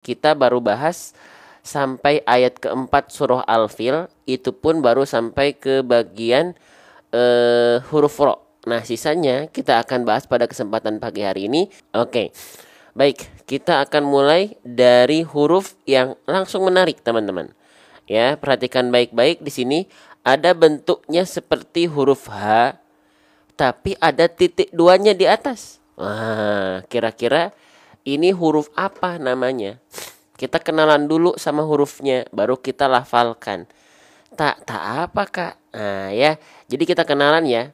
Kita baru bahas sampai ayat keempat surah Al-Fil, itu pun baru sampai ke bagian huruf ro. Nah, sisanya kita akan bahas pada kesempatan pagi hari ini. Oke. Baik, kita akan mulai dari huruf yang langsung menarik, teman-teman. Ya, perhatikan baik-baik di sini ada bentuknya seperti huruf H, tapi ada titik duanya di atas. Wah, kira-kira ini huruf apa namanya? Kita kenalan dulu sama hurufnya, baru kita lafalkan. Tak apa kak? Nah ya, jadi kita kenalan ya.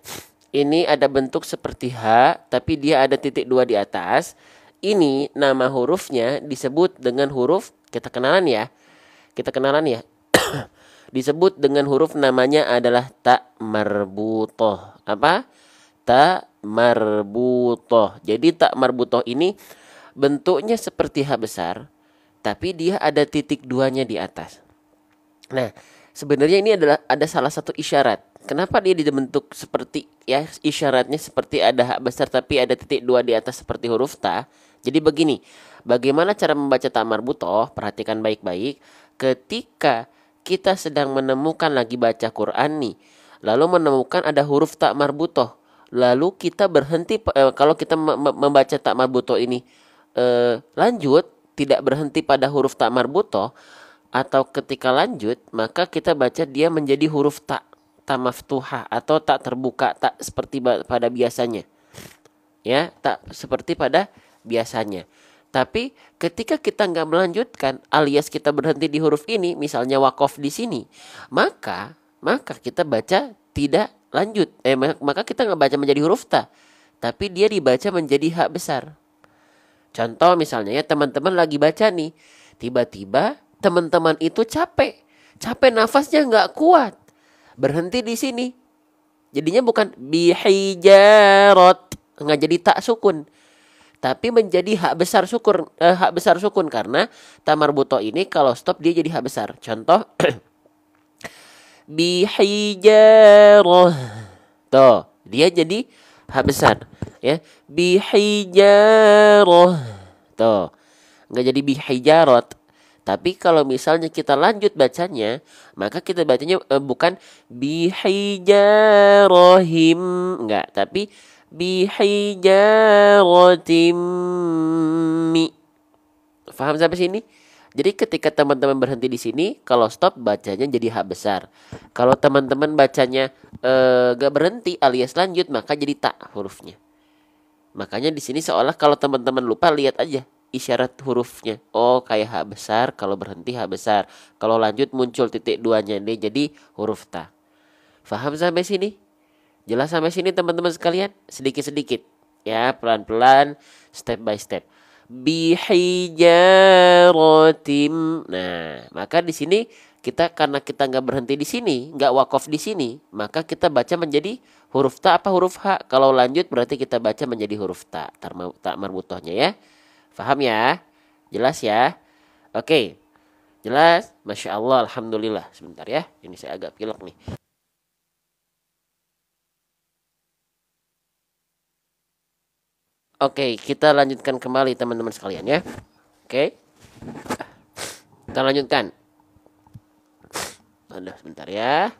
Ini ada bentuk seperti H, tapi dia ada titik dua di atas. Ini nama hurufnya disebut dengan huruf, kita kenalan ya. Kita kenalan ya. Disebut dengan huruf namanya adalah ta marbutoh. Apa? Ta marbutoh. Jadi ta marbutoh ini bentuknya seperti H besar, tapi dia ada titik duanya di atas. Nah, sebenarnya ini adalah ada salah satu isyarat. Kenapa dia dibentuk seperti ya, isyaratnya seperti ada hak besar tapi ada titik dua di atas seperti huruf ta. Jadi begini, bagaimana cara membaca ta marbutoh? Perhatikan baik-baik. Ketika kita sedang menemukan lagi baca Quran nih, lalu menemukan ada huruf ta marbutoh, lalu kita berhenti kalau kita membaca ta marbutoh ini lanjut, tidak berhenti pada huruf ta marbutoh, atau ketika lanjut maka kita baca dia menjadi huruf ta maftuhah atau tak terbuka, tak seperti pada biasanya. Ya, tak seperti pada biasanya. Tapi ketika kita nggak melanjutkan alias kita berhenti di huruf ini, misalnya wakof di sini, maka kita baca tidak lanjut. Maka kita nggak baca menjadi huruf ta, tapi dia dibaca menjadi hak besar. Contoh misalnya ya, teman-teman lagi baca nih, tiba-tiba teman-teman itu capek nafasnya nggak kuat, berhenti di sini, jadinya bukan bihijarot, nggak jadi tak sukun, tapi menjadi hak besar sukun karena ta marbutoh ini kalau stop dia jadi hak besar. Contoh bihijaroh, tuh dia jadi hak besar ya, bihijaroh, tuh nggak jadi bihijarot. Tapi kalau misalnya kita lanjut bacanya, maka kita bacanya bukan bihijarohim, enggak, tapi bihijarotim mi. Paham sampai sini? Jadi ketika teman-teman berhenti di sini, kalau stop bacanya jadi hak besar. Kalau teman-teman bacanya gak berhenti alias lanjut, maka jadi tak hurufnya. Makanya di sini seolah kalau teman-teman lupa, lihat aja isyarat hurufnya. Oh, kayak H besar, kalau berhenti H besar. Kalau lanjut muncul titik duanya, ini jadi huruf ta. Faham sampai sini? Jelas sampai sini teman-teman sekalian? Sedikit-sedikit ya, pelan-pelan, step by step. Bihijaratim. Nah, maka di sini kita, karena kita nggak berhenti di sini, nggak wakof di sini, maka kita baca menjadi huruf ta apa huruf H. Kalau lanjut berarti kita baca menjadi huruf ta, tak marbutohnya ya. Faham ya? Jelas ya? Oke. Jelas? Masya Allah, alhamdulillah. Sebentar ya, ini saya agak pilek nih. Oke, kita lanjutkan kembali teman-teman sekalian ya. Oke. Kita lanjutkan. Ada sebentar ya.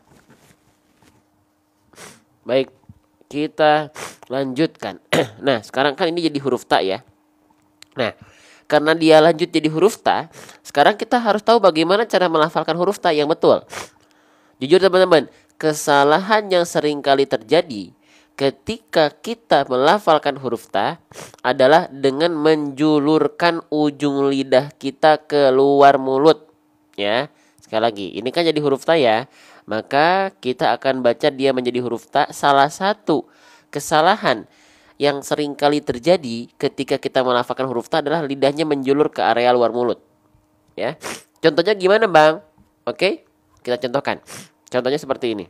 Baik, kita lanjutkan. Nah, sekarang kan ini jadi huruf ta ya. Nah, karena dia lanjut jadi huruf ta, sekarang kita harus tahu bagaimana cara melafalkan huruf ta yang betul. Jujur teman-teman, kesalahan yang sering kali terjadi ketika kita melafalkan huruf ta adalah dengan menjulurkan ujung lidah kita keluar mulut. Ya, sekali lagi, ini kan jadi huruf ta ya. Maka kita akan baca dia menjadi huruf ta. Salah satu kesalahan yang sering kali terjadi ketika kita melafalkan huruf ta adalah lidahnya menjulur ke area luar mulut. Ya, contohnya gimana bang? Oke, kita contohkan. Contohnya seperti ini.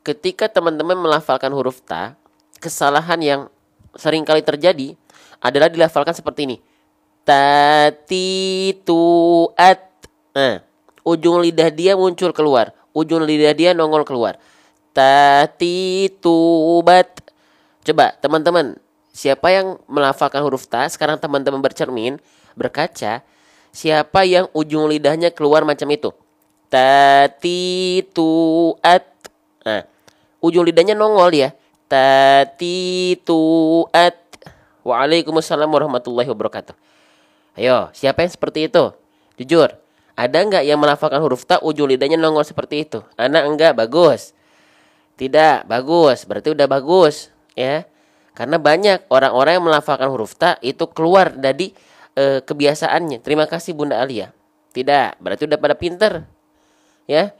Ketika teman-teman melafalkan huruf ta, kesalahan yang sering kali terjadi adalah dilafalkan seperti ini. Tatituat. Nah, ujung lidah dia muncul keluar, ujung lidah dia nongol keluar. Tatitubat. Coba teman-teman, siapa yang melafalkan huruf ta? Sekarang teman-teman bercermin, berkaca, siapa yang ujung lidahnya keluar macam itu? Tati tu at. Nah, ujung lidahnya nongol ya. Tati tu at. Waalaikumsalam warahmatullahi wabarakatuh. Ayo, siapa yang seperti itu? Jujur. Ada nggak yang melafalkan huruf ta ujung lidahnya nongol seperti itu? Anak enggak, bagus. Tidak, bagus. Berarti udah bagus, ya. Karena banyak orang-orang yang melafalkan huruf ta itu keluar dari kebiasaannya. Terima kasih Bunda Alia. Tidak, berarti udah pada pinter, ya.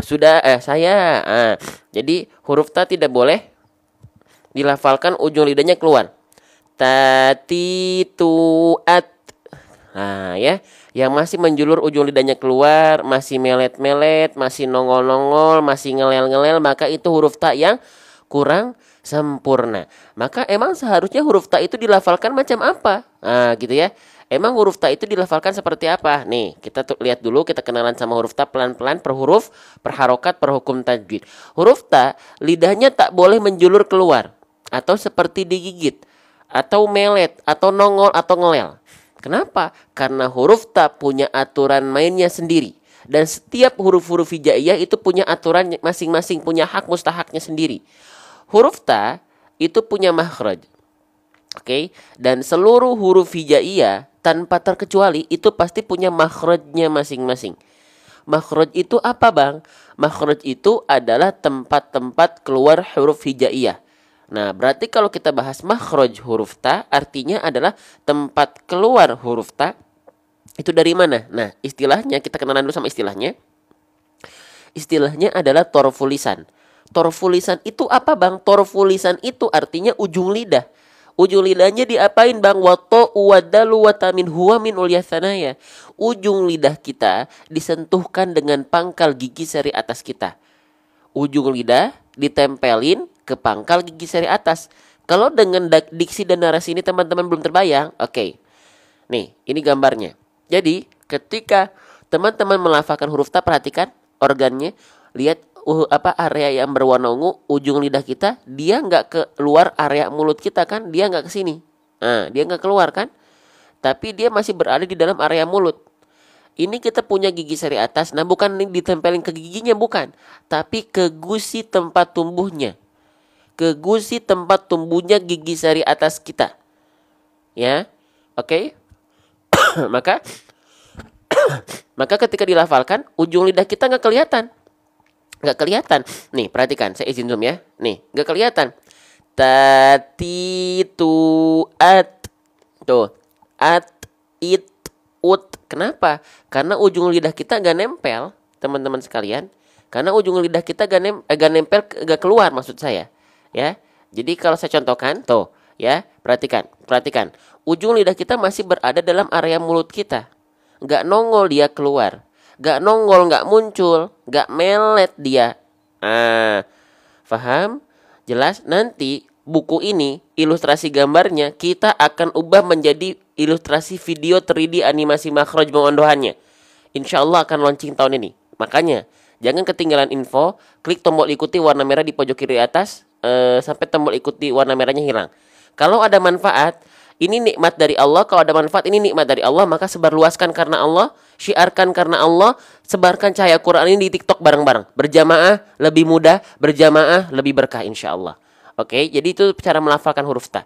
Sudah saya. Jadi huruf ta tidak boleh dilafalkan ujung lidahnya keluar. Tati tu at. Nah, ya, yang masih menjulur ujung lidahnya keluar, masih melet-melet, masih nongol-nongol, masih ngelel-ngelel, maka itu huruf ta yang kurang sempurna. Maka emang seharusnya huruf ta itu dilafalkan macam apa? Nah, gitu ya. Emang huruf ta itu dilafalkan seperti apa? Nih, kita lihat dulu, kita kenalan sama huruf ta pelan-pelan per huruf, per harokat, per hukum tajwid. Huruf ta, lidahnya tak boleh menjulur keluar atau seperti digigit atau melet atau nongol atau ngelel. Kenapa? Karena huruf ta punya aturan mainnya sendiri. Dan setiap huruf-huruf hijaiyah itu punya aturan masing-masing, punya hak mustahaknya sendiri. Huruf ta itu punya makhraj. Oke, dan seluruh huruf hijaiyah tanpa terkecuali itu pasti punya makhrajnya masing-masing. Makhraj itu apa, Bang? Makhraj itu adalah tempat-tempat keluar huruf hijaiyah. Nah, berarti kalau kita bahas makhraj huruf ta, artinya adalah tempat keluar huruf ta. Itu dari mana? Nah, istilahnya, kita kenalan dulu sama istilahnya. Istilahnya adalah torful lisan. Torful lisan itu apa, Bang? Torful lisan itu artinya ujung lidah. Ujung lidahnya diapain, Bang? Wato wadalu watamin huwa min ulyasanaya. Ujung lidah kita disentuhkan dengan pangkal gigi seri atas kita. Ujung lidah ditempelin ke pangkal gigi seri atas. Kalau dengan diksi dan narasi ini teman-teman belum terbayang, oke. Nih, ini gambarnya. Jadi, ketika teman-teman melafalkan huruf ta, perhatikan organnya, lihat area yang berwarna ungu, ujung lidah kita, dia nggak keluar area mulut kita kan, dia nggak ke sini. Nah, dia nggak keluar kan, tapi dia masih berada di dalam area mulut. Ini kita punya gigi seri atas. Nah, bukan ditempelin ke giginya, bukan, tapi ke gusi tempat tumbuhnya. Ke gusi tempat tumbuhnya gigi seri atas kita. Ya. Oke. Maka ketika dilafalkan, ujung lidah kita nggak kelihatan. Nggak kelihatan. Nih, perhatikan, saya izin zoom ya. Nih, nggak kelihatan. Tati tu at. Tuh. At, it, ut. Kenapa? Karena ujung lidah kita nggak nempel, teman-teman sekalian. Karena ujung lidah kita nggak nempel, nggak keluar maksud saya. Ya. Jadi kalau saya contohkan, tuh, ya, perhatikan. Ujung lidah kita masih berada dalam area mulut kita. Nggak nongol dia keluar. Nggak nongol, nggak muncul, nggak melet dia. Paham? Jelas? Nanti buku ini, ilustrasi gambarnya, kita akan ubah menjadi ilustrasi video 3D animasi makhraj pengondohannya. Insya Allah akan launching tahun ini. Makanya, jangan ketinggalan info, klik tombol ikuti warna merah di pojok kiri atas, sampai tombol ikuti warna merahnya hilang. Kalau ada manfaat, ini nikmat dari Allah. Kalau ada manfaat, ini nikmat dari Allah. Maka sebarluaskan karena Allah, syiarkan karena Allah, sebarkan cahaya Quran ini di TikTok bareng-bareng. Berjamaah lebih mudah, berjamaah lebih berkah insya Allah. Oke, jadi itu cara melafalkan huruf ta.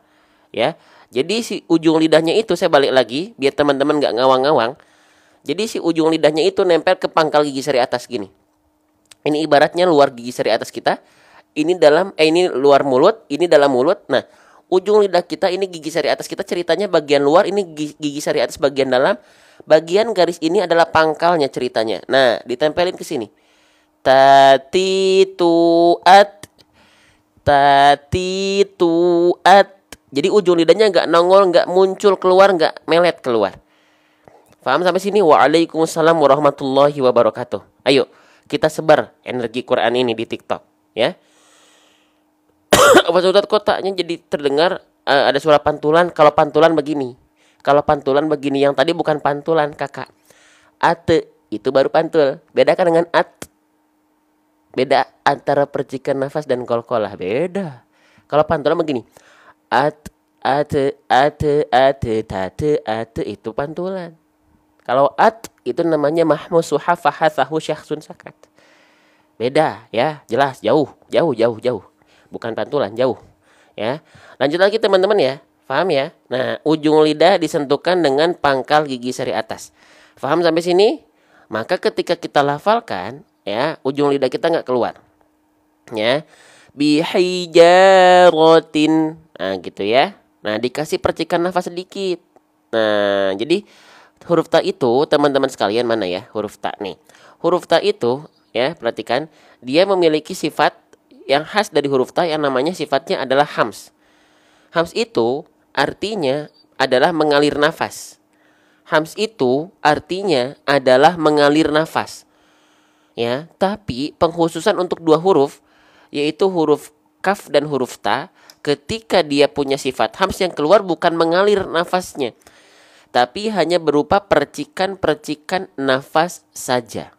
Ya, jadi si ujung lidahnya itu, saya balik lagi biar teman-teman nggak ngawang-ngawang. Jadi si ujung lidahnya itu nempel ke pangkal gigi seri atas gini. Ini ibaratnya luar gigi seri atas kita. Ini ini luar mulut, ini dalam mulut. Nah, ujung lidah kita ini gigi seri atas kita, ceritanya bagian luar, ini gigi seri atas bagian dalam. Bagian garis ini adalah pangkalnya ceritanya. Nah, ditempelin ke sini. Tati tu at. Tati tu at. Jadi ujung lidahnya nggak nongol, nggak muncul keluar, nggak melet keluar. Paham sampai sini? Waalaikumsalam warahmatullahi wabarakatuh. Ayo, kita sebar energi Quran ini di TikTok, ya. Ustaz, kotaknya jadi terdengar ada suara pantulan. Kalau pantulan begini, yang tadi bukan pantulan, kakak. Ate itu baru pantul. Bedakan dengan at. Beda antara percikan nafas dan kolkolah, beda. Kalau pantulan begini, at ate itu pantulan. Kalau at itu namanya mahmusuha fahathahu syakhsun sakat. Beda ya, jelas jauh. Bukan pantulan, jauh. Ya. Lanjut lagi teman-teman ya. Paham ya? Nah, ujung lidah disentuhkan dengan pangkal gigi seri atas. Paham sampai sini? Maka ketika kita lafalkan, ya, ujung lidah kita nggak keluar. Ya. Bihijaratin. Nah, gitu ya. Nah, dikasih percikan nafas sedikit. Nah, jadi huruf ta itu, teman-teman sekalian, mana ya huruf ta nih? Huruf ta itu, ya, perhatikan, dia memiliki sifat yang khas dari huruf ta yang namanya sifatnya adalah hams. Hams itu artinya adalah mengalir nafas. Hams itu artinya adalah mengalir nafas. Ya, tapi pengkhususan untuk dua huruf, yaitu huruf kaf dan huruf ta, ketika dia punya sifat hams yang keluar bukan mengalir nafasnya, tapi hanya berupa percikan-percikan nafas saja.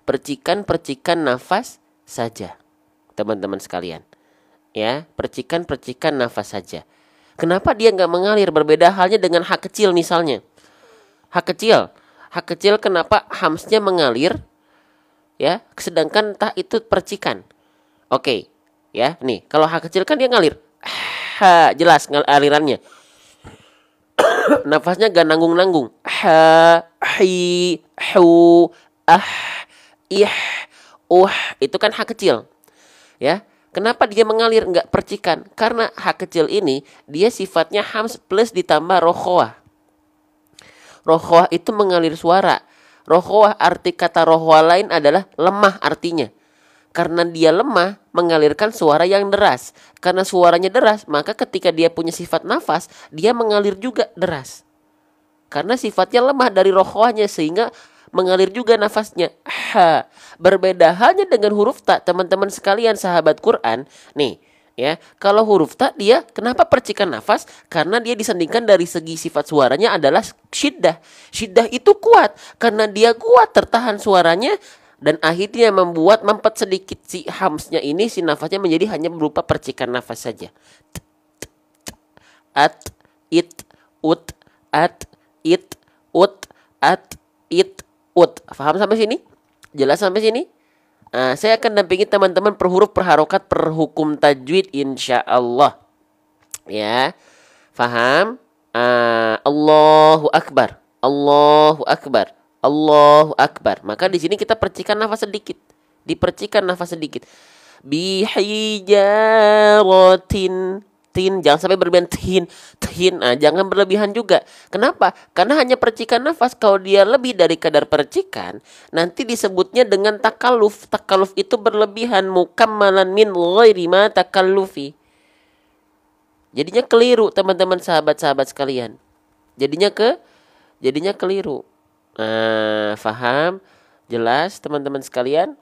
Percikan-percikan nafas saja, teman-teman sekalian. Ya, percikan-percikan nafas saja. Kenapa dia nggak mengalir? Berbeda halnya dengan hak kecil misalnya. Hak kecil kenapa hamsnya mengalir? Ya, sedangkan ta itu percikan. Oke, ya, nih kalau hak kecil kan dia ngalir. Jelas alirannya. Nafasnya gak nanggung-nanggung. Ha, hi, hu, ih, itu kan hak kecil. Ya, kenapa dia mengalir nggak percikan? Karena hak kecil ini dia sifatnya hams plus ditambah rokhwah. Rokhwah itu mengalir suara. Rokhwah, arti kata rokhwah lain adalah lemah artinya. Karena dia lemah, mengalirkan suara yang deras. Karena suaranya deras, maka ketika dia punya sifat nafas, dia mengalir juga deras. Karena sifatnya lemah dari rokhwahnya, sehingga mengalir juga nafasnya. Berbeda halnya dengan huruf ta, teman-teman sekalian sahabat Quran. Nih, ya, kalau huruf ta dia kenapa percikan nafas? Karena dia disandingkan dari segi sifat suaranya adalah syiddah. Syiddah itu kuat. Karena dia kuat tertahan suaranya, dan akhirnya membuat mampet sedikit si hamsnya ini, si nafasnya menjadi hanya berupa percikan nafas saja. At, it, ut, at, it, ut, at, it, ut. Paham sampai sini? Jelas sampai sini? Saya akan dampingi teman-teman per huruf, per harokat, per hukum tajwid insya Allah. Ya, paham? Allahu Akbar, Allahu Akbar, Allahu Akbar. Maka di sini kita percikan nafas sedikit. Dipercikan nafas sedikit. Bihijaratin. Tin, jangan sampai berlebihan tin. Jangan berlebihan juga. Kenapa? Karena hanya percikan nafas. Kalau dia lebih dari kadar percikan, nanti disebutnya dengan takalluf. Takalluf itu berlebihan, mukammalan min ghairi ma takallufi. Jadinya keliru, teman-teman sahabat-sahabat sekalian. Jadinya keliru. Faham? Jelas teman-teman sekalian?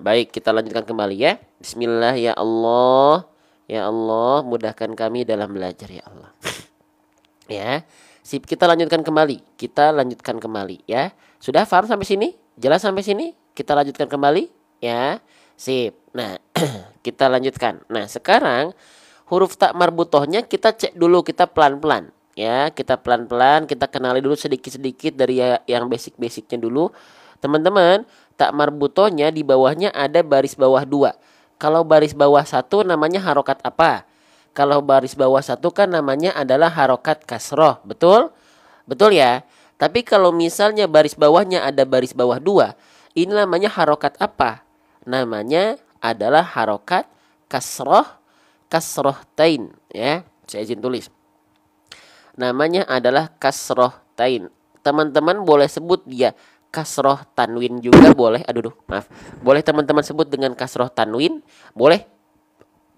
Baik, kita lanjutkan kembali ya. Bismillah, ya Allah. Ya Allah, mudahkan kami dalam belajar ya Allah. Ya. Sip, kita lanjutkan kembali. Ya. Sudah paham sampai sini? Jelas sampai sini? Kita lanjutkan kembali ya. Sip. Nah, kita lanjutkan. Nah, sekarang huruf ta marbutohnya kita cek dulu, kita pelan-pelan. Ya, kita pelan-pelan, kita kenali dulu sedikit-sedikit dari yang basic-basicnya dulu. Teman-teman, tak marbutohnya di bawahnya ada baris bawah 2. Kalau baris bawah 1 namanya harokat apa? Kalau baris bawah 1 kan namanya adalah harokat kasroh. Betul? Betul ya? Tapi kalau misalnya baris bawahnya ada baris bawah 2, ini namanya harokat apa? Namanya adalah harokat kasroh tain. Ya, saya izin tulis. Namanya adalah kasroh tain. Teman-teman boleh sebut dia kasroh tanwin juga boleh. Maaf. Boleh teman-teman sebut dengan kasroh tanwin. Boleh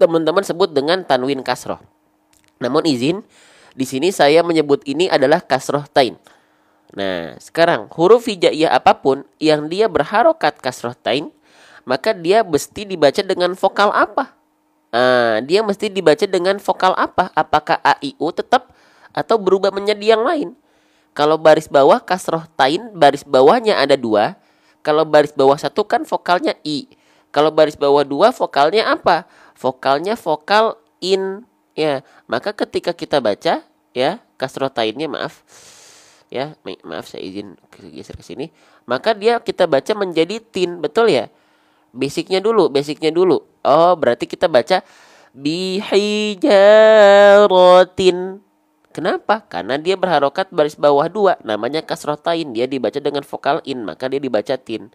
teman-teman sebut dengan tanwin kasroh. Namun izin, di sini saya menyebut ini adalah kasroh tain. Nah, sekarang huruf hijaiyah apapun yang dia berharokat kasroh tain, maka dia mesti dibaca dengan vokal apa? Dia mesti dibaca dengan vokal apa? Apakah a, i, u tetap atau berubah menjadi yang lain? Kalau baris bawah kasroh tain, baris bawahnya ada 2. Kalau baris bawah 1 kan vokalnya i. Kalau baris bawah 2 vokalnya apa? Vokalnya vokal in. Ya, maka ketika kita baca ya kasrotainnya maaf ya, maaf saya izin geser ke sini. Maka dia kita baca menjadi tin, betul ya? Basicnya dulu, basicnya dulu. Oh, berarti kita baca bihijaratin. Kenapa? Karena dia berharokat baris bawah dua, namanya kasrotain. Dia dibaca dengan vokal in, maka dia dibaca tin.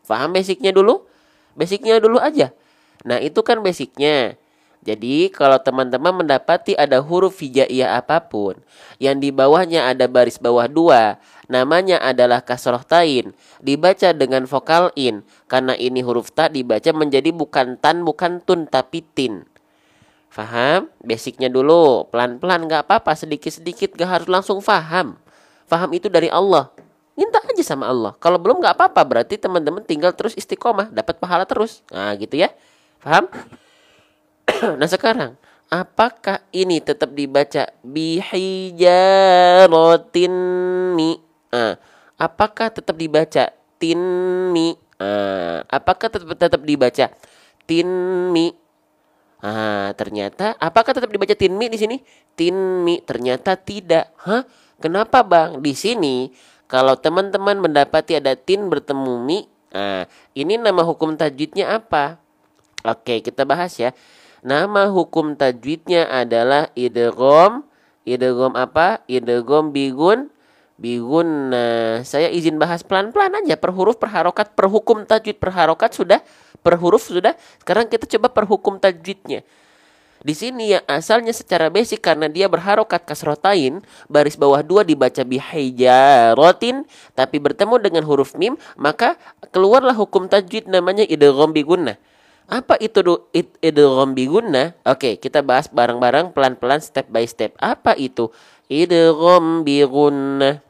Paham basicnya dulu? Basicnya dulu aja. Nah, itu kan basicnya. Jadi kalau teman-teman mendapati ada huruf hijaiyah apapun yang di bawahnya ada baris bawah dua, namanya adalah kasroh tain, dibaca dengan vokal in. Karena ini huruf ta dibaca menjadi bukan tan, bukan tun, tapi tin. Faham? Basicnya dulu, pelan-pelan gak apa-apa, sedikit-sedikit, gak harus langsung faham. Faham itu dari Allah. Minta aja sama Allah. Kalau belum gak apa-apa, berarti teman-teman tinggal terus istiqomah, dapat pahala terus. Nah gitu ya. Faham? Nah sekarang, apakah ini tetap dibaca bihijaratin mi? Apakah tetap dibaca tinmi? Apakah tetap dibaca tinmi? Ternyata apakah tetap dibaca tinmi di sini? Tinmi, ternyata tidak. Hah? Kenapa bang? Di sini kalau teman-teman mendapati ada tin bertemu mi, ini nama hukum tajwidnya apa? Oke, kita bahas ya. Nama hukum tajwidnya adalah idgham. Idgham apa? Idgham bigun. Bigun. Nah, saya izin bahas pelan-pelan aja per huruf, per harokat, per hukum tajwid, per harokat sudah, per huruf sudah. Sekarang kita coba per hukum tajwidnya. Di sini yang asalnya secara basic karena dia berharokat kasrotain, baris bawah dua dibaca bihijaratin, tapi bertemu dengan huruf mim, maka keluarlah hukum tajwid namanya idgham bigunnah. Apa itu idgham bigunnah? Oke, kita bahas bareng-bareng pelan-pelan step by step. Apa itu idgham bigunnah?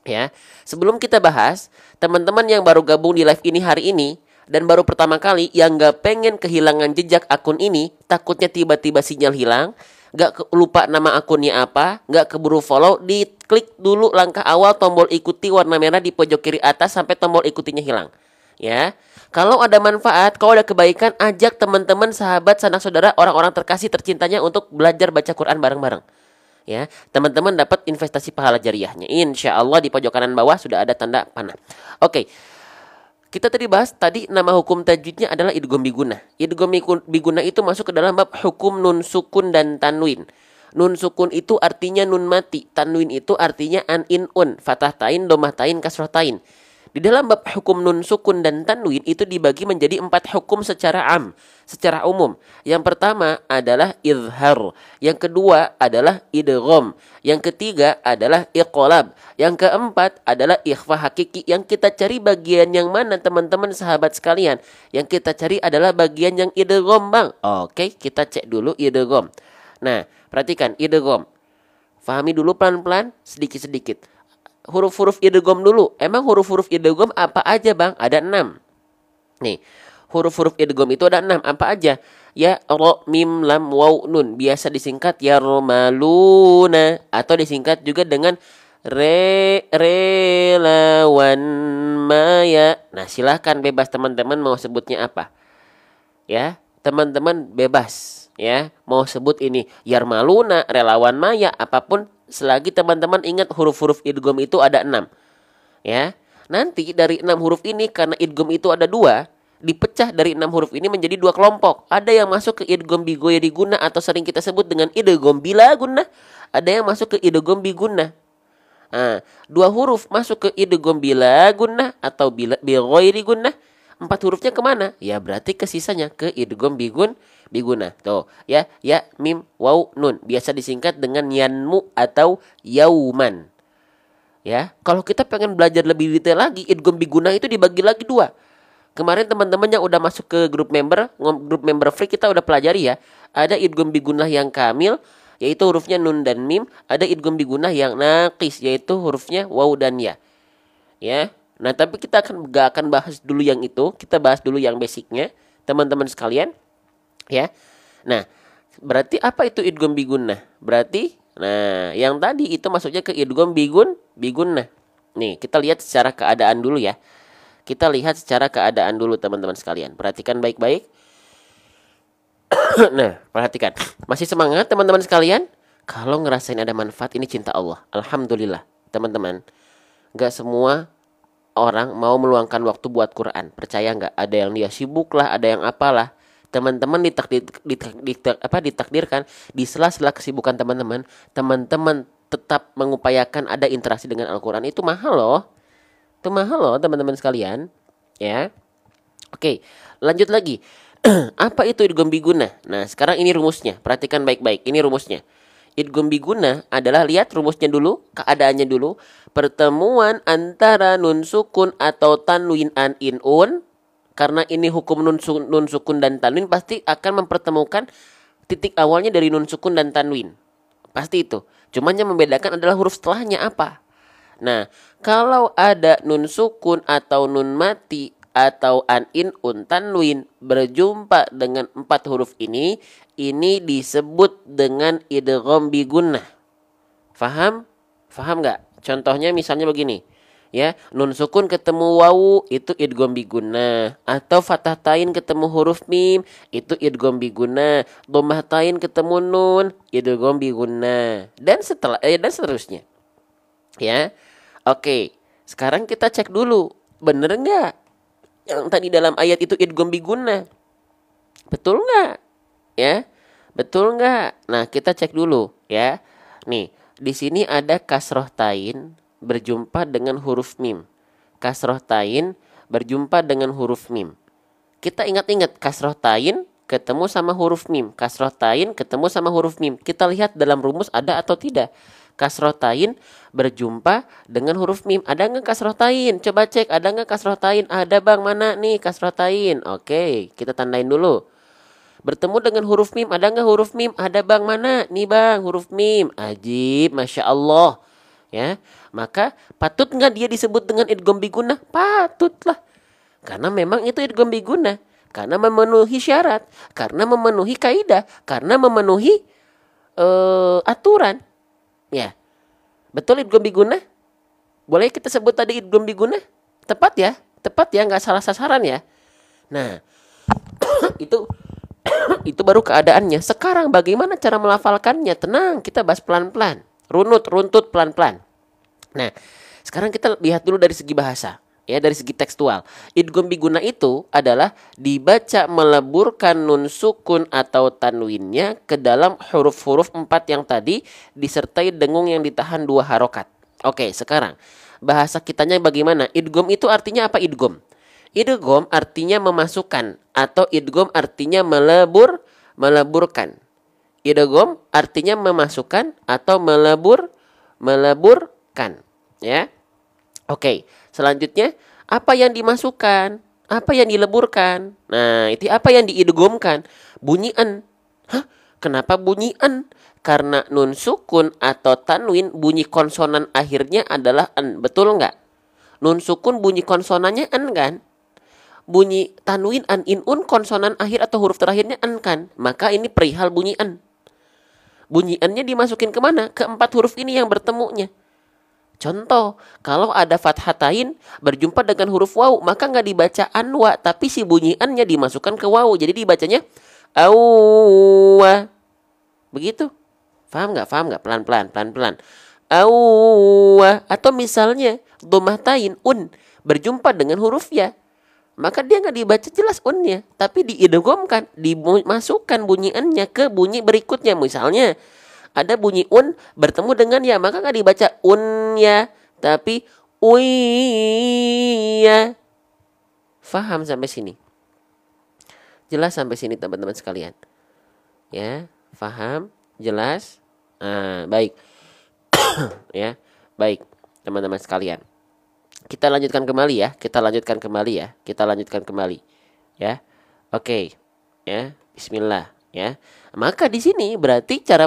Ya, sebelum kita bahas, teman-teman yang baru gabung di live ini hari ini dan baru pertama kali yang gak pengen kehilangan jejak akun ini, takutnya tiba-tiba sinyal hilang, gak lupa nama akunnya apa, gak keburu follow, diklik dulu langkah awal tombol ikuti warna merah di pojok kiri atas sampai tombol ikutinya hilang. Ya, kalau ada manfaat, kalau ada kebaikan, ajak teman-teman, sahabat, sanak saudara, orang-orang terkasih, tercintanya untuk belajar baca Quran bareng-bareng. Ya, teman-teman dapat investasi pahala jariahnya. Insya Allah di pojok kanan bawah sudah ada tanda panah. Oke, kita tadi bahas nama hukum tajwidnya adalah idgham bigunnah. Idgham bigunnah itu masuk ke dalam bab hukum nun sukun dan tanwin. Nun sukun itu artinya nun mati, tanwin itu artinya an in un, fathah tain, domah tain, kasroh tain. Di dalam bab hukum nun sukun dan tanwin itu dibagi menjadi 4 hukum secara secara umum. Yang pertama adalah izhar, yang kedua adalah idgham, yang ketiga adalah iqlab, yang keempat adalah ikhfa hakiki. Yang kita cari bagian yang mana teman-teman sahabat sekalian? Yang kita cari adalah bagian yang idgham, Bang. Oke, kita cek dulu idgham. Nah, perhatikan idgham. Fahami dulu pelan-pelan, sedikit-sedikit. Huruf-huruf idgham dulu. Emang huruf-huruf idgham apa aja, Bang? Ada 6. Nih, huruf-huruf idgham itu ada 6. Apa aja? Ya, ro, mim, lam, waw, nun. Biasa disingkat yarmaluna atau disingkat juga dengan relawan maya. Nah, silahkan bebas teman-teman mau sebutnya apa. Ya, teman-teman bebas ya. Mau sebut ini yarmaluna, relawan maya, apapun. Selagi teman-teman ingat huruf-huruf idgham itu ada 6. Ya. Nanti dari 6 huruf ini karena idgham itu ada 2, dipecah dari 6 huruf ini menjadi 2 kelompok. Ada yang masuk ke idgham bigoya digunnah atau sering kita sebut dengan idgham bila gunnah. Ada yang masuk ke idgham bigunnah. Nah, 2 huruf masuk ke idgham bila gunnah atau bigoya digunnah. 4 hurufnya kemana? Ya berarti ke sisanya ke idgham bigunnah. Tuh, ya, mim, waw, nun. Biasa disingkat dengan yanmu atau yauman. Ya, kalau kita pengen belajar lebih detail lagi, idgham bigunnah itu dibagi lagi 2. Kemarin teman-teman yang udah masuk ke grup member free kita udah pelajari ya. Ada idgham bigunnah yang kamil, yaitu hurufnya nun dan mim. Ada idgham bigunnah yang naqis, yaitu hurufnya waw dan ya. Ya. Nah, tapi kita gak akan bahas dulu yang itu. Kita bahas dulu yang basicnya, teman-teman sekalian. Ya. Nah, berarti apa itu idgham bigunnah? Berarti, nah, yang tadi itu masuknya ke idgham bigunnah. Nih, kita lihat secara keadaan dulu ya. Kita lihat secara keadaan dulu teman-teman sekalian. Perhatikan baik-baik. Nah, perhatikan. Masih semangat teman-teman sekalian? Kalau ngerasain ada manfaat, ini cinta Allah. Alhamdulillah, teman-teman. Gak semua orang mau meluangkan waktu buat Quran. Percaya nggak? Ada yang dia sibuk lah, ada yang apalah. Teman-teman ditakdirkan di sela-sela kesibukan teman-teman, teman-teman tetap mengupayakan ada interaksi dengan Al-Quran. Itu mahal loh. Itu mahal loh teman-teman sekalian. Ya. Oke, lanjut lagi. Apa itu idgham biguna? Nah, sekarang ini rumusnya. Perhatikan baik-baik. Ini rumusnya. Idgham biguna adalah, lihat rumusnya dulu, keadaannya dulu. Pertemuan antara nun sukun atau tanwin an inun. Karena ini hukum nun sukun dan tanwin, pasti akan mempertemukan titik awalnya dari nun sukun dan tanwin. Pasti itu. Cuman yang membedakan adalah huruf setelahnya apa. Nah, kalau ada nun sukun atau nun mati atau an inun tanwin berjumpa dengan 4 huruf ini disebut dengan idgham bigunnah. Faham? Faham nggak? Contohnya misalnya begini. Ya, nun sukun ketemu wawu itu idgham bigunnah, atau fathah tain ketemu huruf mim itu idgham bigunnah, dhammah tain ketemu nun idgham bigunnah, dan seterusnya. Ya. Oke. Sekarang kita cek dulu, bener nggak yang tadi dalam ayat itu idgham bigunnah? Betul nggak? Ya. Betul nggak? Nah, kita cek dulu ya. Nih, di sini ada kasroh tain berjumpa dengan huruf mim. Kasroh tain berjumpa dengan huruf mim. Kita ingat-ingat, kasroh tain ketemu sama huruf mim. Kasroh tain ketemu sama huruf mim. Kita lihat dalam rumus ada atau tidak. Kasroh tain berjumpa dengan huruf mim. Ada nggak kasroh tain? Coba cek, ada nggak kasroh tain? Ada bang, mana nih kasroh tain? Oke, kita tandain dulu. Bertemu dengan huruf mim, ada nggak huruf mim? Ada bang, mana? Nih bang, huruf mim. Ajib, Masya Allah. Ya, maka patut nggak dia disebut dengan idgham bigunnah? Patutlah. Karena memang itu idgham bigunnah. Karena memenuhi syarat. Karena memenuhi kaidah. Karena memenuhi aturan. Ya, betul idgham bigunnah? Boleh kita sebut tadi idgham bigunnah? Tepat ya? Tepat ya, nggak salah sasaran ya? Nah, itu baru keadaannya. Sekarang bagaimana cara melafalkannya? Tenang, kita bahas pelan-pelan. Runtut pelan-pelan. Nah, sekarang kita lihat dulu dari segi bahasa, ya, dari segi tekstual. Idgham bigunnah itu adalah dibaca meleburkan nun sukun atau tanwinnya ke dalam huruf-huruf 4 yang tadi disertai dengung yang ditahan 2 harokat. Oke, sekarang bahasa kitanya bagaimana? Idgham itu artinya apa idgham? Idgham artinya memasukkan, atau idgham artinya meleburkan. Idgham artinya memasukkan atau meleburkan, ya. Oke, selanjutnya apa yang dimasukkan? Apa yang dileburkan? Nah, itu apa yang diidghamkan? Bunyi an. Hah? Kenapa bunyi an? Karena nun sukun atau tanwin bunyi konsonan akhirnya adalah an. Betul nggak? Nun sukun bunyi konsonannya an kan? Bunyi tanwin an inun konsonan akhir atau huruf terakhirnya an kan? Maka ini perihal bunyi an. Bunyi an-nya dimasukin kemana? Ke 4 huruf ini yang bertemunya. Contoh, kalau ada fathatain berjumpa dengan huruf waw, maka nggak dibaca anwa, tapi si bunyi an-nya dimasukkan ke waw. Jadi dibacanya awwa. Begitu. Paham nggak? Paham nggak? Pelan-pelan. Awwa. Atau misalnya dhammah tain berjumpa dengan huruf ya, maka dia nggak dibaca jelas unnya, tapi diidghamkan, dimasukkan bunyi an-nya ke bunyi berikutnya. Misalnya ada bunyi un bertemu dengan ya, maka nggak dibaca un-ya, tapi uy-ya. Faham sampai sini? Jelas sampai sini teman-teman sekalian? Ya, faham? Jelas? Baik. Ya, baik teman-teman sekalian. Kita lanjutkan kembali ya. Ya. Oke. Ya, bismillah ya. Maka di sini berarti cara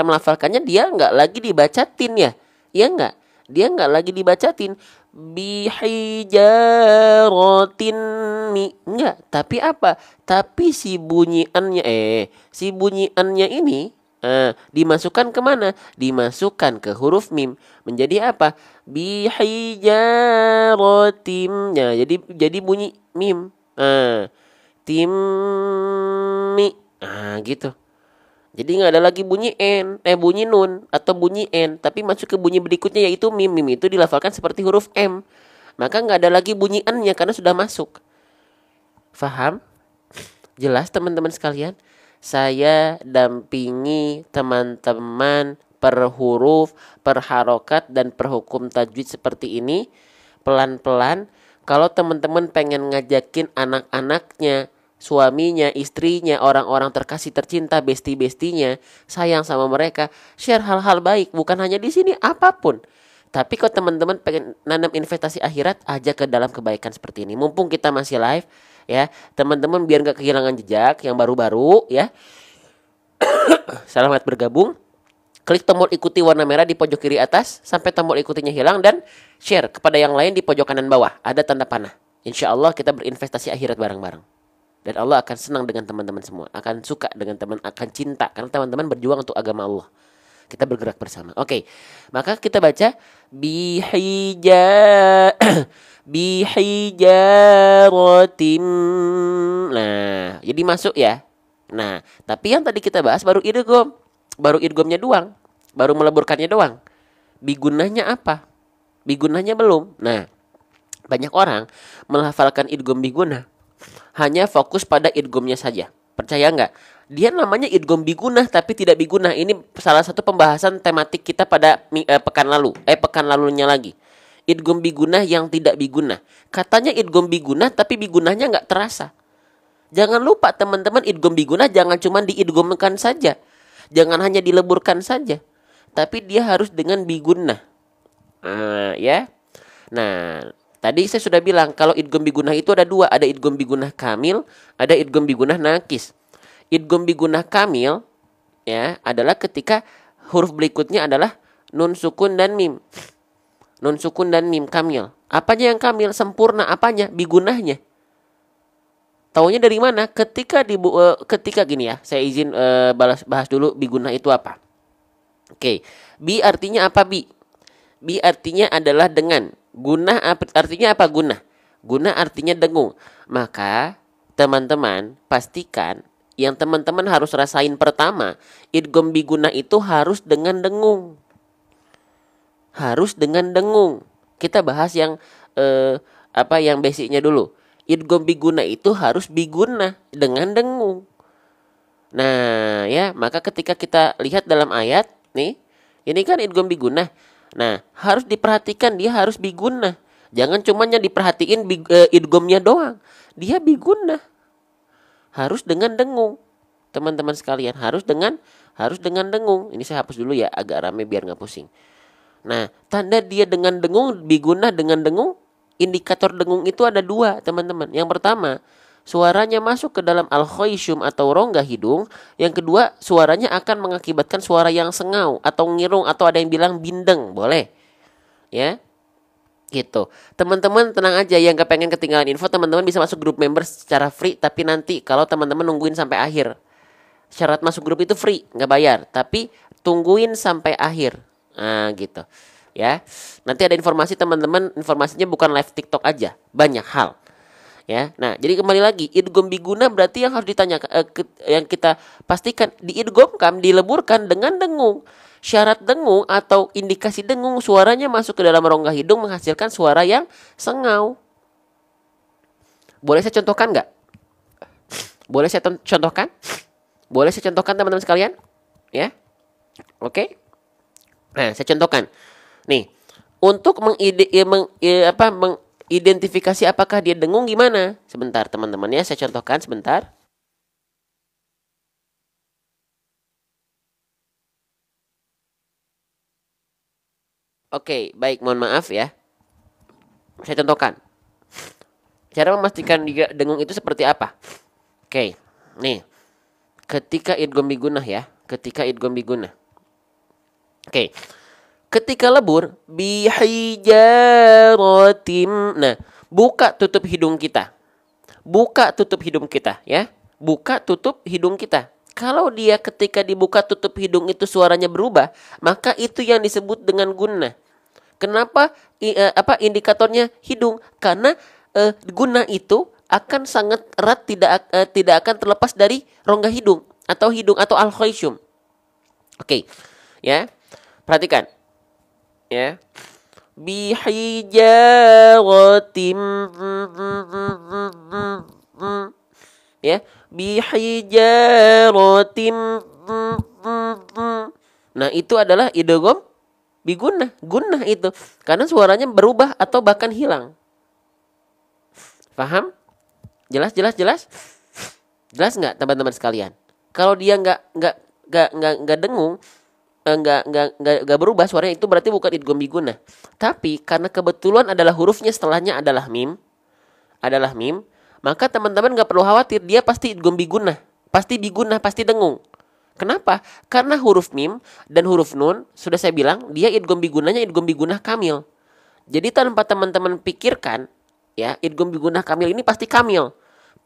melafalkannya dia nggak lagi dibacatin ya. Iya nggak? Dia nggak lagi dibacatin bihijaratin enggak, tapi apa? Tapi si bunyiannya ini dimasukkan kemana? Dimasukkan ke huruf mim. Menjadi apa? Bihijaratim. Ya, jadi bunyi mim. Timmi. Nah, gitu. Jadi nggak ada lagi bunyi n, bunyi nun atau bunyi n, tapi masuk ke bunyi berikutnya yaitu mim. Mim itu dilafalkan seperti huruf m. Maka nggak ada lagi bunyi n-nya karena sudah masuk. Faham? Jelas teman-teman sekalian? Saya dampingi teman-teman per huruf, per harokat, dan per hukum tajwid seperti ini. Pelan-pelan. Kalau teman-teman pengen ngajakin anak-anaknya, suaminya, istrinya, orang-orang terkasih tercinta, besti-bestinya, sayang sama mereka, share hal-hal baik. Bukan hanya di sini, apapun. Tapi kalau teman-teman pengen nanam investasi akhirat, ajak ke dalam kebaikan seperti ini. Mumpung kita masih live, ya teman-teman, biar nggak kehilangan jejak yang baru-baru, ya. Selamat bergabung. Klik tombol ikuti warna merah di pojok kiri atas sampai tombol ikutinya hilang, dan share kepada yang lain di pojok kanan bawah. Ada tanda panah. Insya Allah kita berinvestasi akhirat bareng-bareng. Dan Allah akan senang dengan teman-teman semua. Akan suka dengan teman, akan cinta. Karena teman-teman berjuang untuk agama Allah. Kita bergerak bersama. Oke. Maka kita baca bihijaratim. Nah, jadi masuk ya. Nah, tapi yang tadi kita bahas baru idgham. Baru idghamnya doang. Baru meleburkannya doang. Bigunahnya apa? Bigunahnya belum. Nah, banyak orang melafalkan idgham bigunah hanya fokus pada idghamnya saja. Percaya nggak? Dia namanya idgham bigunah tapi tidak bigunah. Ini salah satu pembahasan tematik kita pada pekan lalu. Pekan lalunya lagi. Idgham bigunah yang tidak bigunah. Katanya idgham bigunah tapi bigunahnya nggak terasa. Jangan lupa teman-teman, idgham bigunah jangan cuma diidghamkan saja. Jangan hanya dileburkan saja. Tapi dia harus dengan bigunah. Ya. Nah, tadi saya sudah bilang kalau idgham bigunah itu ada dua, ada idgham bigunah kamil, ada idgham bigunah nakis. Idgham bigunah kamil ya adalah ketika huruf berikutnya adalah nun sukun dan mim. Nun sukun dan mim kamil. Apanya yang kamil? Sempurna apanya? Bigunahnya. Taunya dari mana? Ketika gini ya, saya izin bahas dulu bigunah itu apa. Oke. Bi artinya apa bi? Bi artinya adalah dengan. Gunah artinya apa gunah? Gunah artinya dengung. Maka teman-teman pastikan yang teman-teman harus rasain pertama, idgham bigunah itu harus dengan dengung. Harus dengan dengung. Kita bahas yang yang basicnya dulu. Idgham bigunah itu harus bigunah dengan dengung. Nah, ya, maka ketika kita lihat dalam ayat nih, ini kan idgham bigunah. Nah, harus diperhatikan dia harus bigunah. Jangan cumanya diperhatiin idghamnya doang. Dia bigunah. Harus dengan dengung. Teman-teman sekalian, harus dengan dengung. Ini saya hapus dulu ya, agak rame biar nggak pusing. Nah, tanda dia dengan dengung, bigunah dengan dengung, indikator dengung itu ada dua, teman-teman. Yang pertama, suaranya masuk ke dalam al-khayshum atau rongga hidung. Yang kedua, suaranya akan mengakibatkan suara yang sengau atau ngirung atau ada yang bilang bindeng, boleh. Ya. Gitu. Teman-teman tenang aja, yang gak pengen ketinggalan info, teman-teman bisa masuk grup member secara free, tapi nanti kalau teman-teman nungguin sampai akhir. Syarat masuk grup itu free, gak bayar, tapi tungguin sampai akhir. Nah, gitu. Ya. Nanti ada informasi teman-teman, informasinya bukan live TikTok aja, banyak hal. Ya, nah jadi kembali lagi idgham bigunah berarti yang harus ditanyakan yang kita pastikan diidghamkan, dileburkan dengan dengung. Syarat dengung atau indikasi dengung suaranya masuk ke dalam rongga hidung menghasilkan suara yang sengau. Boleh saya contohkan nggak? Boleh saya contohkan? Boleh saya contohkan teman-teman sekalian? Ya, oke. Nah saya contohkan. Nih untuk identifikasi apakah dia dengung gimana? Sebentar teman-teman ya, saya contohkan sebentar. Oke, baik, mohon maaf ya. Saya contohkan. Cara memastikan dia dengung itu seperti apa? Oke, nih. Ketika idgham bigunah ya, ketika idgham bigunah. Oke. Ketika lebur bihijaratim. Nah, buka tutup hidung kita. Buka tutup hidung kita ya. Buka tutup hidung kita. Kalau dia ketika dibuka tutup hidung itu suaranya berubah, maka itu yang disebut dengan gunnah. Kenapa indikatornya hidung? Karena gunnah itu akan sangat erat, tidak akan terlepas dari rongga hidung atau al-khayshum. Oke. Ya. Perhatikan. Ya. Bihijaratim, ya, bihijaratim. Nah, itu adalah idgham bigunnah, gunnah itu. Karena suaranya berubah atau bahkan hilang. Paham? Jelas? Jelas nggak teman-teman sekalian? Kalau dia nggak dengung, nggak berubah suaranya, itu berarti bukan idgham bigunnah. Tapi karena kebetulan adalah hurufnya setelahnya adalah mim, maka teman-teman nggak perlu khawatir, dia pasti idgham bigunnah, pasti bigunnah, pasti dengung. Kenapa? Karena huruf mim dan huruf nun sudah saya bilang dia idgham bigunnahnya idgham bigunnah kamil. Jadi tanpa teman-teman pikirkan, ya, idgham bigunnah kamil ini pasti kamil,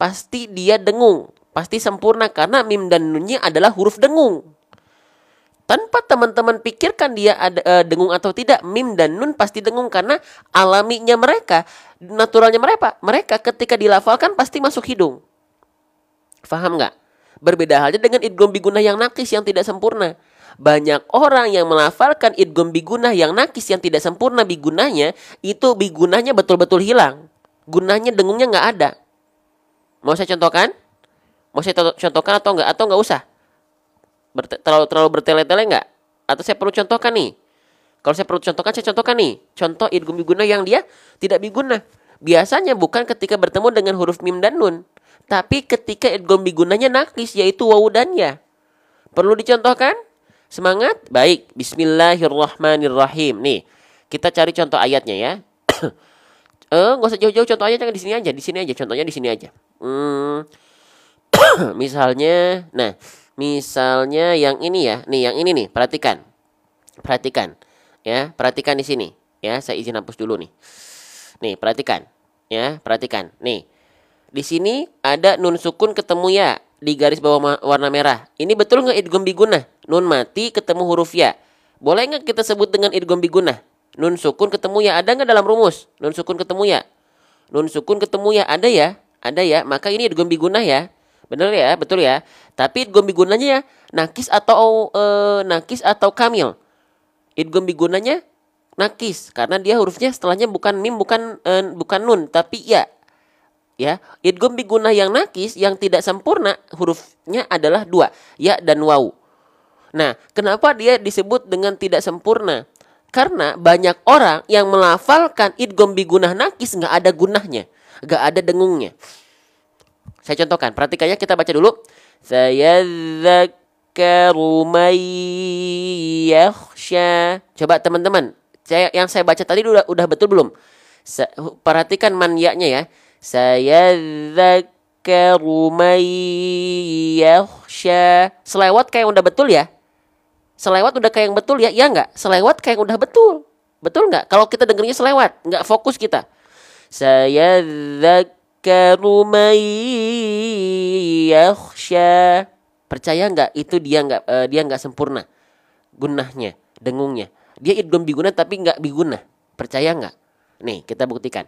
pasti dia dengung, pasti sempurna karena mim dan nunnya adalah huruf dengung. Tanpa teman-teman pikirkan dia ada dengung atau tidak, mim dan nun pasti dengung karena alaminya mereka, naturalnya mereka ketika dilafalkan pasti masuk hidung. Paham nggak? Berbeda halnya dengan idgham bigunnah yang nakis yang tidak sempurna. Banyak orang yang melafalkan idgham bigunnah yang nakis yang tidak sempurna bigunnahnya, itu bigunnahnya betul-betul hilang. Gunnahnya, dengungnya nggak ada. Mau saya contohkan? Atau nggak usah? Terlalu bertele-tele nggak? Atau saya perlu contohkan nih? Kalau saya perlu contohkan, saya contohkan nih. Contoh idgham bigunnah yang dia tidak bigunnah. Biasanya bukan ketika bertemu dengan huruf mim dan nun, tapi ketika idgham bigunnahnya nakis, yaitu wawu dan ya. Perlu dicontohkan? Semangat? Baik. Bismillahirrahmanirrahim. Nih, kita cari contoh ayatnya ya. Nggak usah jauh-jauh, contoh ayatnya di sini aja. Contohnya di sini aja. Misalnya, yang ini ya. Nih, yang ini nih, perhatikan. Ya, perhatikan di sini. Ya, saya izin hapus dulu nih. Nih, perhatikan. Ya, perhatikan. Nih. Di sini ada nun sukun ketemu ya di garis bawah warna merah. Ini betul nggak idgham bigunnah? Nun mati ketemu huruf ya. Boleh nggak kita sebut dengan idgham bigunnah? Nun sukun ketemu ya, ada nggak dalam rumus? Nun sukun ketemu ya. Nun sukun ketemu ya, ada ya? Ada ya. Maka ini idgham bigunnah ya. Benar ya, betul ya. Tapi idgham bigunnahnya ya nakis atau kamil. Idgham bigunnahnya nakis karena dia hurufnya setelahnya bukan mim, bukan nun, tapi ya. Ya, idgham bigunnah yang nakis yang tidak sempurna hurufnya adalah dua, ya dan wawu. Nah, kenapa dia disebut dengan tidak sempurna? Karena banyak orang yang melafalkan idgham bigunnah nakis nggak ada gunnahnya, nggak ada dengungnya. Saya contohkan, perhatikannya, kita baca dulu. Sayadzakkaru may yakhsha. Coba teman-teman, yang saya baca tadi udah betul belum? Perhatikan man ya-nya ya. Sayadzakkaru may yakhsha. Selewat kayak udah betul ya? Selewat udah kayak yang betul ya? Ya enggak? Selewat kayak udah betul. Betul enggak? Kalau kita dengernya selewat, enggak fokus kita. Sayadzakkaru may yakhsha. Percaya enggak? Itu dia enggak sempurna gunnahnya, dengungnya. Dia idgham bigunnah tapi enggak bigunnah. Percaya enggak? Nih, kita buktikan.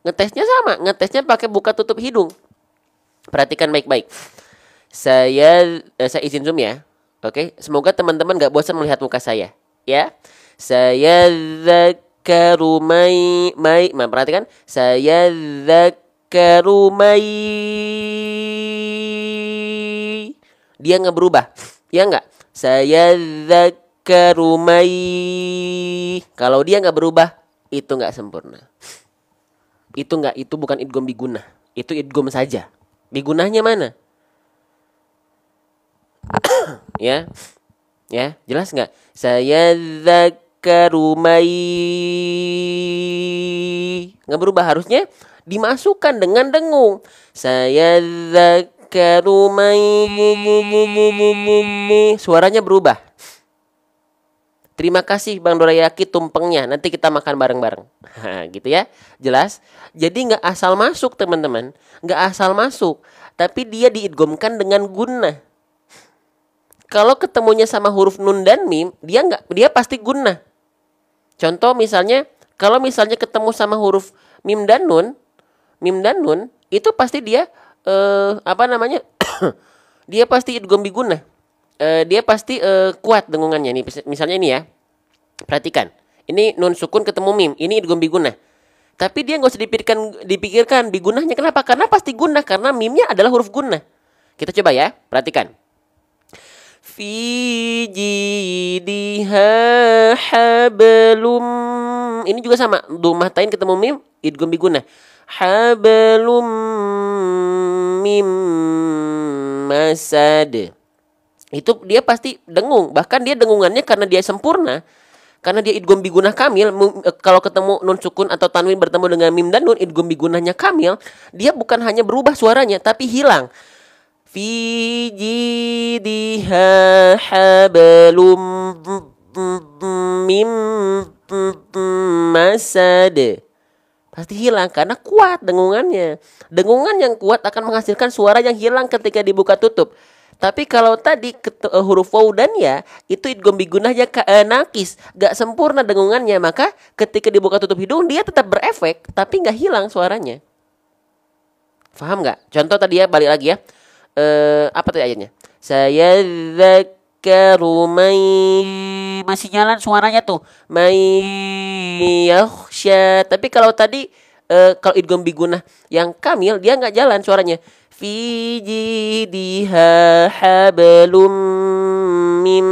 Ngetesnya sama, ngetesnya pakai buka tutup hidung. Perhatikan baik-baik. Saya izin zoom ya. Oke, semoga teman-teman gak bosan melihat muka saya. Ya. Sayadzakkaru may. Perhatikan. Sayadzakkaru may. Dia nggak berubah. Ya nggak? Sayadzakkaru may. Kalau dia nggak berubah, itu nggak sempurna. Itu bukan idgham bigunnah. Itu idgham saja. Bigunnahnya mana? Ya, jelas nggak? Sayadzakkaru may. Nggak berubah, harusnya dimasukkan dengan dengung. Sayadzakkaru may. Suaranya berubah. Terima kasih Bang Dorayaki tumpengnya. Nanti kita makan bareng-bareng. Gitu ya. Jelas? Jadi nggak asal masuk teman-teman. Nggak asal masuk. Tapi dia diidghamkan dengan gunnah. Kalau ketemunya sama huruf nun dan mim, dia pasti gunnah. Contoh misalnya, kalau misalnya ketemu sama huruf mim dan nun, mim dan nun itu pasti dia apa namanya? Dia pasti idgham bigunnah. Dia pasti kuat dengungannya nih. Misalnya ini ya. Perhatikan. Ini nun sukun ketemu mim. Ini idgham bigunnah. Tapi dia nggak usah dipikirkan bigunnahnya. Kenapa? Karena pasti gunnah. Karena mimnya adalah huruf gunnah. Kita coba ya. Perhatikan. Fi jidiha hablum. Ini juga sama. Dhammah tain ketemu mim. Idgham bigunnah. Hablum mim masad. Itu dia pasti dengung. Bahkan dia dengungannya karena dia sempurna. Karena dia idgham bigunnah kamil. Kalau ketemu nun sukun atau tanwin bertemu dengan mim dan nun, idgham bigunnahnya kamil. Dia bukan hanya berubah suaranya, tapi hilang. Fi jidiha hablum mim masad. Pasti hilang karena kuat dengungannya. Dengungan yang kuat akan menghasilkan suara yang hilang ketika dibuka tutup. Tapi kalau tadi huruf waw dan ya, itu idgham bigunnahnya nakis, gak sempurna dengungannya, maka ketika dibuka tutup hidung dia tetap berefek, tapi gak hilang suaranya. Paham gak? Contoh tadi ya, balik lagi ya. Apa tadi ayatnya? Saya dzakkaru masih jalan suaranya tuh. May yakhsha. Tapi kalau tadi kalau idgham bigunnah yang kamil dia nggak jalan suaranya. Fi jidiha hablum mim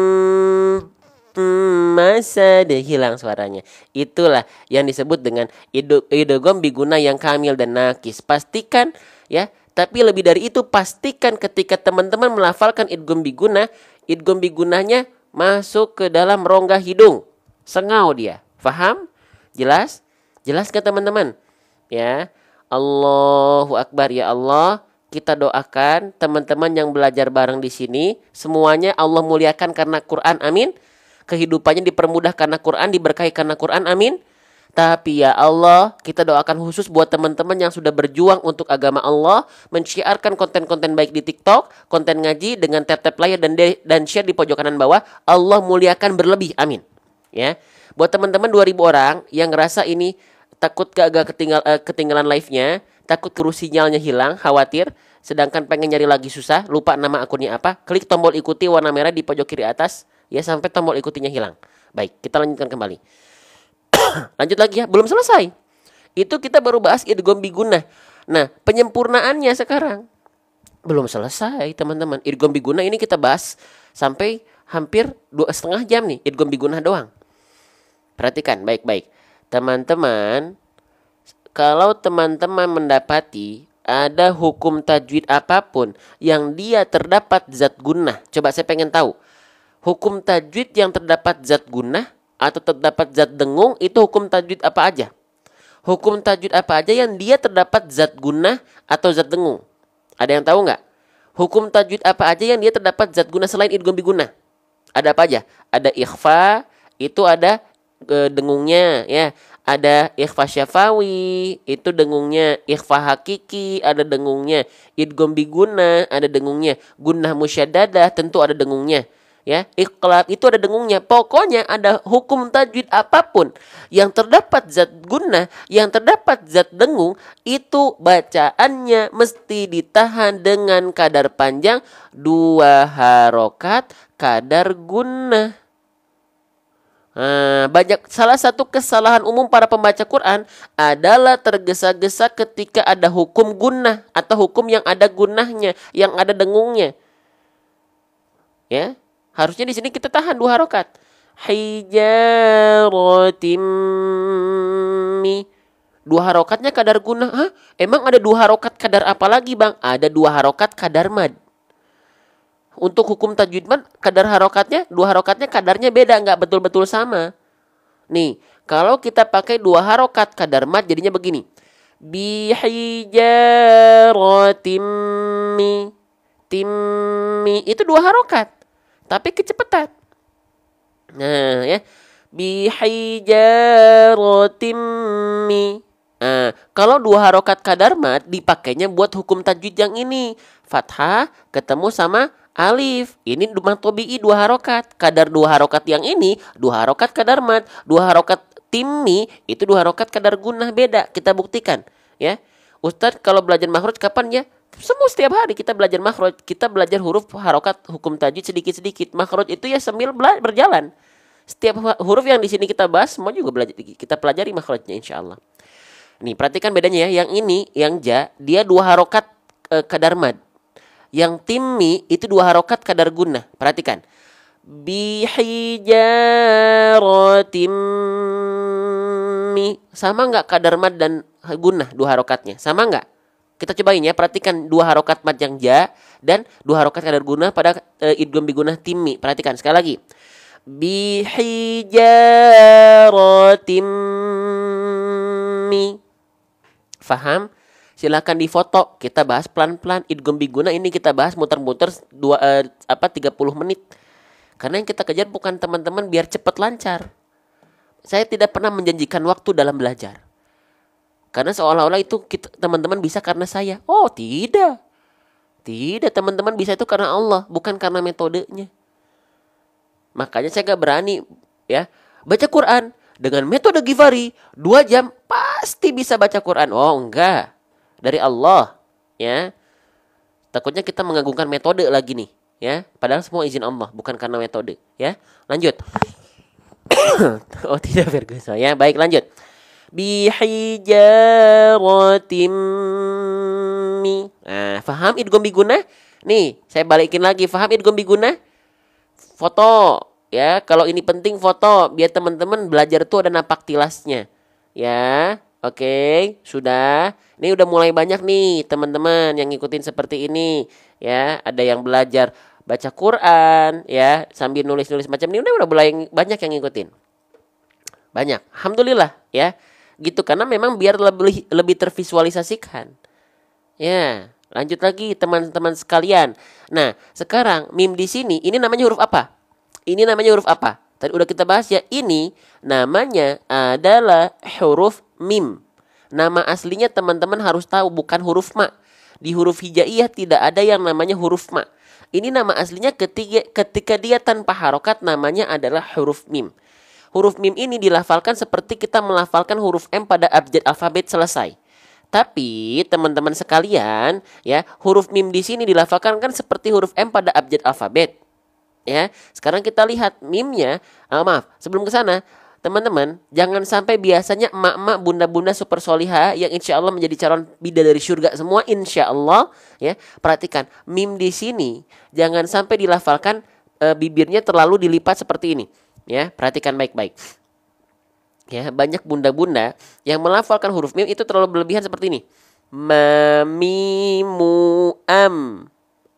masad, hilang suaranya. Itulah yang disebut dengan idgham bigunnah yang kamil dan nakis. Pastikan ya, tapi lebih dari itu pastikan ketika teman-teman melafalkan idgham bigunnahnya masuk ke dalam rongga hidung. Sengau dia. Faham? Jelas? Jelas ke teman-teman? Ya. Allahu Akbar, ya Allah. Kita doakan teman-teman yang belajar bareng di sini, semuanya Allah muliakan karena Quran, amin. Kehidupannya dipermudah karena Quran, diberkahi karena Quran, amin. Tapi ya Allah, kita doakan khusus buat teman-teman yang sudah berjuang untuk agama Allah, menciarkan konten-konten baik di TikTok, konten ngaji dengan tap-tap layar dan share di pojok kanan bawah. Allah muliakan berlebih, amin. Ya. Buat teman-teman 2000 orang yang ngerasa ini takut agak ketinggalan live-nya, takut terus sinyalnya hilang, khawatir, sedangkan pengen nyari lagi susah, lupa nama akunnya apa, klik tombol ikuti warna merah di pojok kiri atas, ya sampai tombol ikutinya hilang. Baik, kita lanjutkan kembali. Lanjut lagi ya, belum selesai. Itu kita baru bahas idgham bigunnah. Nah, penyempurnaannya sekarang belum selesai, teman-teman. Idgham bigunnah ini kita bahas sampai hampir 2,5 jam nih, idgham bigunnah doang. Perhatikan baik-baik. Teman-teman, kalau teman-teman mendapati ada hukum tajwid apapun yang dia terdapat zat gunnah, coba saya pengen tahu. Hukum tajwid yang terdapat zat gunnah atau terdapat zat dengung itu hukum tajwid apa aja? Hukum tajwid apa aja yang dia terdapat zat gunnah atau zat dengung? Ada yang tahu nggak? Hukum tajwid apa aja yang dia terdapat zat gunnah selain idgham bigunnah? Ada apa aja? Ada ikhfa, itu ada dengungnya ya. Ada ikhfa syafawi, itu dengungnya. Ikhfa hakiki, ada dengungnya. Idgham bigunnah, ada dengungnya. Gunnah musyaddadah, tentu ada dengungnya. Ya, iqlab itu ada dengungnya. Pokoknya ada hukum tajwid apapun yang terdapat zat gunnah, yang terdapat zat dengung, itu bacaannya mesti ditahan dengan kadar panjang 2 harokat kadar gunnah. Banyak, salah satu kesalahan umum para pembaca Quran adalah tergesa-gesa ketika ada hukum gunnah atau hukum yang ada gunnahnya, yang ada dengungnya. Ya, harusnya di sini kita tahan 2 harokat. Hijaratim mi. 2 harokatnya kadar gunnah. Hah? Emang ada 2 harokat kadar apa lagi, Bang? Ada 2 harokat kadar mad. Untuk hukum tajwid kadar harokatnya, 2 harokatnya kadarnya beda, nggak betul-betul sama. Nih, kalau kita pakai 2 harokat kadar mad jadinya begini. Bihijaratim mi. Timmi itu 2 harokat, tapi kecepatan. Nah, ya. Bihijaratim mi. Nah, kalau 2 harokat kadar mad dipakainya buat hukum tajwid yang ini. Fathah ketemu sama alif. Ini mad tabi'i 2 harokat. Kadar 2 harokat yang ini 2 harokat kadar mad. 2 harokat timmi itu 2 harokat kadar gunnah, beda. Kita buktikan ya. Ustadz kalau belajar makhraj kapan ya? Semua setiap hari kita belajar makhraj. Kita belajar huruf, harokat, hukum tajwid sedikit-sedikit. Makhraj itu ya sambil berjalan. Setiap huruf yang di sini kita bahas semua juga kita pelajari makhrajnya insyaallah. Nih perhatikan bedanya ya. Yang ini yang ja dia 2 harokat kadar mad. Yang tim mi itu 2 harokat kadar gunnah. Perhatikan. Bihijaratim mi. Sama nggak kadar mad dan gunnah 2 harokatnya? Sama nggak? Kita cobain ya. Perhatikan 2 harokat mad yang ja dan 2 harokat kadar gunnah pada idgham bi gunnah tim mi. Perhatikan sekali lagi. Bihijaratim mi. Faham? Silakan difoto. Kita bahas pelan-pelan. Idgham bi gunnah ini kita bahas muter-muter 30 menit. Karena yang kita kejar bukan teman-teman biar cepat lancar. Saya tidak pernah menjanjikan waktu dalam belajar. Karena seolah-olah itu teman-teman bisa karena saya. Oh tidak. Tidak, teman-teman bisa itu karena Allah. Bukan karena metodenya. Makanya saya gak berani ya baca Quran. Dengan metode Ghifari 2 jam pasti bisa baca Quran. Oh enggak. Dari Allah. Ya. Takutnya kita mengagungkan metode lagi nih. Ya, padahal semua izin Allah, bukan karena metode. Ya, lanjut. Oh tidak Ferguson. Ya, baik lanjut. Bihijaratim mi. Nah, faham idgham bi gunnah? Nih, saya balikin lagi. Faham idgham bi gunnah? Foto. Ya, kalau ini penting foto. Biar teman-teman belajar tuh ada napak tilasnya. Ya, oke, sudah. Ini udah mulai banyak nih teman-teman yang ngikutin seperti ini. Ya, ada yang belajar baca Quran ya sambil nulis-nulis macam ini udah mulai banyak yang ngikutin. Banyak. Alhamdulillah ya. Gitu karena memang biar lebih tervisualisasikan. Ya, lanjut lagi teman-teman sekalian. Nah, sekarang mim di sini ini namanya huruf apa? Ini namanya huruf apa? Tadi udah kita bahas ya. Ini namanya adalah huruf mim. Nama aslinya teman-teman harus tahu bukan huruf ma. Di huruf hijaiyah tidak ada yang namanya huruf ma. Ini nama aslinya ketika dia tanpa harokat namanya adalah huruf mim. Huruf mim ini dilafalkan seperti kita melafalkan huruf M pada abjad alfabet selesai. Tapi teman-teman sekalian ya huruf mim di sini dilafalkan kan seperti huruf M pada abjad alfabet. Ya, sekarang kita lihat mimnya. Maaf, sebelum ke sana teman-teman, jangan sampai biasanya emak-emak, bunda-bunda super soliha yang insya Allah menjadi calon bidadari surga semua insya Allah ya. Perhatikan mim di sini jangan sampai dilafalkan bibirnya terlalu dilipat seperti ini ya. Perhatikan baik-baik ya. Banyak bunda-bunda yang melafalkan huruf mim itu terlalu berlebihan seperti ini. Mamimu am.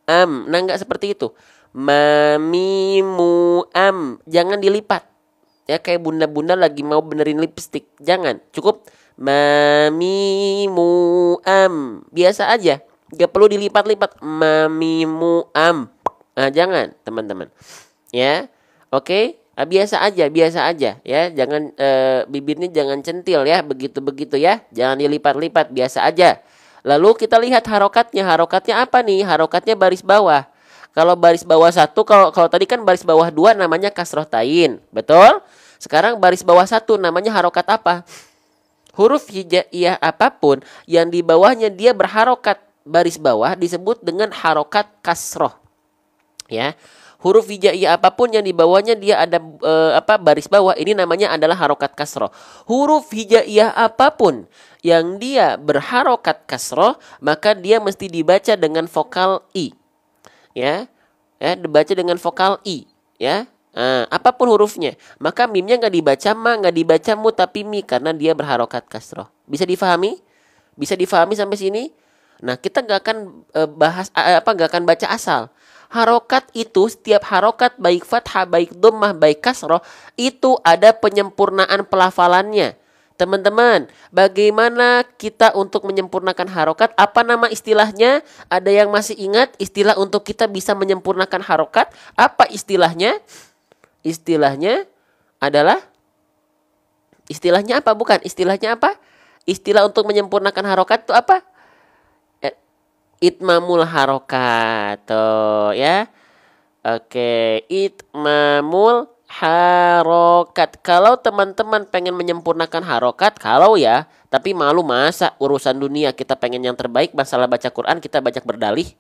Nah enggak seperti itu. Mamimu am. Jangan dilipat. Ya kayak bunda-bunda lagi mau benerin lipstick. Jangan, cukup mamimu am. Biasa aja, gak perlu dilipat-lipat. Mamimu am. Nah, jangan teman-teman. Ya, oke. Biasa aja ya. Jangan bibirnya jangan centil ya. Begitu-begitu ya. Jangan dilipat-lipat, biasa aja. Lalu kita lihat harokatnya. Harokatnya apa nih? Harokatnya baris bawah. Kalau baris bawah 1, kalau tadi kan baris bawah 2 namanya kasroh tain. Betul? Sekarang baris bawah 1 namanya harokat apa? Huruf hijaiyah apapun yang di bawahnya dia berharokat baris bawah disebut dengan harokat kasroh. Ya. Huruf hijaiyah apapun yang di bawahnya dia ada baris bawah ini namanya adalah harokat kasroh. Huruf hijaiyah apapun yang dia berharokat kasroh maka dia mesti dibaca dengan vokal i. Ya, dibaca dengan vokal i, ya. Apapun hurufnya, maka mimnya nggak dibaca ma, nggak dibaca mu, tapi mi karena dia berharokat kasroh. Bisa difahami? Bisa difahami sampai sini? Nah, kita nggak akan nggak akan baca asal. Harokat itu setiap harokat baik fathah, baik dhammah, baik kasroh itu ada penyempurnaan pelafalannya. Teman-teman, bagaimana kita untuk menyempurnakan harokat? Apa nama istilahnya? Ada yang masih ingat istilah untuk kita bisa menyempurnakan harokat? Apa istilahnya? Istilahnya apa? Bukan, istilahnya apa? Istilah untuk menyempurnakan harokat itu apa? Itmamul harokat. Tuh, ya. Oke, itmamul harokat. Kalau teman-teman pengen menyempurnakan harokat, kalau ya, tapi malu masa urusan dunia kita pengen yang terbaik, masalah baca Quran kita banyak berdalih.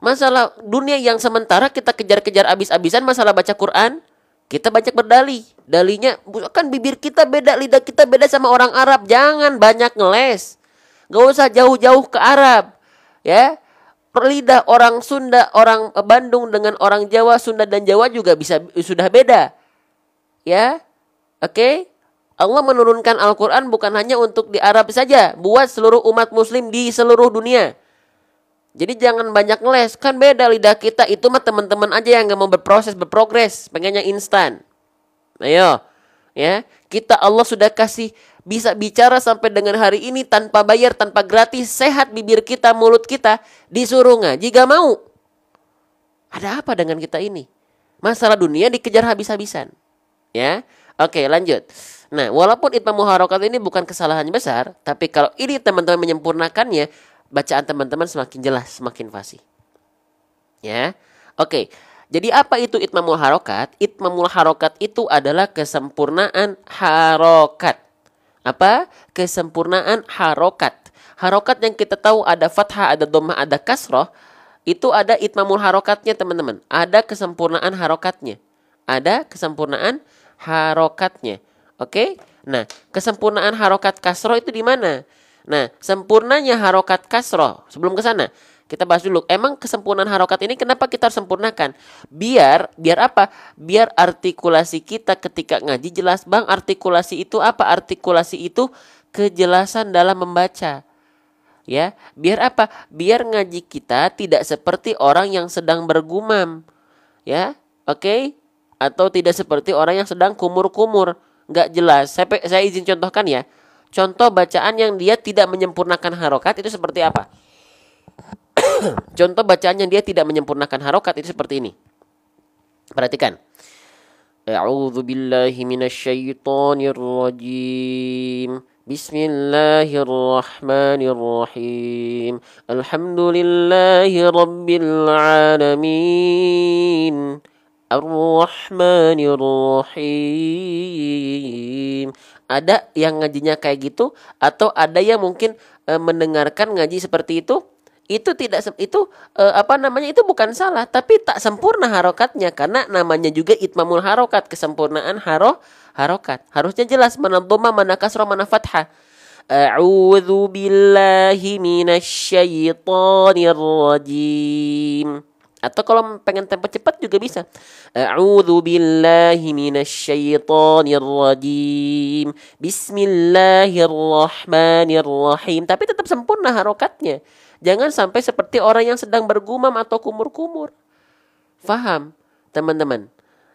Masalah dunia yang sementara kita kejar-kejar abis-abisan, masalah baca Quran kita banyak berdalih. Dalihnya kan bibir kita beda, lidah kita beda sama orang Arab. Jangan banyak ngeles. Gak usah jauh-jauh ke Arab. Ya, lidah orang Sunda, orang Bandung dengan orang Jawa, Sunda dan Jawa juga bisa sudah beda. Ya, oke. Allah menurunkan Al-Quran bukan hanya untuk di Arab saja, buat seluruh umat Muslim di seluruh dunia. Jadi jangan banyak ngeles, kan beda lidah kita. Itu mah teman-teman aja yang gak mau berproses, berprogres, pengennya instan. Ayo, ya, kita Allah sudah kasih bisa bicara sampai dengan hari ini tanpa bayar, tanpa gratis, sehat bibir kita, mulut kita, disuruh ngaji gak mau. Ada apa dengan kita ini? Masalah dunia dikejar habis-habisan. Ya, oke, lanjut. Nah, walaupun itmamul harokat ini bukan kesalahan besar, tapi kalau ini teman-teman menyempurnakannya, bacaan teman-teman semakin jelas, semakin fasih. Ya, oke. Jadi apa itu itmamul harokat? Itmamul harokat itu adalah kesempurnaan harokat. Apa? Kesempurnaan harokat. Harokat yang kita tahu ada fathah, ada dhammah, ada kasroh. Itu ada itmamul harokatnya teman-teman. Ada kesempurnaan harokatnya. Ada kesempurnaan harokatnya. Oke? Nah, kesempurnaan harokat kasroh itu di mana? Nah, sempurnanya harokat kasroh. Sebelum ke sana, kita bahas dulu. Emang kesempurnaan harokat ini kenapa kita harus sempurnakan? Biar apa? Biar artikulasi kita ketika ngaji jelas. Bang, artikulasi itu apa? Artikulasi itu kejelasan dalam membaca. Ya, biar apa? Biar ngaji kita tidak seperti orang yang sedang bergumam. Ya, oke? Atau tidak seperti orang yang sedang kumur-kumur. Nggak jelas. Saya izin contohkan ya. Contoh bacaan yang dia tidak menyempurnakan harokat itu seperti apa? Contoh bacaan yang dia tidak menyempurnakan harokat itu seperti ini. Perhatikan. A'udzu billahi minasyaitonir rajim. Bismillahirrahmanirrahim. Alhamdulillahi rabbil alamin. Ar-Rahmanir-Rahim. Ada yang ngajinya kayak gitu, atau ada yang mungkin mendengarkan ngaji seperti itu. Itu tidak itu itu bukan salah, tapi tak sempurna harokatnya, karena namanya juga itmamul harokat, kesempurnaan harokat. Harusnya jelas mana dhamma, mana kasrah, mana fathah. A'udzu billahi minasyaitonir rajim. Atau kalau pengen tempo cepat juga bisa. A'udzu billahi minasyaitonir rajim. Bismillahirrahmanirrahim. Tapi tetap sempurna harokatnya. Jangan sampai seperti orang yang sedang bergumam atau kumur-kumur. Faham, teman-teman?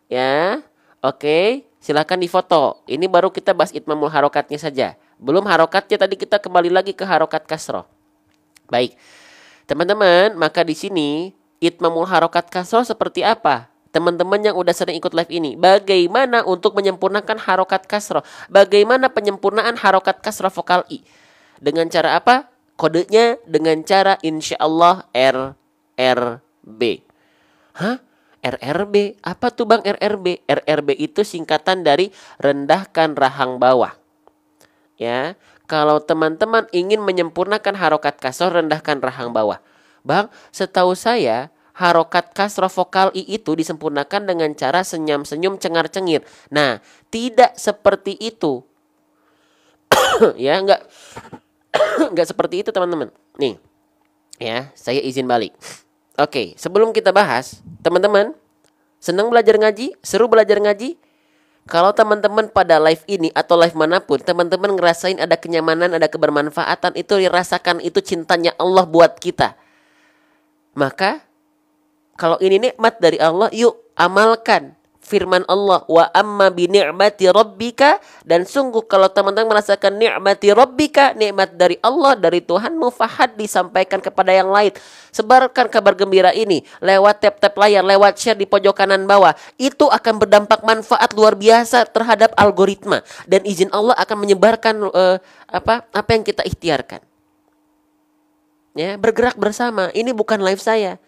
Ya, oke. Silakan difoto. Ini baru kita bahas itmamul harokatnya saja. Belum harokatnya, tadi kita kembali lagi ke harokat kasroh. Baik, teman-teman, maka di sini itmamul harokat kasroh seperti apa? Teman-teman yang udah sering ikut live ini, bagaimana untuk menyempurnakan harokat kasroh? Bagaimana penyempurnaan harokat kasroh vokal I? Dengan cara apa? Kodenya dengan cara insyaallah RRB. Hah? RRB? Apa tuh Bang RRB? RRB itu singkatan dari rendahkan rahang bawah. Ya, kalau teman-teman ingin menyempurnakan harokat kasroh, rendahkan rahang bawah. Bang, setahu saya harokat kasroh vokal I itu disempurnakan dengan cara senyum-senyum, cengar-cengir. Nah, tidak seperti itu. Ya, enggak seperti itu teman-teman. Nih, ya, saya izin balik. Oke, sebelum kita bahas, teman-teman, senang belajar ngaji? Seru belajar ngaji? Kalau teman-teman pada live ini atau live manapun, teman-teman ngerasain ada kenyamanan, ada kebermanfaatan, itu dirasakan, itu cintanya Allah buat kita. Maka kalau ini nikmat dari Allah, yuk amalkan firman Allah, wa amma bi ni'mati rabbika. Dan sungguh kalau teman-teman merasakan ni'mati rabbika, nikmat dari Allah, dari Tuhanmu, fahad, disampaikan kepada yang lain. Sebarkan kabar gembira ini lewat tap-tap layar, lewat share di pojok kanan bawah. Itu akan berdampak manfaat luar biasa terhadap algoritma, dan izin Allah akan menyebarkan apa yang kita ikhtiarkan. Ya, bergerak bersama. Ini bukan live saya.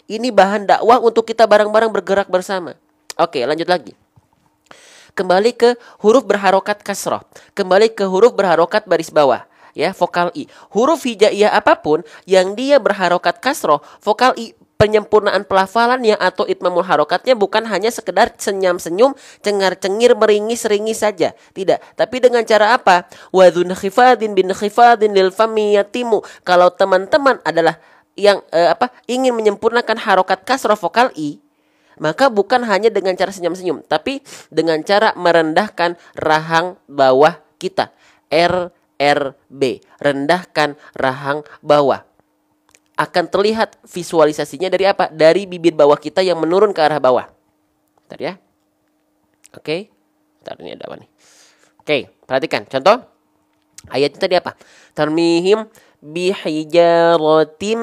Ini bahan dakwah untuk kita bareng-bareng bergerak bersama. Oke, lanjut lagi. Kembali ke huruf berharokat kasroh. Kembali ke huruf berharokat baris bawah. Ya, vokal I. Huruf hijaiyah apapun yang dia berharokat kasroh, vokal I, penyempurnaan pelafalannya atau itmamul harokatnya bukan hanya sekedar senyum-senyum, cengar-cengir, meringis-ringis saja. Tidak. Tapi dengan cara apa? Wadhun khifadin bin khifadin lil fami yatimu. Kalau teman-teman adalah yang ingin menyempurnakan harokat kasroh vokal I, maka bukan hanya dengan cara senyum-senyum, tapi dengan cara merendahkan rahang bawah kita. RRB, rendahkan rahang bawah. Akan terlihat visualisasinya dari apa? Dari bibir bawah kita yang menurun ke arah bawah. Bentar ya. Oke. Bentar, ini ada apa nih? Oke, perhatikan. Contoh. Ayatnya tadi apa? Tarmihim bihijaratim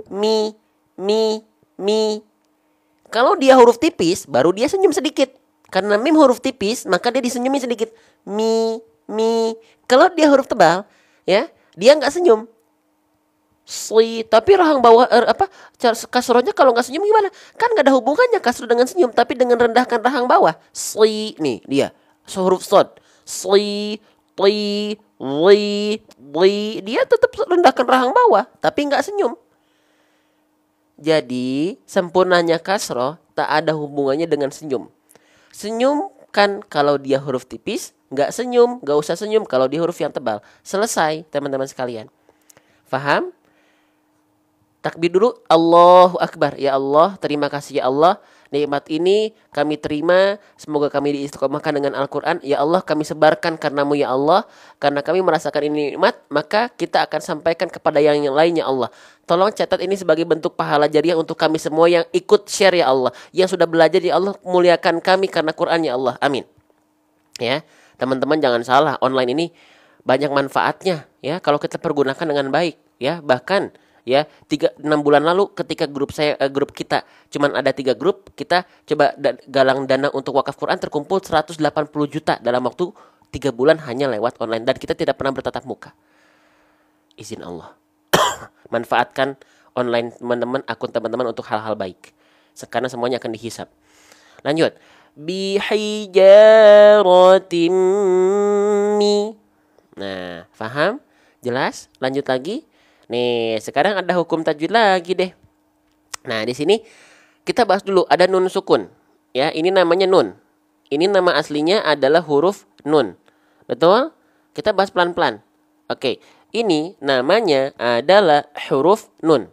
mi. Kalau dia huruf tipis, baru dia senyum sedikit. Karena mim huruf tipis, maka dia disenyumin sedikit. Mi. Kalau dia huruf tebal, ya, dia nggak senyum. Tapi rahang bawah kasrohnya kalau nggak senyum gimana? Kan nggak ada hubungannya kasroh dengan senyum, tapi dengan rendahkan rahang bawah. Nih dia, huruf sod. Dia tetap rendahkan rahang bawah, tapi nggak senyum. Jadi sempurnanya kasroh tak ada hubungannya dengan senyum. Senyum kan kalau dia huruf tipis, nggak senyum, nggak usah senyum kalau dia huruf yang tebal. Selesai teman-teman sekalian. Faham? Takbir dulu, Allahu Akbar. Ya Allah, terima kasih ya Allah. Nikmat ini kami terima. Semoga kami diistiqomahkan dengan Al-Quran. Ya Allah, kami sebarkan karenamu ya Allah. Karena kami merasakan ini nikmat, maka kita akan sampaikan kepada yang lainnya Allah. Tolong catat ini sebagai bentuk pahala jariah untuk kami semua yang ikut share ya Allah. Yang sudah belajar ya Allah, muliakan kami karena Quran ya Allah. Amin. Ya, teman-teman jangan salah, online ini banyak manfaatnya ya kalau kita pergunakan dengan baik ya. Bahkan ya 6 bulan lalu ketika grup kita cuman ada 3 grup, kita coba galang dana untuk wakaf Quran, terkumpul 180 juta dalam waktu 3 bulan hanya lewat online, dan kita tidak pernah bertatap muka. Izin Allah. Manfaatkan online teman-teman, akun teman-teman untuk hal-hal baik, karena semuanya akan dihisap. Lanjut. Bihijaratim mi. Nah, paham? Jelas? Lanjut lagi. Nih, sekarang ada hukum tajwid lagi deh. Nah, di sini kita bahas dulu ada nun sukun. Ya, ini namanya nun. Ini nama aslinya adalah huruf nun. Betul? Kita bahas pelan-pelan. Oke, ini namanya adalah huruf nun.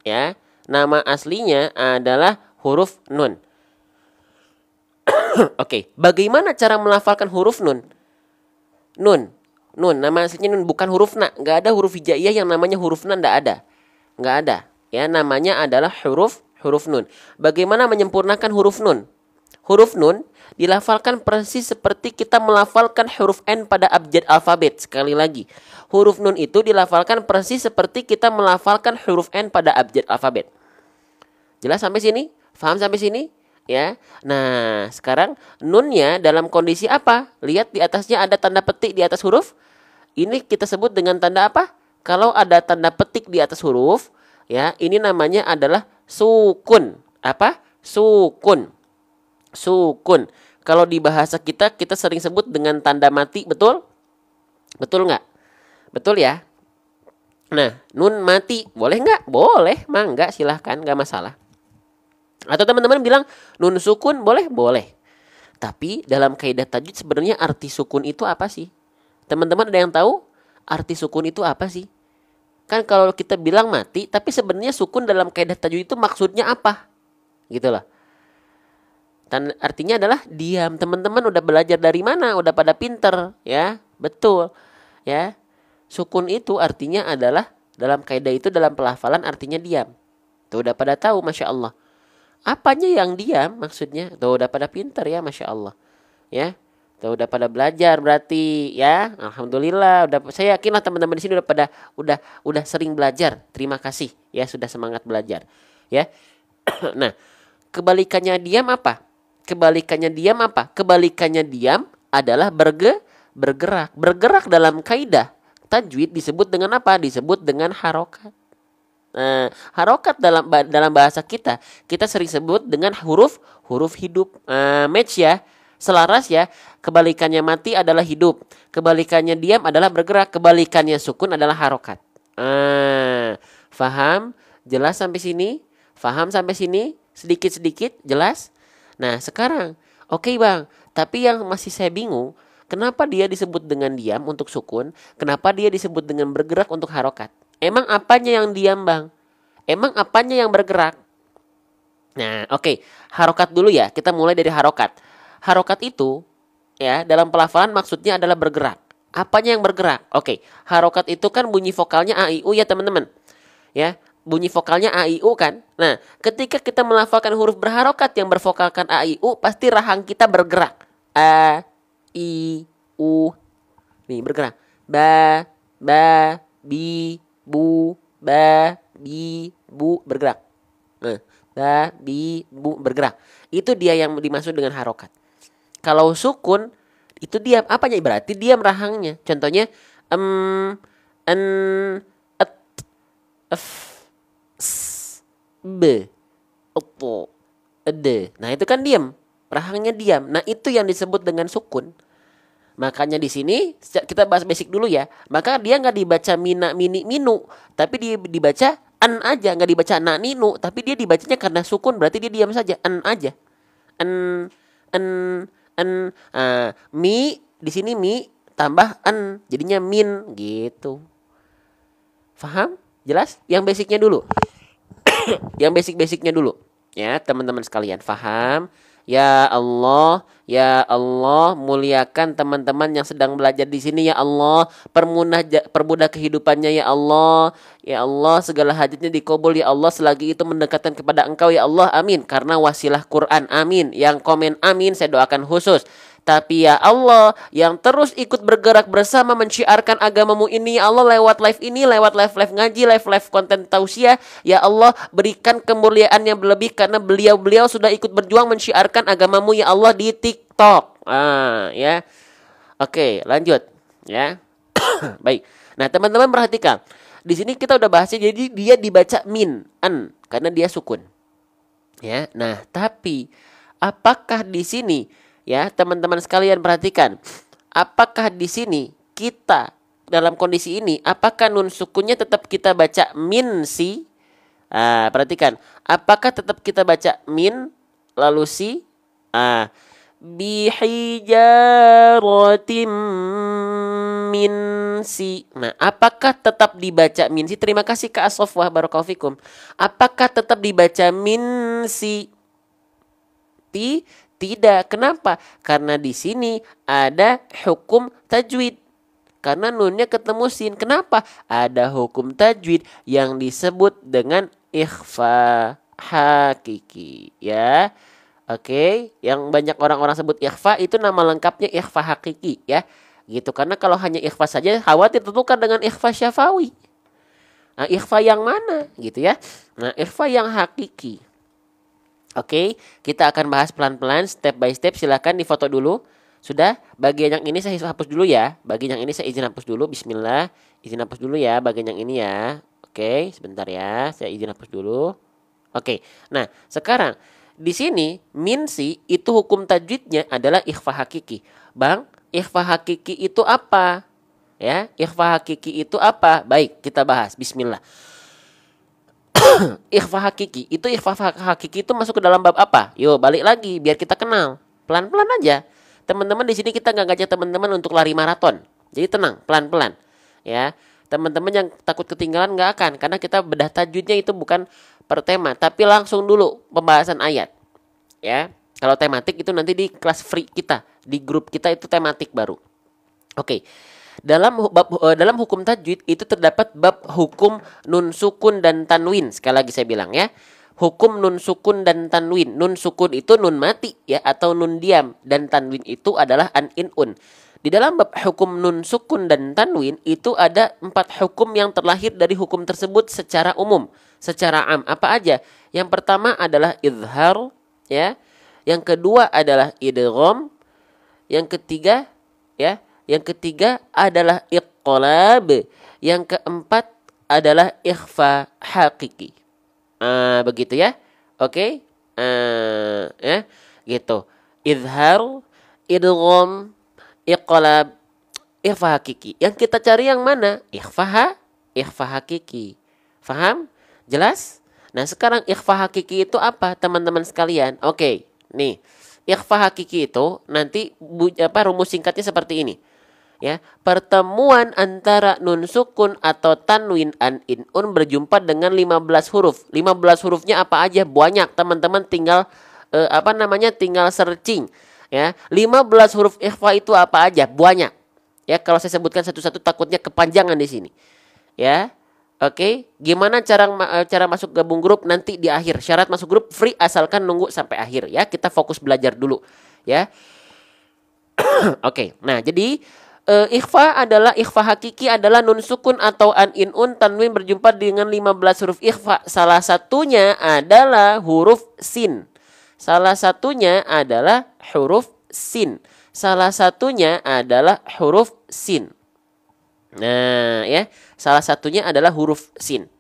Ya, nama aslinya adalah huruf nun. Oke, bagaimana cara melafalkan huruf nun? Nun, nama aslinya nun, bukan huruf na. Nggak ada huruf hijaiyah yang namanya huruf na, nggak ada. Ya, namanya adalah huruf nun. Bagaimana menyempurnakan huruf nun? Huruf nun dilafalkan persis seperti kita melafalkan huruf N pada abjad alfabet. Sekali lagi, huruf nun itu dilafalkan persis seperti kita melafalkan huruf N pada abjad alfabet. Jelas sampai sini? Paham sampai sini? Ya, nah sekarang nunnya dalam kondisi apa? Lihat di atasnya ada tanda petik di atas huruf. Ini kita sebut dengan tanda apa? Kalau ada tanda petik di atas huruf, ya ini namanya adalah sukun. Apa? Sukun. Kalau di bahasa kita sering sebut dengan tanda mati, betul? Betul nggak? Betul ya. Nah, nun mati boleh nggak? Boleh, mangga silahkan, nggak masalah. Atau teman-teman bilang nun sukun boleh? Boleh. Tapi dalam kaidah tajwid sebenarnya arti sukun itu apa sih? Teman-teman ada yang tahu arti sukun itu apa sih? Kan kalau kita bilang mati, tapi sebenarnya sukun dalam kaidah tajwid itu maksudnya apa? Gitu loh. Dan artinya adalah diam. Teman-teman udah belajar dari mana? Udah pada pinter ya? Betul. Ya. Sukun itu artinya adalah dalam kaidah itu, dalam pelafalan artinya diam. Tuh udah pada tahu, Masya Allah. Apanya yang diam maksudnya? Tuh udah pada pintar ya, Masya Allah. Ya, tuh udah pada belajar berarti ya. Alhamdulillah. Saya yakinlah teman-teman di sini udah sering belajar. Terima kasih ya sudah semangat belajar. Ya. Nah, kebalikannya diam apa? Kebalikannya diam adalah bergerak. Bergerak dalam kaidah tajwid disebut dengan apa? Disebut dengan harokat. Harokat dalam bahasa kita sering sebut dengan huruf hidup. Match ya, selaras ya. Kebalikannya mati adalah hidup, kebalikannya diam adalah bergerak, kebalikannya sukun adalah harokat. Faham? Jelas sampai sini? Faham sampai sini? Sedikit-sedikit jelas? Nah sekarang, oke bang, tapi yang masih saya bingung, kenapa dia disebut dengan diam untuk sukun, kenapa dia disebut dengan bergerak untuk harokat? Emang apanya yang diam bang? Emang apanya yang bergerak? Nah oke, harokat dulu ya, kita mulai dari harokat. Harokat itu ya dalam pelafalan maksudnya adalah bergerak. Apanya yang bergerak? Oke, harokat itu kan bunyi vokalnya a i u ya teman-teman. Ya, bunyi vokalnya a i u kan. Nah, ketika kita melafalkan huruf berharokat yang bervokalkan a i u, pasti rahang kita bergerak. A i u. Nih bergerak. Ba bi bu bergerak. Ba bi bu bergerak. Itu dia yang dimaksud dengan harokat. Kalau sukun itu diam. Apanya? Berarti diam rahangnya. Contohnya en, et, f, s, b, opo, ede. Nah itu kan diam. Rahangnya diam. Nah itu yang disebut dengan sukun. Makanya di sini kita bahas basic dulu ya. Maka dia nggak dibaca mina mini minu, tapi dibaca an aja, nggak dibaca na ninu, tapi dia dibacanya karena sukun berarti dia diam saja, an aja. An mi di sini mi tambah an jadinya min gitu. Faham? Jelas? Yang basicnya dulu. Yang basic-basicnya dulu. Ya, teman-teman sekalian, faham? Ya Allah, muliakan teman-teman yang sedang belajar di sini ya Allah, permudah kehidupannya ya Allah. Ya Allah, segala hajatnya dikabul ya Allah selagi itu mendekatkan kepada Engkau ya Allah. Amin. Karena wasilah Quran. Amin. Yang komen amin saya doakan khusus. Tapi ya Allah, yang terus ikut bergerak bersama menciarkan agamamu ini ya Allah, lewat live ini, lewat live ngaji, live konten tausiah, ya Allah berikan kemuliaan yang berlebih karena beliau sudah ikut berjuang menciarkan agamamu ya Allah di TikTok. Ya. Oke, lanjut ya. Baik. Nah, teman-teman perhatikan. Di sini kita udah bahasnya, jadi dia dibaca min, an karena dia sukun. Ya. Nah, tapi apakah di sini ya, teman-teman sekalian perhatikan. Apakah di sini kita dalam kondisi ini, apakah nun sukunnya tetap kita baca min si? Perhatikan. Apakah tetap kita baca min lalu si? Bihijaratim min si. Nah, apakah tetap dibaca min si? Terima kasih Kak Asofwah barakallahu fikum. Apakah tetap dibaca min si? Tidak. Kenapa? Karena di sini ada hukum tajwid. Karena nunnya ketemu sin. Kenapa? Ada hukum tajwid yang disebut dengan ikhfa hakiki. Ya. Oke. Yang banyak orang-orang sebut ikhfa itu nama lengkapnya ikhfa hakiki. Ya. Gitu. Karena kalau hanya ikhfa saja khawatir tertukar dengan ikhfa syafawi. Nah, ikhfa yang mana? Gitu ya. Nah, ikhfa yang hakiki. Oke, kita akan bahas pelan-pelan, step by step. Silakan difoto dulu. Sudah, bagian yang ini saya hapus dulu ya. Bagian yang ini saya izin hapus dulu. Bismillah, izin hapus dulu ya bagian yang ini ya. Oke, sebentar ya, saya izin hapus dulu. Oke, nah sekarang di sini min si itu hukum tajwidnya adalah ikhfa hakiki. Bang, ikhfa hakiki itu apa? Ya, ikhfa hakiki itu apa? Baik, kita bahas. Bismillah. Ikhfa hakiki itu masuk ke dalam bab apa? Yuk balik lagi biar kita kenal. Pelan-pelan aja. Teman-teman di sini kita nggak ngajak teman-teman untuk lari maraton. Jadi tenang, pelan-pelan. Ya, teman-teman yang takut ketinggalan nggak akan, karena kita bedah tajwidnya itu bukan per tema, tapi langsung dulu pembahasan ayat. Ya, kalau tematik itu nanti di kelas free kita, di grup kita itu tematik baru. Oke. Dalam hukum tajwid itu terdapat bab hukum nun sukun dan tanwin. Sekali lagi saya bilang ya. Hukum nun sukun dan tanwin. Nun sukun itu nun mati ya atau nun diam, dan tanwin itu adalah an in un. Di dalam bab hukum nun sukun dan tanwin itu ada 4 hukum yang terlahir dari hukum tersebut secara umum, secara am. Apa aja? Yang pertama adalah izhar ya. Yang kedua adalah idgham. Yang ketiga adalah iqlab. Yang keempat adalah ikhfa hakiki. Begitu ya. Oke. Ya, gitu. Izhar, idgham, iqlab, ikhfa hakiki. Yang kita cari yang mana? Ikhfa hakiki. Faham? Jelas? Nah, sekarang ikhfa hakiki itu apa, teman-teman sekalian? Oke, nih. Ikhfa hakiki itu nanti rumus singkatnya seperti ini. Ya, pertemuan antara nun sukun atau tanwin an inun berjumpa dengan 15 huruf. 15 hurufnya apa aja? Banyak, teman-teman tinggal tinggal searching ya. 15 huruf ikhfa itu apa aja? Banyak. Ya, kalau saya sebutkan satu-satu takutnya kepanjangan di sini. Ya. Oke, gimana cara masuk gabung grup nanti di akhir. Syarat masuk grup free asalkan nunggu sampai akhir ya. Kita fokus belajar dulu ya. Oke. Nah, jadi ikhfa hakiki adalah nun sukun atau an inun tanwin berjumpa dengan 15 huruf ikhfa. Salah satunya adalah huruf sin. Salah satunya adalah huruf sin. Salah satunya adalah huruf sin. Nah, ya. Salah satunya adalah huruf sin.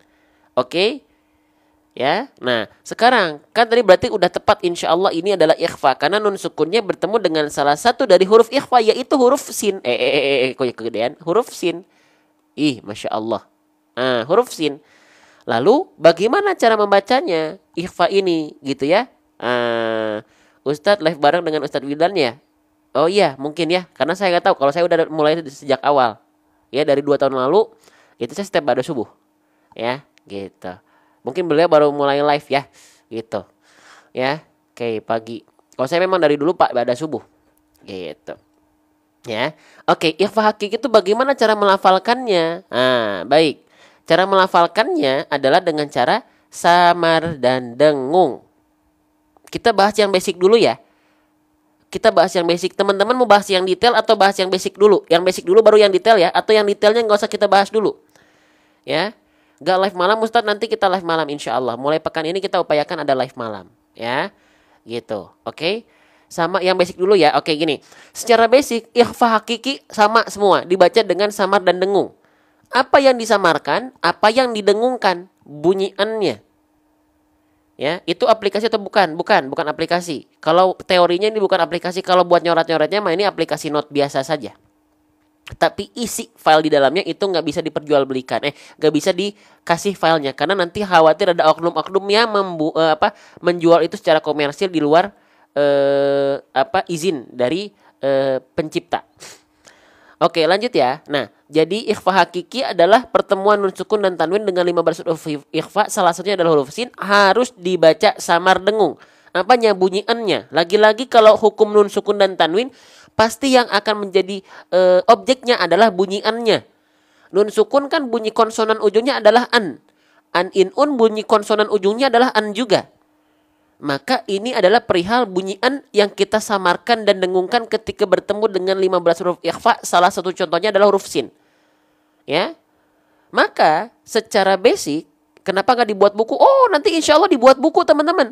Oke? Ya. Nah, sekarang kan tadi berarti udah tepat, insya Allah ini adalah ikhfa karena nun sukunnya bertemu dengan salah satu dari huruf ikhfa yaitu huruf sin. Kok ya kegedean? Huruf sin. Masya Allah. Huruf sin. Lalu bagaimana cara membacanya ikhfa ini gitu ya? Ustadz live bareng dengan Ustadz Wildan ya? Oh iya, mungkin ya. Karena saya nggak tahu. Kalau saya udah mulai sejak awal. Ya, dari 2 tahun lalu itu saya setiap pada subuh. Ya, gitu. Mungkin beliau baru mulai live ya, gitu. Ya, oke pagi. Kalau saya memang dari dulu Pak pada subuh, gitu. Ya, oke. Ikhfa hakiki itu bagaimana cara melafalkannya? Baik. Cara melafalkannya adalah dengan cara samar dan dengung. Kita bahas yang basic dulu ya. Kita bahas yang basic. Teman-teman mau bahas yang detail atau bahas yang basic dulu? Yang basic dulu baru yang detail ya. Atau yang detailnya nggak usah kita bahas dulu. Ya. Gak live malam Ustadz, nanti kita live malam insya Allah. Mulai pekan ini kita upayakan ada live malam. Ya. Gitu. Oke. Sama yang basic dulu ya. Oke, gini. Secara basic, ikhfa hakiki sama semua. Dibaca dengan samar dan dengung. Apa yang disamarkan? Apa yang didengungkan? Bunyiannya. Ya, itu aplikasi atau bukan? Bukan aplikasi. Kalau teorinya ini bukan aplikasi. Kalau buat nyoret-nyoretnya mah ini aplikasi note biasa saja. Tapi isi file di dalamnya itu nggak bisa diperjualbelikan. Nggak bisa dikasih filenya karena nanti khawatir ada oknum-oknum yang menjual itu secara komersil di luar izin dari pencipta. Oke, lanjut ya. Nah, jadi ikhfa hakiki adalah pertemuan nun sukun dan tanwin dengan 15 huruf ikhfa. Salah satunya adalah huruf sin, harus dibaca samar dengung. Apanya? Bunyiannya. Lagi-lagi kalau hukum nun sukun dan tanwin, pasti yang akan menjadi objeknya adalah bunyiannya. Nun sukun kan bunyi konsonan ujungnya adalah an. An inun bunyi konsonan ujungnya adalah an juga. Maka ini adalah perihal bunyian yang kita samarkan dan dengungkan ketika bertemu dengan 15 huruf ikhfa. Salah satu contohnya adalah huruf sin. Ya. Maka secara basic, kenapa nggak dibuat buku? Oh, nanti insya Allah dibuat buku teman-teman.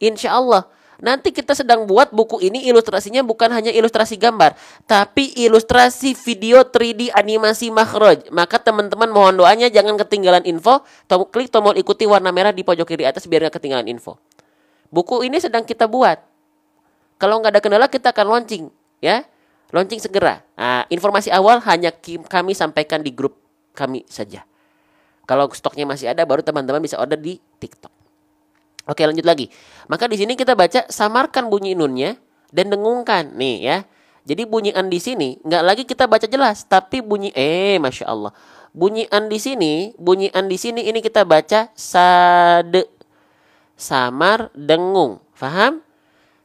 Insya Allah. Nanti kita sedang buat buku ini, ilustrasinya bukan hanya ilustrasi gambar, tapi ilustrasi video 3D animasi makhraj. Maka teman-teman mohon doanya jangan ketinggalan info. Klik tombol ikuti warna merah di pojok kiri atas biar nggak ketinggalan info. Buku ini sedang kita buat. Kalau nggak ada kendala kita akan launching, ya, launching segera. Informasi awal hanya kami sampaikan di grup kami saja. Kalau stoknya masih ada, baru teman-teman bisa order di TikTok. Oke, lanjut lagi. Maka di sini kita baca samarkan bunyi nunnya dan dengungkan, nih ya. Jadi bunyian di sini nggak lagi kita baca jelas, tapi bunyi masya Allah. Bunyian di sini ini kita baca sade. Samar dengung. Faham?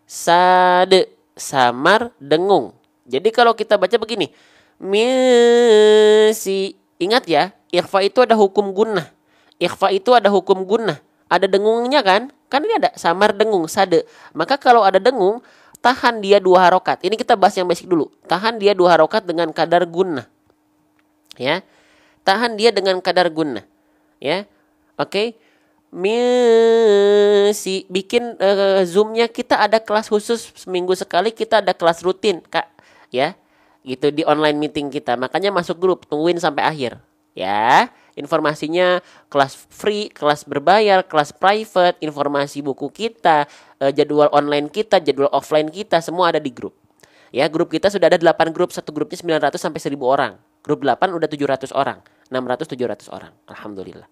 Sade, samar dengung. Jadi kalau kita baca begini, misi, ingat ya, ikhfa itu ada hukum gunnah. Ikhfa itu ada hukum gunnah. Ada dengungnya kan? Kan ini ada samar dengung, sade. Maka kalau ada dengung, tahan dia 2 harokat. Ini kita bahas yang basic dulu. Tahan dia 2 harokat dengan kadar gunnah. Ya. Tahan dia dengan kadar gunnah. Ya. Oke. Misi, bikin zoomnya kita ada kelas khusus seminggu sekali, kita ada kelas rutin Kak, ya gitu di online meeting kita. Makanya masuk grup, tungguin sampai akhir ya. Informasinya kelas free, kelas berbayar, kelas private, informasi buku kita, jadwal online kita, jadwal offline kita, semua ada di grup. Ya, grup kita sudah ada 8 grup, satu grupnya 900 sampai 1000 orang. Grup 8 udah 700 orang, 600 700 orang. Alhamdulillah.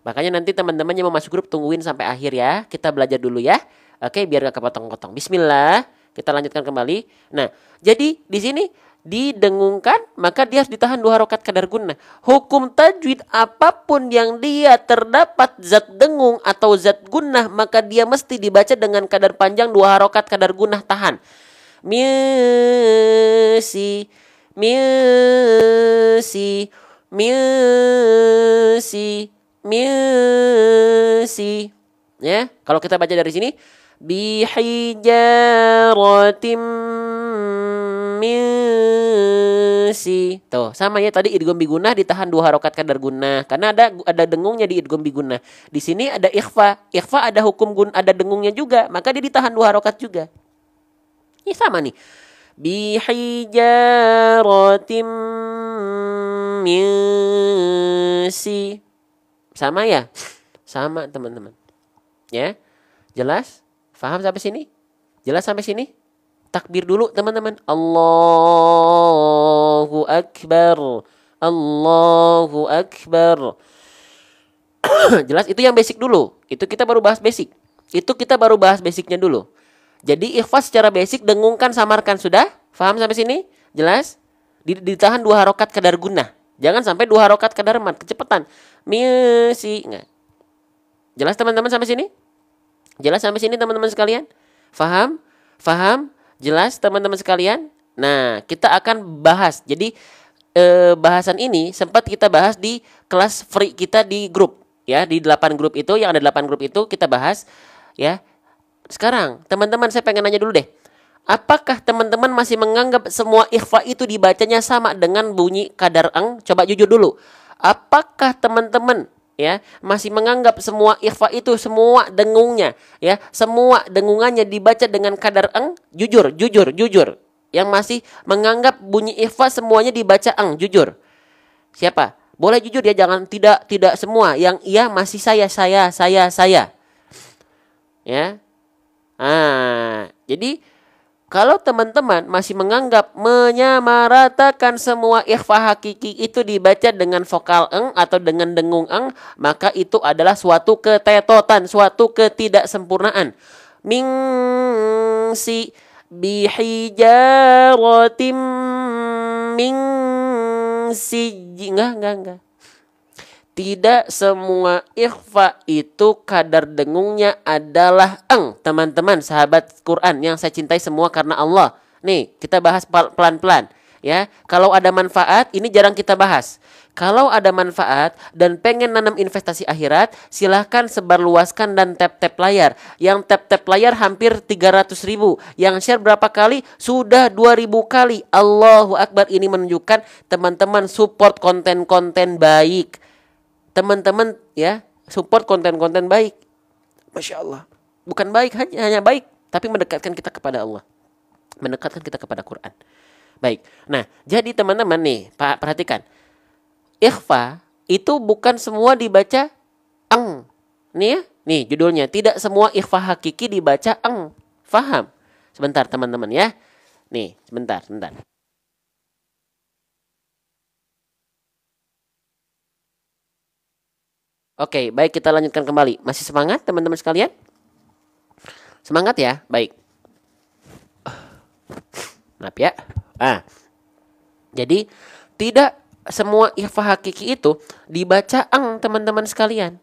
Makanya nanti teman-teman yang mau masuk grup tungguin sampai akhir ya. Kita belajar dulu ya. Oke, biar gak kepotong-potong. Bismillah. Kita lanjutkan kembali. Nah, jadi di sini didengungkan maka dia harus ditahan 2 rakaat kadar gunnah. Hukum tajwid apapun yang dia terdapat zat dengung atau zat gunnah maka dia mesti dibaca dengan kadar panjang 2 rakaat kadar gunnah tahan. Misi misi misi misi. Ya, kalau kita baca dari sini bihijaratim misi. Tuh, sama ya tadi idgham bigunnah ditahan 2 rakaat kadar gunnah karena ada dengungnya di idgham bigunnah. Di sini ada ikhfa. Ikhfa ada hukum ada dengungnya juga, maka dia ditahan 2 rakaat juga. Ini sama nih. Bihijaratim misi. Sama ya? Sama teman-teman. Ya. Jelas? Faham sampai sini? Jelas sampai sini? Takbir dulu teman-teman. Allahu Akbar. Allahu Akbar. Jelas? Itu yang basic dulu. Itu kita baru bahas basic. Basicnya dulu. Jadi ikhfa secara basic dengungkan samarkan sudah? Faham sampai sini? Jelas? Ditahan 2 rakaat kadar gunnah. Jangan sampai 2 rakaat kadar mat, kecepatan. Misi enggak. Jelas teman-teman sampai sini? Jelas sampai sini teman-teman sekalian? Faham? Faham? Jelas teman-teman sekalian? Nah, kita akan bahas. Jadi bahasan ini sempat kita bahas di kelas free kita di grup ya, di 8 grup itu, yang ada 8 grup itu kita bahas ya. Sekarang, teman-teman saya pengen nanya dulu deh. Apakah teman-teman masih menganggap semua ikhfa itu dibacanya sama dengan bunyi kadar eng? Coba jujur dulu. Apakah teman-teman ya masih menganggap semua ikhfa itu semua dengungnya ya, semua dengungannya dibaca dengan kadar eng? Jujur. Yang masih menganggap bunyi ikhfa semuanya dibaca eng, jujur. Siapa? Boleh jujur ya, jangan tidak semua. Yang iya masih saya. Ya. Jadi kalau teman-teman masih menganggap menyamaratakan semua ikhfa hakiki itu dibaca dengan vokal eng atau dengan dengung eng, maka itu adalah suatu ketetotan, suatu ketidaksempurnaan. Mingsi bihijaratim mingsi. Enggak. Tidak semua ikhfa itu kadar dengungnya adalah eng. Teman-teman sahabat Quran yang saya cintai semua karena Allah. Nih, kita bahas pelan-pelan ya. Kalau ada manfaat, ini jarang kita bahas. Kalau ada manfaat dan pengen nanam investasi akhirat, silahkan sebarluaskan dan tap-tap layar. Yang tap-tap layar hampir 300.000. Yang share berapa kali? Sudah 2.000 kali. Allahu Akbar. Ini menunjukkan teman-teman support konten-konten baik. Teman-teman ya, support konten-konten baik. Masya Allah. Bukan baik hanya baik, tapi mendekatkan kita kepada Allah. Mendekatkan kita kepada Quran. Baik. Nah, jadi teman-teman nih, Pak perhatikan. Ikhfa itu bukan semua dibaca eng. Nih ya, nih judulnya. Tidak semua ikhfa hakiki dibaca eng. Faham? Sebentar teman-teman ya. Nih, sebentar. Oke, baik kita lanjutkan kembali. Masih semangat teman-teman sekalian? Semangat ya? Baik. Maaf ya. Jadi tidak semua ikhfa hakiki itu dibaca eng teman-teman sekalian.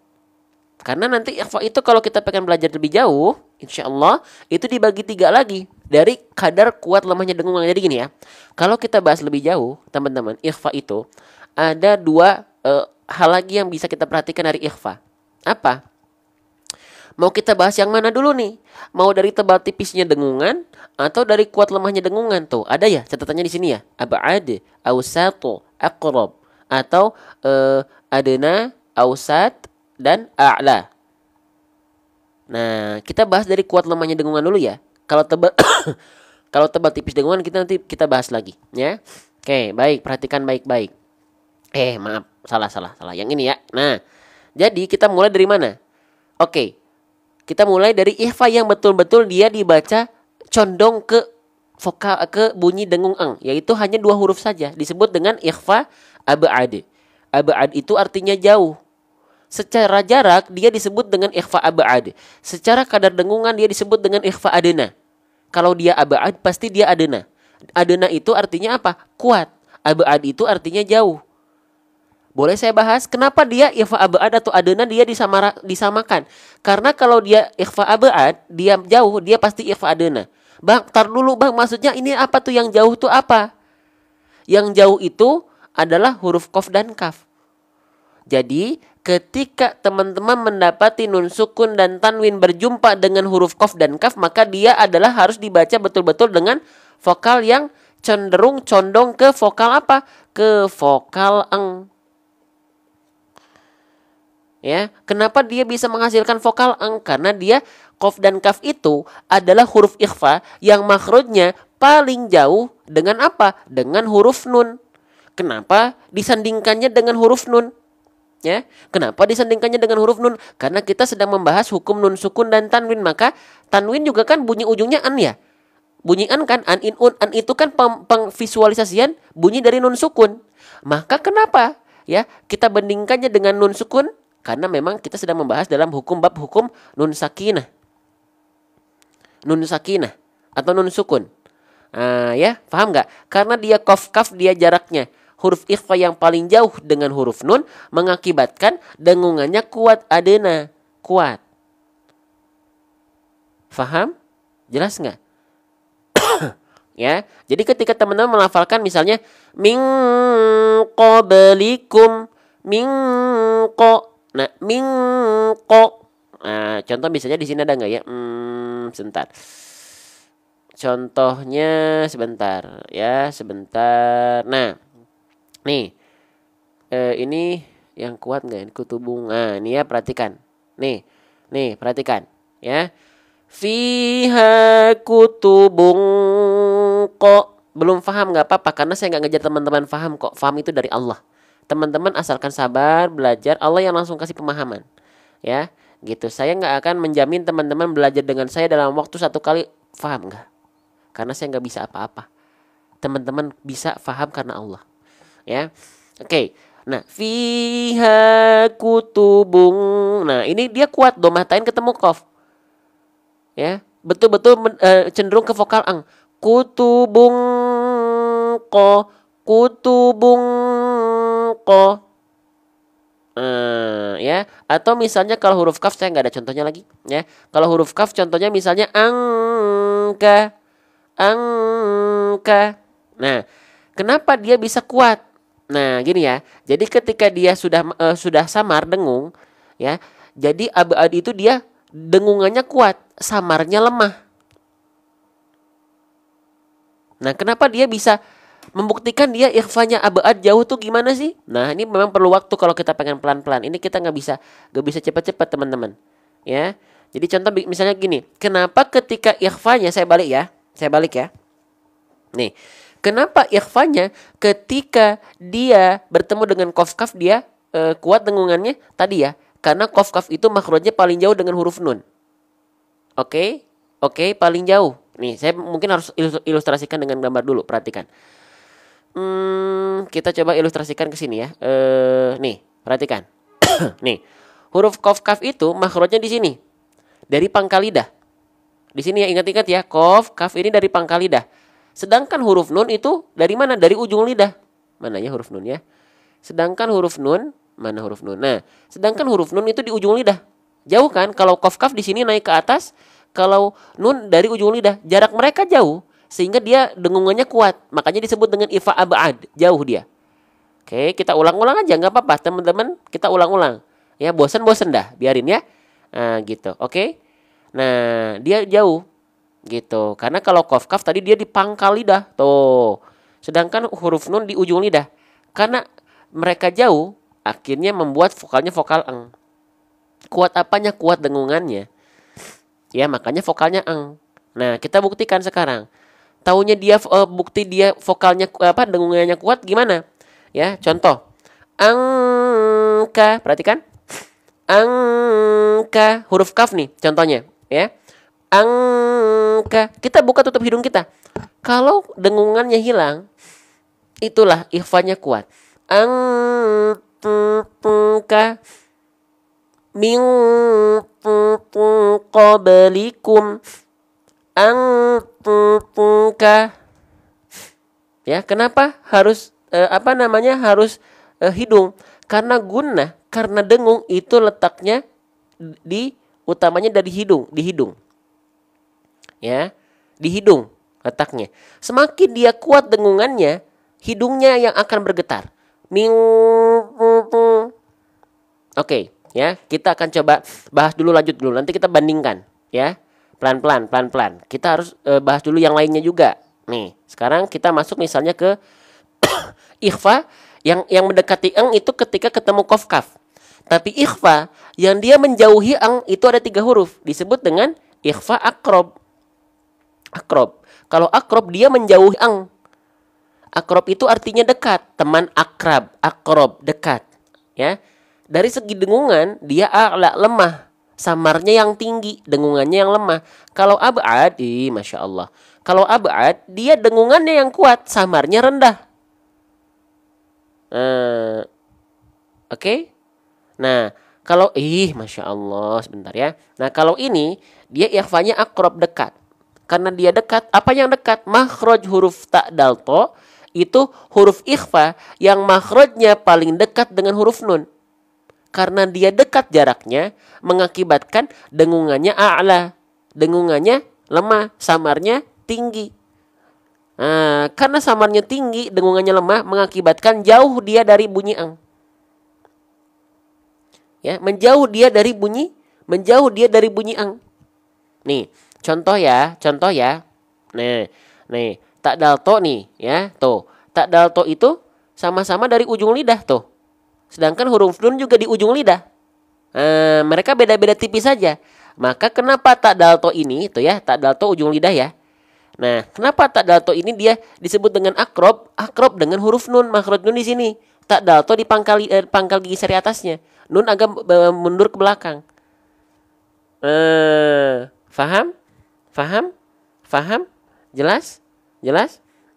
Karena nanti ikhfa itu kalau kita pengen belajar lebih jauh, insya Allah itu dibagi 3 lagi. Dari kadar kuat lemahnya dengung. Jadi gini ya. Kalau kita bahas lebih jauh, teman-teman, ikhfa itu ada 2 hal lagi yang bisa kita perhatikan dari ikhfa. Apa? Mau kita bahas yang mana dulu nih? Mau dari tebal tipisnya dengungan atau dari kuat lemahnya dengungan? Tuh, ada ya catatannya di sini ya. Ab'ad, awsatu, aqrab, atau adna, awsat, dan a'la. Nah, kita bahas dari kuat lemahnya dengungan dulu ya. Kalau tebal kalau tebal tipis dengungan kita nanti kita bahas lagi ya. Oke, baik, perhatikan baik-baik. Maaf, salah. Yang ini ya. Nah, jadi kita mulai dari mana? Oke, kita mulai dari ikhfa yang betul-betul dia dibaca condong ke vokal, ke bunyi dengung eng, yaitu hanya 2 huruf saja, disebut dengan ikhfa abad. Abad itu artinya jauh. Secara jarak dia disebut dengan ikhfa abad. Secara kadar dengungan dia disebut dengan ikhfa adena. Kalau dia abad pasti dia adena. Adena itu artinya apa? Kuat. Abad itu artinya jauh. Boleh saya bahas kenapa dia ikhfa abad atau adena dia disamakan? Karena kalau dia ikhfa abad, dia jauh, dia pasti ikhfa adena. Bang, tar dulu bang, maksudnya ini apa tuh yang jauh tuh apa? Yang jauh itu adalah huruf qaf dan kaf. Jadi ketika teman-teman mendapati nun sukun dan tanwin berjumpa dengan huruf qaf dan kaf, maka dia adalah harus dibaca betul-betul dengan vokal yang cenderung condong ke vokal apa? Ke vokal eng. Ya, kenapa dia bisa menghasilkan vokal eng? Karena dia qaf dan kaf itu adalah huruf ikhfa yang makhrajnya paling jauh dengan apa? Dengan huruf nun. Kenapa disandingkannya dengan huruf nun? Ya, kenapa disandingkannya dengan huruf nun? Karena kita sedang membahas hukum nun sukun dan tanwin, maka tanwin juga kan bunyi ujungnya an ya. Bunyi an kan, an in un, an itu kan pengvisualisasian bunyi dari nun sukun. Maka kenapa ya kita bandingkannya dengan nun sukun? Karena memang kita sedang membahas dalam bab hukum nun sakinah. Nun sakinah atau nun sukun. Ya, paham nggak? Karena dia qaf kaf dia jaraknya huruf ikhfa yang paling jauh dengan huruf nun mengakibatkan dengungannya kuat adena, kuat. Faham? Jelas nggak? Ya, jadi ketika teman-teman melafalkan misalnya min qablikum, min qa, nah min qa. Nah, contoh misalnya di sini ada nggak ya? Sebentar. Contohnya sebentar ya, sebentar. Nah, nih, ini yang kuat nggak? Ini kutubung. Nah, ini ya perhatikan. Nih, perhatikan ya. Fiha kutubung kok. Belum paham nggak apa-apa karena saya nggak ngejar teman-teman paham kok. Paham itu dari Allah. Teman-teman asalkan sabar belajar, Allah yang langsung kasih pemahaman. Ya, gitu. Saya nggak akan menjamin teman-teman belajar dengan saya dalam waktu 1 kali paham nggak? Karena saya nggak bisa apa-apa. Teman-teman bisa paham karena Allah. Ya, oke. Nah, fiha kutubung. Nah, ini dia kuat domatain ketemu qaf. Ya, betul-betul cenderung ke vokal ang. Kutubung ko, kutubung ko. Ya, atau misalnya kalau huruf kaf saya nggak ada contohnya lagi. Ya, kalau huruf kaf contohnya misalnya angka, angka. Nah, kenapa dia bisa kuat? Nah, gini ya. Jadi ketika dia sudah samar dengung, ya. Jadi abad itu dia dengungannya kuat, samarnya lemah. Nah, kenapa dia bisa membuktikan dia ikhfanya abad jauh tuh gimana sih? Nah, ini memang perlu waktu kalau kita pengen pelan-pelan. Ini kita nggak bisa cepat-cepat teman-teman. Ya. Jadi contoh misalnya gini, kenapa ketika ikhfanya saya balik ya. Nih. Kenapa ikhfanya ketika dia bertemu dengan qaf kaf dia kuat dengungannya tadi ya? Karena qaf kaf itu makhrajnya paling jauh dengan huruf nun. Oke, paling jauh. Nih, saya mungkin harus ilustrasikan dengan gambar dulu, perhatikan. Kita coba ilustrasikan ke sini ya. Nih, perhatikan. Nih, huruf qaf kaf itu makhrajnya di sini. Dari pangkal lidah. Di sini ya, ingat-ingat ya, qaf kaf ini dari pangkal lidah. Sedangkan huruf nun itu dari mana? Dari ujung lidah. Mana ya huruf nun ya? Sedangkan huruf nun, mana huruf nun? Nah, sedangkan huruf nun itu di ujung lidah. Jauh kan? Kalau qaf kaf di sini naik ke atas, kalau nun dari ujung lidah. Jarak mereka jauh sehingga dia dengungannya kuat. Makanya disebut dengan ifa abad, jauh dia. Oke, kita ulang-ulang aja nggak apa-apa, teman-teman. Kita ulang-ulang. Ya, bosan-bosan dah, biarin ya. Nah, gitu. Oke. Nah, dia jauh. Gitu. Karena kalau qaf kaf tadi dia di pangkal lidah. Tuh. Sedangkan huruf nun di ujung lidah. Karena mereka jauh, akhirnya membuat vokalnya vokal eng. Kuat apanya? Kuat dengungannya. Ya, makanya vokalnya eng. Nah, kita buktikan sekarang. Taunya dia bukti dia vokalnya dengungannya kuat gimana? Ya, contoh. Angka, perhatikan. Angka, huruf kaf nih contohnya, ya. Angka, kita buka tutup hidung kita. Kalau dengungannya hilang, itulah ikhfanya kuat. Angka min qablikum angka. Ya, kenapa harus harus hidung? Karena gunnah, karena dengung itu letaknya utamanya dari hidung, di hidung. Ya, di hidung letaknya. Semakin dia kuat dengungannya, hidungnya yang akan bergetar. Oke, ya, kita akan coba bahas dulu, lanjut dulu. Nanti kita bandingkan, ya. Pelan-pelan. Kita harus bahas dulu yang lainnya juga. Nih, sekarang kita masuk misalnya ke ikhfa yang mendekati eng itu ketika ketemu qaf kaf. Tapi ikhfa yang dia menjauhi eng itu ada 3 huruf, disebut dengan ikhfa akrob. Kalau akrob dia menjauhi eng. Akrob itu artinya dekat, teman akrab, akrob dekat, ya. Dari segi dengungan dia a'la lemah, samarnya yang tinggi, dengungannya yang lemah. Kalau ab'ad, masya Allah. Kalau ab'ad dia dengungannya yang kuat, samarnya rendah. Oke. Nah, kalau masya Allah, sebentar ya. Nah, kalau ini dia ikhfanya akrob dekat. Karena dia dekat, apa yang dekat? Makhraj huruf ta dal to itu huruf ikhfa yang makhrajnya paling dekat dengan huruf nun. Karena dia dekat jaraknya mengakibatkan dengungannya a'la, dengungannya lemah, samarnya tinggi. Nah, karena samarnya tinggi, dengungannya lemah mengakibatkan jauh dia dari bunyi ang. Ya, menjauh dia dari bunyi ang. Nih, contoh ya. Nih, tak dalto nih, ya. Tuh, tak dalto itu sama-sama dari ujung lidah tuh. Sedangkan huruf nun juga di ujung lidah. Mereka beda-beda tipis saja. Maka kenapa tak dalto ini tuh ya, tak dalto ujung lidah ya. Nah, kenapa tak dalto ini dia disebut dengan akrob? Akrob dengan huruf nun, makhraj nun di sini. Tak dalto di pangkal gigi seri atasnya. Nun agak mundur ke belakang. Faham? Jelas?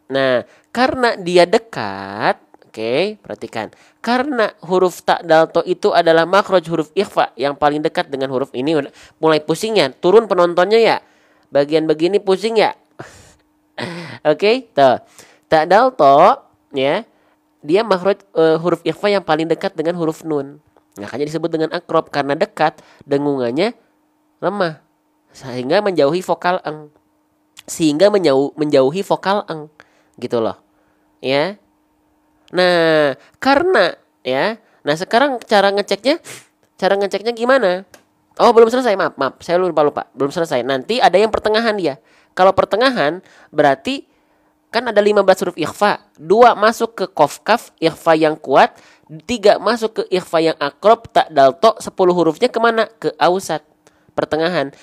Nah, karena dia dekat, oke, perhatikan. Karena huruf ta dal to itu adalah makhraj huruf ikhfa yang paling dekat dengan huruf ini. Mulai pusing ya, turun penontonnya ya. Bagian begini pusing ya. Oke, tuh. Ta dal to ya. Dia makhraj huruf ikhfa yang paling dekat dengan huruf nun. Makanya disebut dengan akrob karena dekat, dengungannya lemah sehingga menjauhi vokal eng. Menjauhi vokal eng. Gitu loh. Ya. Nah, karena ya. Nah, sekarang cara ngeceknya gimana? Oh, belum selesai. Maaf. Saya lupa. Belum selesai. Nanti ada yang pertengahan dia. Kalau pertengahan berarti kan ada 15 huruf ikhfa. 2 masuk ke qaf kaf, ikhfa yang kuat. 3 masuk ke ikhfa yang akrob, tak dalto. 10 hurufnya kemana? Ke ausat. Pertengahan.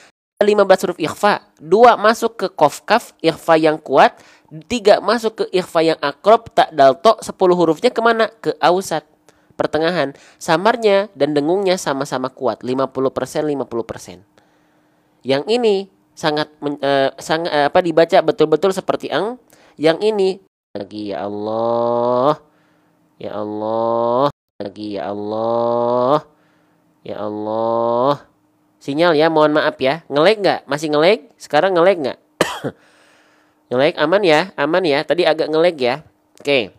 15 huruf ikhfa. 2 masuk ke qaf kaf, ikhfa yang kuat. 3 masuk ke ikhfa yang akrob, tak dalto. 10 hurufnya kemana? Ke ausat. Pertengahan. Samarnya dan dengungnya sama-sama kuat. 50%. Yang ini sangat dibaca betul-betul seperti ang. Yang ini lagi ya Allah. Lagi ya Allah. Sinyal ya, mohon maaf ya. Nge-lag nggak? Masih nge-lag? Sekarang nge-lag nggak? Nge-lag aman ya. Tadi agak nge-lag ya. Oke.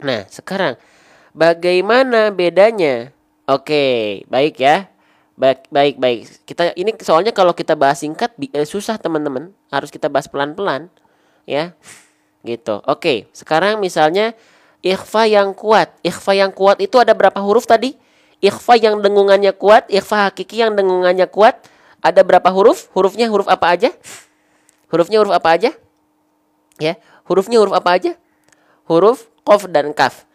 Nah, sekarang bagaimana bedanya? Oke, baik ya. Baik. Kita ini soalnya kalau kita bahas singkat susah teman-teman. Harus kita bahas pelan-pelan, ya. Gitu. Oke, sekarang misalnya ikhfa yang kuat. Ikhfa yang kuat itu ada berapa huruf tadi? Ikhfa yang dengungannya kuat, ikhfa hakiki yang dengungannya kuat, ada berapa huruf? Hurufnya huruf apa aja? Ya, hurufnya huruf apa aja? Huruf qaf dan kaf.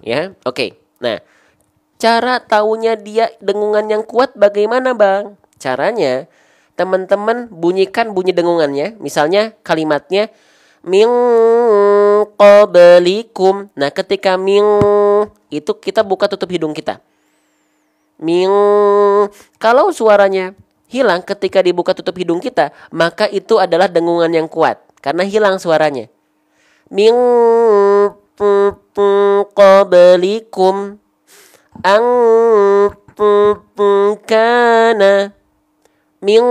Ya, oke. Nah, cara taunya dia dengungan yang kuat bagaimana, Bang? Caranya, teman-teman bunyikan bunyi dengungannya. Misalnya kalimatnya min qablikum. Nah, ketika min itu kita buka tutup hidung kita. Min, kalau suaranya hilang ketika dibuka tutup hidung kita, maka itu adalah dengungan yang kuat karena hilang suaranya. Min qablikum an kana min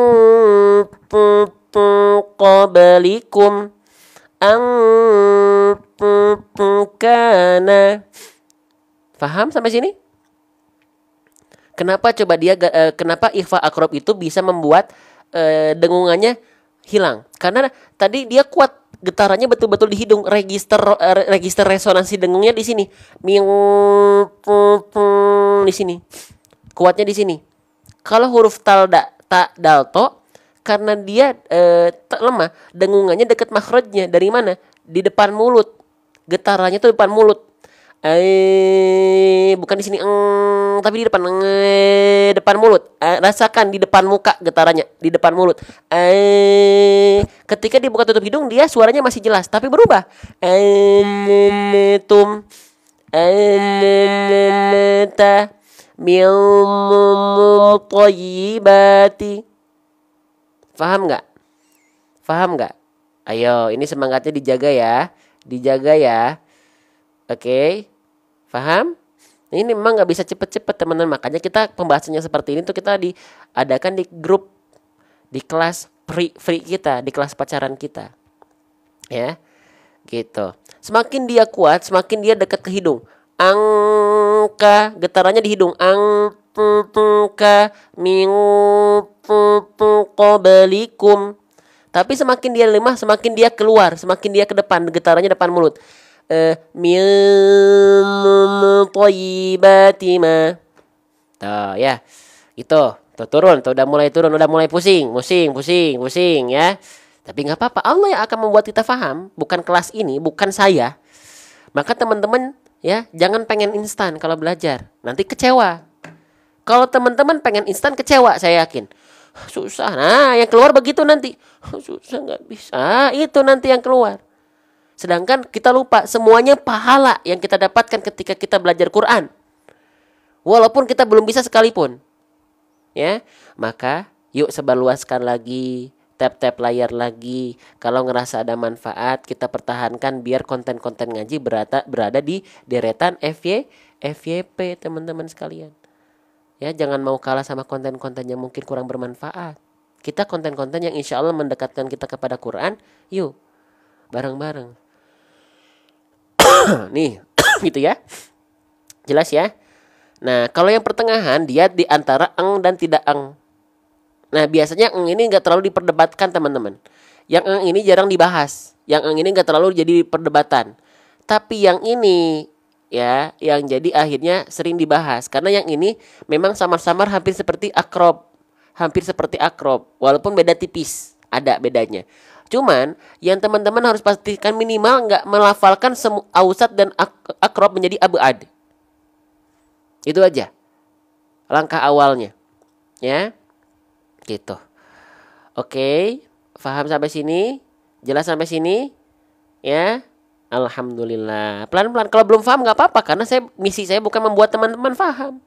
qablikum an kana. Faham sampai sini? Kenapa coba kenapa ikhfa akrob itu bisa membuat dengungannya hilang? Karena tadi dia kuat getarannya betul-betul di hidung, register resonansi dengungnya di sini. Di sini. Kuatnya di sini. Kalau huruf ta dal to, karena dia lemah, dengungannya dekat makhrajnya. Dari mana? Di depan mulut. Getarannya tuh depan mulut. Bukan di sini, tapi di depan, depan mulut. Rasakan di depan muka getarannya, di depan mulut. Ketika dibuka tutup hidung, dia suaranya masih jelas, tapi berubah. Tum, ta, mil, toyibati. Paham nggak? Paham nggak? Ayo, ini semangatnya dijaga ya, dijaga ya. Oke. Paham? Ini memang nggak bisa cepet-cepet teman-teman. Makanya kita pembahasannya seperti ini tuh kita diadakan di grup, di kelas free kita, di kelas pacaran kita, ya, gitu. Semakin dia kuat, semakin dia dekat ke hidung. Angka, getarannya di hidung. Angka min qablikum. Tapi semakin dia lemah, semakin dia keluar, semakin dia ke depan, getarannya depan mulut. Min thayyibati ma. Tuh ya. Gitu. Tuh turun, tuh udah mulai turun, udah mulai pusing ya. Tapi nggak apa-apa, Allah yang akan membuat kita paham, bukan kelas ini, bukan saya. Maka teman-teman ya, jangan pengen instan kalau belajar, nanti kecewa. Kalau teman-teman pengen instan kecewa, saya yakin. Susah. Nah, yang keluar begitu nanti. Susah, nggak bisa. Itu nanti yang keluar. Sedangkan kita lupa semuanya pahala yang kita dapatkan ketika kita belajar Quran. Walaupun kita belum bisa sekalipun. Ya, maka yuk sebarluaskan lagi, tap-tap layar lagi. Kalau ngerasa ada manfaat, kita pertahankan biar konten-konten ngaji berada di deretan FYP teman-teman sekalian. Ya, jangan mau kalah sama konten-konten yang mungkin kurang bermanfaat. Kita konten-konten yang insya Allah mendekatkan kita kepada Quran. Yuk, bareng-bareng. Nih, gitu ya. Jelas ya? Nah, kalau yang pertengahan dia di antara eng dan tidak eng. Nah, biasanya eng ini enggak terlalu diperdebatkan, teman-teman. Yang eng ini jarang dibahas. Yang eng ini enggak terlalu jadi perdebatan. Tapi yang ini ya, yang jadi akhirnya sering dibahas karena yang ini memang samar-samar hampir seperti akrob. Hampir seperti akrob, walaupun beda tipis. Ada bedanya. Cuman yang teman-teman harus pastikan minimal nggak melafalkan ausat dan akrob menjadi abad. Itu aja langkah awalnya, ya, gitu. Oke, paham sampai sini? Jelas sampai sini? Ya, alhamdulillah. Pelan-pelan. Kalau belum paham nggak apa-apa, karena misi saya bukan membuat teman-teman paham.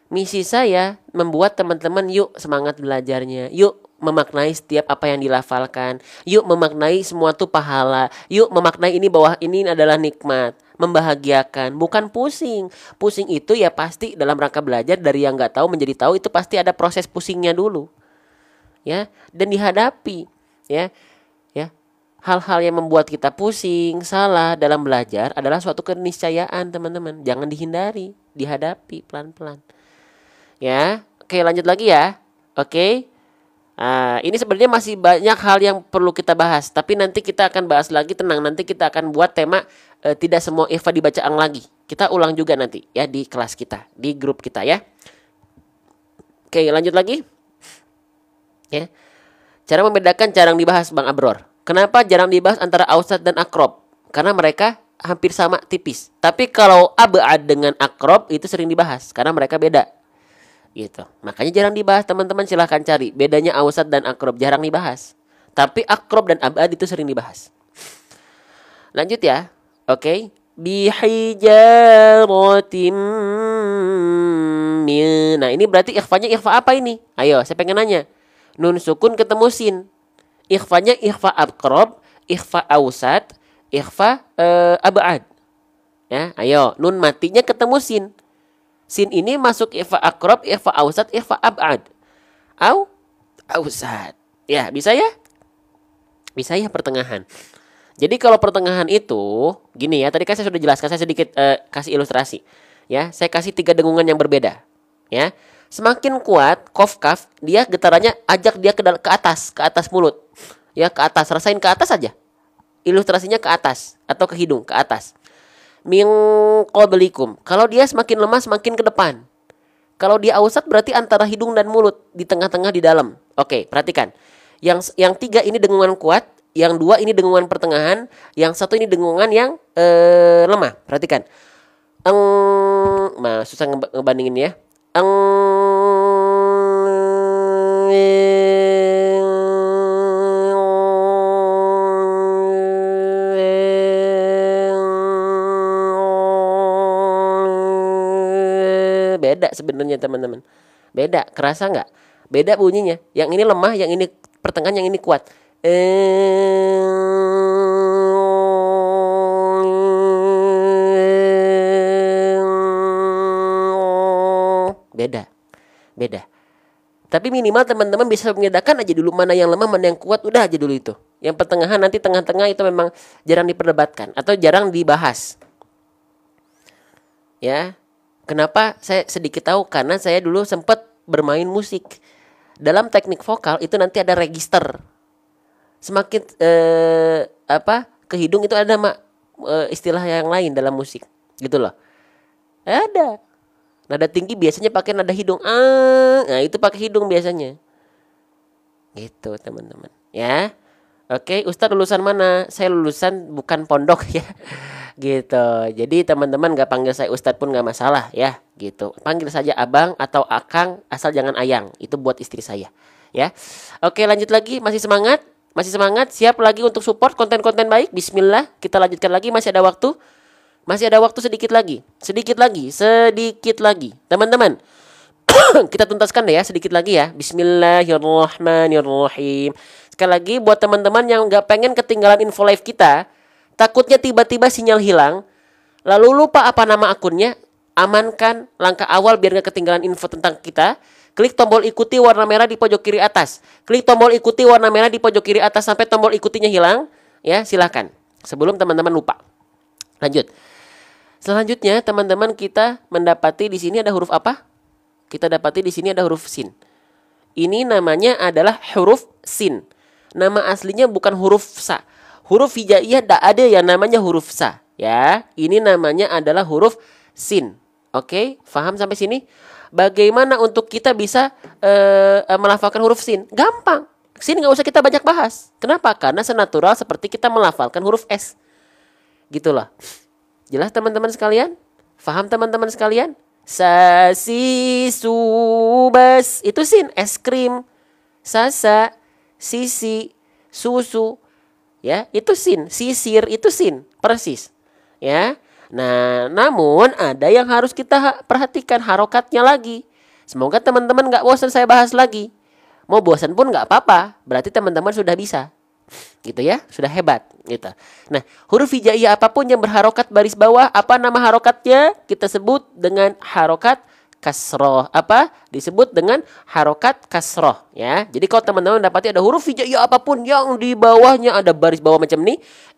Misi saya membuat teman-teman yuk semangat belajarnya, yuk memaknai setiap apa yang dilafalkan, yuk memaknai semua tuh pahala, yuk memaknai ini bahwa ini adalah nikmat, membahagiakan, bukan pusing. Pusing itu ya pasti dalam rangka belajar, dari yang nggak tahu menjadi tahu itu pasti ada proses pusingnya dulu, ya, dan dihadapi, ya. Hal-hal yang membuat kita pusing, salah dalam belajar adalah suatu keniscayaan, teman-teman. Jangan dihindari, dihadapi pelan-pelan. Ya, oke, lanjut lagi ya. Oke. Ini sebenarnya masih banyak hal yang perlu kita bahas, tapi nanti kita akan bahas lagi, tenang. Nanti kita akan buat tema tidak semua ikhfa dibaca ang lagi. Kita ulang juga nanti ya di kelas kita, di grup kita ya. Oke, lanjut lagi. Ya. Cara membedakan jarang dibahas, Bang Abror. Kenapa jarang dibahas antara ausat dan akrob? Karena mereka hampir sama tipis. Tapi kalau abad dengan akrob itu sering dibahas karena mereka beda. Gitu. Makanya jarang dibahas, teman-teman, silahkan cari bedanya ausat dan akrob, jarang dibahas. Tapi akrob dan abad itu sering dibahas. Lanjut ya. Oke. Bihijaratim min. Nah, ini berarti ikhfanya ikhfa apa ini? Ayo, saya pengen nanya. Nun sukun ketemu sin. Ikhfanya ikhfa aqrab, ikhfa ausat, ikhfa abad. Ya, ayo, nun matinya ketemu sin. Sin ini masuk ikhfa aqrab, ikhfa ausat, ikhfa abad. Ausat. Ya, bisa ya? Bisa ya pertengahan. Jadi kalau pertengahan itu gini ya, tadi kan saya sudah jelaskan, saya sedikit kasih ilustrasi. Ya, saya kasih 3 dengungan yang berbeda. Ya. Semakin kuat kof kaf, dia getarannya ajak dia ke atas mulut. Ya, ke atas, rasain ke atas aja. Ilustrasinya ke atas atau ke hidung, ke atas. Min qablikum. Kalau dia semakin lemah semakin ke depan. Kalau dia ausat berarti antara hidung dan mulut, di tengah-tengah di dalam. Oke, perhatikan. Yang 3 ini dengungan kuat, yang 2 ini dengungan pertengahan, yang 1 ini dengungan yang lemah. Perhatikan. Susah ngebandingin ya. Beda sebenarnya teman-teman. Beda, kerasa nggak? Beda bunyinya. Yang ini lemah, yang ini pertengahan, yang ini kuat. Beda. Tapi minimal teman-teman bisa mengedakan aja dulu mana yang lemah, mana yang kuat, udah aja dulu itu. Yang pertengahan nanti tengah-tengah itu memang jarang diperdebatkan atau jarang dibahas. Ya. Kenapa saya sedikit tahu? Karena saya dulu sempat bermain musik. Dalam teknik vokal itu nanti ada register. Semakin ke hidung itu ada istilah yang lain dalam musik, gitu loh. Ada. Nada tinggi biasanya pakai nada hidung. Nah itu pakai hidung biasanya. Gitu teman-teman. Ya. Oke, Ustadz lulusan mana? Saya lulusan bukan pondok ya. Gitu. Jadi teman-teman gak panggil saya Ustadz pun gak masalah ya. Gitu. Panggil saja abang atau akang, asal jangan ayang. Itu buat istri saya. Ya. Oke, lanjut lagi. Masih semangat? Masih semangat? Siap lagi untuk support konten-konten baik? Bismillah. Kita lanjutkan lagi. Masih ada waktu. Masih ada waktu sedikit lagi. Teman-teman. Kita tuntaskan deh ya, sedikit lagi ya. Bismillahirrahmanirrahim. Sekali lagi buat teman-teman yang gak pengen ketinggalan info live kita, takutnya tiba-tiba sinyal hilang, lalu lupa apa nama akunnya, amankan langkah awal biar gak ketinggalan info tentang kita. Klik tombol ikuti warna merah di pojok kiri atas. Klik tombol ikuti warna merah di pojok kiri atas sampai tombol ikutinya hilang. Ya, silahkan. Sebelum teman-teman lupa. Lanjut. Selanjutnya teman-teman kita mendapati di sini ada huruf apa? Kita dapati di sini ada huruf sin. Ini namanya adalah huruf sin. Nama aslinya bukan huruf sa. Huruf hijaiyah tidak ada yang namanya huruf sa. Ya, ini namanya adalah huruf sin. Oke, paham sampai sini? Bagaimana untuk kita bisa melafalkan huruf sin? Gampang. Sin nggak usah kita banyak bahas. Kenapa? Karena senatural seperti kita melafalkan huruf s. Gitulah. Jelas teman-teman sekalian? Faham teman-teman sekalian? Sasi subas itu sin, es krim. Sasa, sisi, susu. Ya, itu sin. Sisir itu sin, persis. Ya. Nah, namun ada yang harus kita perhatikan harokatnya lagi. Semoga teman-teman gak bosan saya bahas lagi. Mau bosan pun gak apa-apa. Berarti teman-teman sudah bisa. Gitu ya, sudah hebat gitu. Nah, huruf hijaiyah apapun yang berharokat baris bawah, apa nama harokatnya? Kita sebut dengan harokat kasroh. Apa? Disebut dengan harokat kasroh ya. Jadi kalau teman-teman dapati ada huruf hijaiyah apapun yang di bawahnya ada baris bawah macam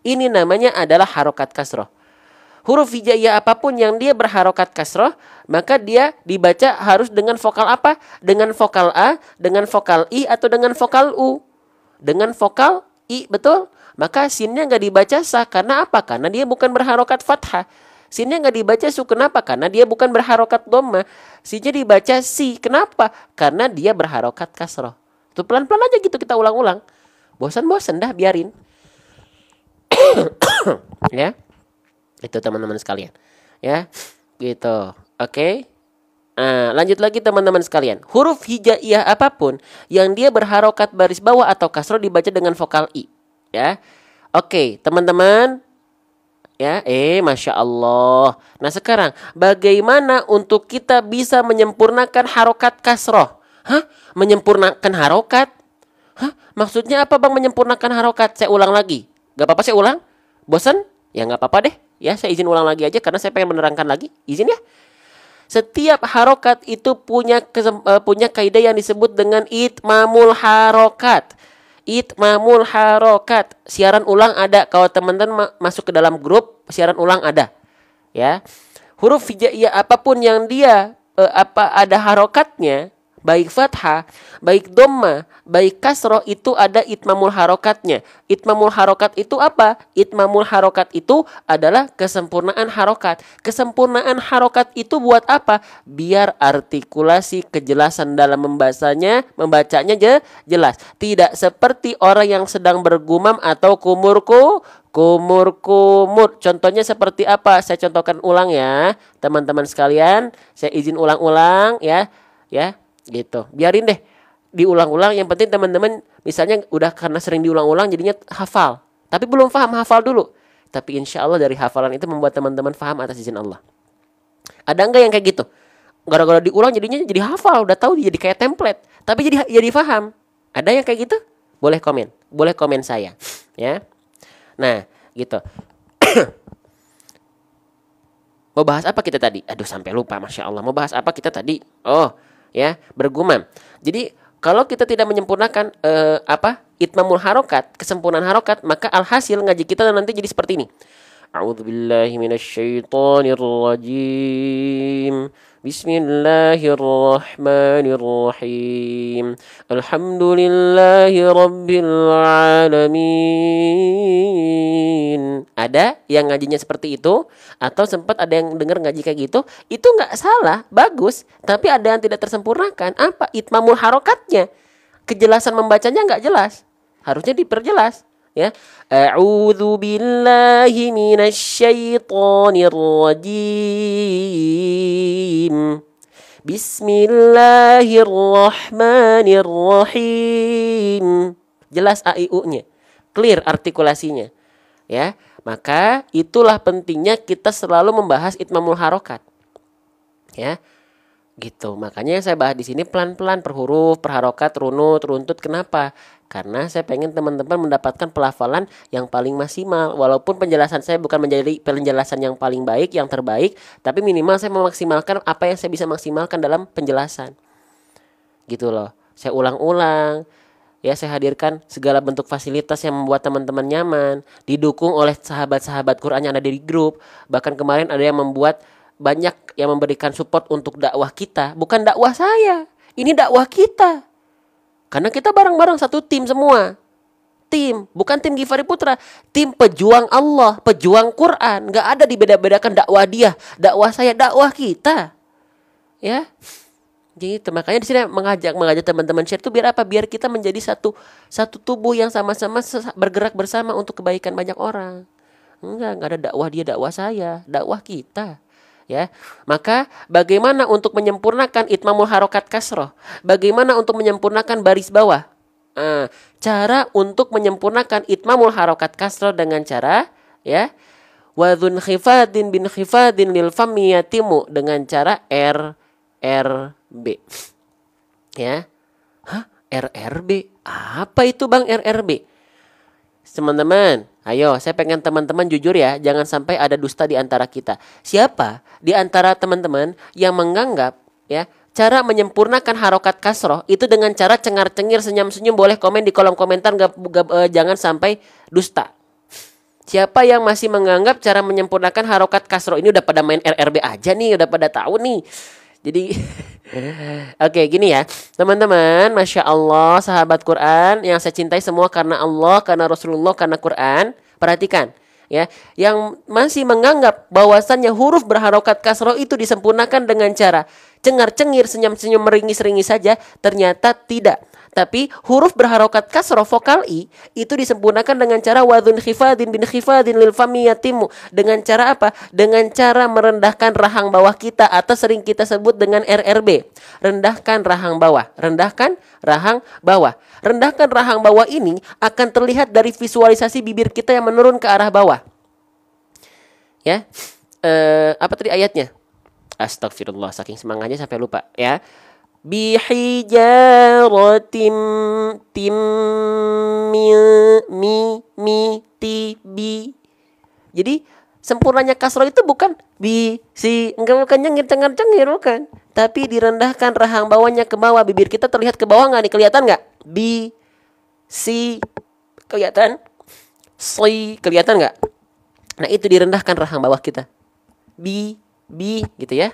ini namanya adalah harokat kasroh. Huruf hijaiyah apapun yang dia berharokat kasroh, maka dia dibaca harus dengan vokal apa? Dengan vokal A, dengan vokal I, atau dengan vokal U. Dengan vokal I, betul? Maka sinnya nggak dibaca sa. Karena apa? Karena dia bukan berharokat fathah. Sinnya nggak dibaca su. Kenapa? Karena dia bukan berharokat dhamma. Sinnya dibaca si. Kenapa? Karena dia berharokat kasroh. Tuh pelan-pelan aja gitu kita ulang-ulang. Bosan-bosan dah biarin. Ya. Itu teman-teman sekalian. Ya. Gitu. Oke. Nah, lanjut lagi teman-teman sekalian. Huruf hijaiyah apapun yang dia berharokat baris bawah atau kasroh dibaca dengan vokal I. Ya. Oke, teman-teman. Ya, Masya Allah. Nah sekarang, bagaimana untuk kita bisa menyempurnakan harokat kasroh? Hah? Menyempurnakan harokat? Hah? Maksudnya apa bang menyempurnakan harokat? Saya ulang lagi. Gak apa-apa saya ulang? Bosan? Ya gak apa-apa deh. Ya saya izin ulang lagi aja karena saya pengen menerangkan lagi. Izin ya. Setiap harokat itu punya kaidah yang disebut dengan itmamul harokat. Itmamul harokat. Siaran ulang ada. Kalau teman-teman masuk ke dalam grup, siaran ulang ada. Ya. Huruf hijaiyah apapun yang dia ada harokatnya, baik fathah, baik dhamma, baik kasroh, itu ada itmamul harokatnya. Itmamul harokat itu apa? Itmamul harokat itu adalah kesempurnaan harokat. Kesempurnaan harokat itu buat apa? Biar artikulasi kejelasan dalam membacanya jelas. Tidak seperti orang yang sedang bergumam atau kumur. Contohnya seperti apa? Saya contohkan ulang ya, teman-teman sekalian. Saya izin ulang-ulang ya. Gitu, biarin deh diulang-ulang. Yang penting teman-teman misalnya udah karena sering diulang-ulang jadinya hafal, tapi belum paham, hafal dulu. Tapi insya Allah dari hafalan itu membuat teman-teman paham atas izin Allah. Ada enggak yang kayak gitu? Gara-gara diulang jadinya jadi hafal, udah tahu, jadi kayak template, tapi jadi paham. Ada yang kayak gitu? Boleh komen saya ya. Nah gitu. Mau bahas apa kita tadi? Aduh sampai lupa, Masya Allah. Mau bahas apa kita tadi? Oh ya, bergumam. Jadi kalau kita tidak menyempurnakan itmamul harokat, kesempurnaan harokat, maka alhasil ngaji kita nanti jadi seperti ini. A'udzubillahi minasyaitonirrajim. Bismillahirrahmanirrahim. Alhamdulillahi rabbil alamin. Ada yang ngajinya seperti itu, atau sempat ada yang dengar ngaji kayak gitu, itu nggak salah, bagus. Tapi ada yang tidak tersempurnakan. Apa? Itmamul harokatnya. Kejelasan membacanya nggak jelas. Harusnya diperjelas. Ya, a'udzu billahi minasyaitonir rajim. Bismillahirrahmanirrahim. Jelas AIU-nya, clear artikulasinya. Ya, maka itulah pentingnya kita selalu membahas itmamul harokat. Ya. Gitu. Makanya saya bahas di sini pelan-pelan, per huruf, per harokat, runut, runtut. Kenapa? Karena saya pengen teman-teman mendapatkan pelafalan yang paling maksimal. Walaupun penjelasan saya bukan menjadi penjelasan yang paling baik, yang terbaik, tapi minimal saya memaksimalkan apa yang saya bisa maksimalkan dalam penjelasan. Gitu loh. Saya ulang-ulang. Ya, saya hadirkan segala bentuk fasilitas yang membuat teman-teman nyaman, didukung oleh sahabat-sahabat Quran yang ada di grup. Bahkan kemarin ada yang membuat banyak yang memberikan support untuk dakwah kita. Bukan dakwah saya, ini dakwah kita. Karena kita bareng-bareng satu tim semua. Tim, bukan tim Givari Putra, tim pejuang Allah, pejuang Quran. Gak ada dibeda-bedakan dakwah dia, dakwah saya, dakwah kita. Ya, gitu. Makanya di sini mengajak teman-teman share itu biar apa? Biar kita menjadi satu tubuh yang sama-sama bergerak bersama untuk kebaikan banyak orang. Enggak ada dakwah dia, dakwah saya, dakwah kita. Ya, maka bagaimana untuk menyempurnakan itmamul harokat kasroh? Bagaimana untuk menyempurnakan baris bawah? Cara untuk menyempurnakan itmamul harokat kasroh dengan cara ya wadhun khifadin bin khifadin lil fammi yatimu, dengan cara RRB. Ya, RRB apa itu bang RRB? Teman-teman, ayo, saya pengen teman-teman jujur ya, jangan sampai ada dusta di antara kita. Siapa di antara teman-teman yang menganggap ya cara menyempurnakan harokat kasroh itu dengan cara cengar-cengir, senyum-senyum? Boleh komen di kolom komentar, jangan sampai dusta. Siapa yang masih menganggap cara menyempurnakan harokat kasroh ini udah pada main RRB aja nih, udah pada tahu nih. Jadi oke, gini ya teman-teman, Masya Allah, sahabat Quran yang saya cintai semua karena Allah, karena Rasulullah, karena Quran. Perhatikan ya, yang masih menganggap bahwasannya huruf berharokat kasroh itu disempurnakan dengan cara cengar-cengir, senyum-senyum, meringis-ringis saja, ternyata tidak. Tapi huruf berharokat kasroh vokal I itu disempurnakan dengan cara wadhun khifadin bin khifadin lil fammi yatimu. Dengan cara apa? Dengan cara merendahkan rahang bawah kita, atau sering kita sebut dengan RRB. Rendahkan rahang bawah. Rendahkan rahang bawah. Rendahkan rahang bawah ini akan terlihat dari visualisasi bibir kita yang menurun ke arah bawah. Ya. Apa tadi ayatnya? Astagfirullah, saking semangatnya sampai lupa ya. Bihijaratim tim mi. Jadi sempurnanya kasroh itu bukan enggak, bukan cengir bukan, tapi direndahkan rahang bawahnya ke bawah. Bibir kita terlihat ke bawah nggak nih, kelihatan nggak? Kelihatan? Kelihatan nggak? Nah itu direndahkan rahang bawah kita. Bi gitu ya.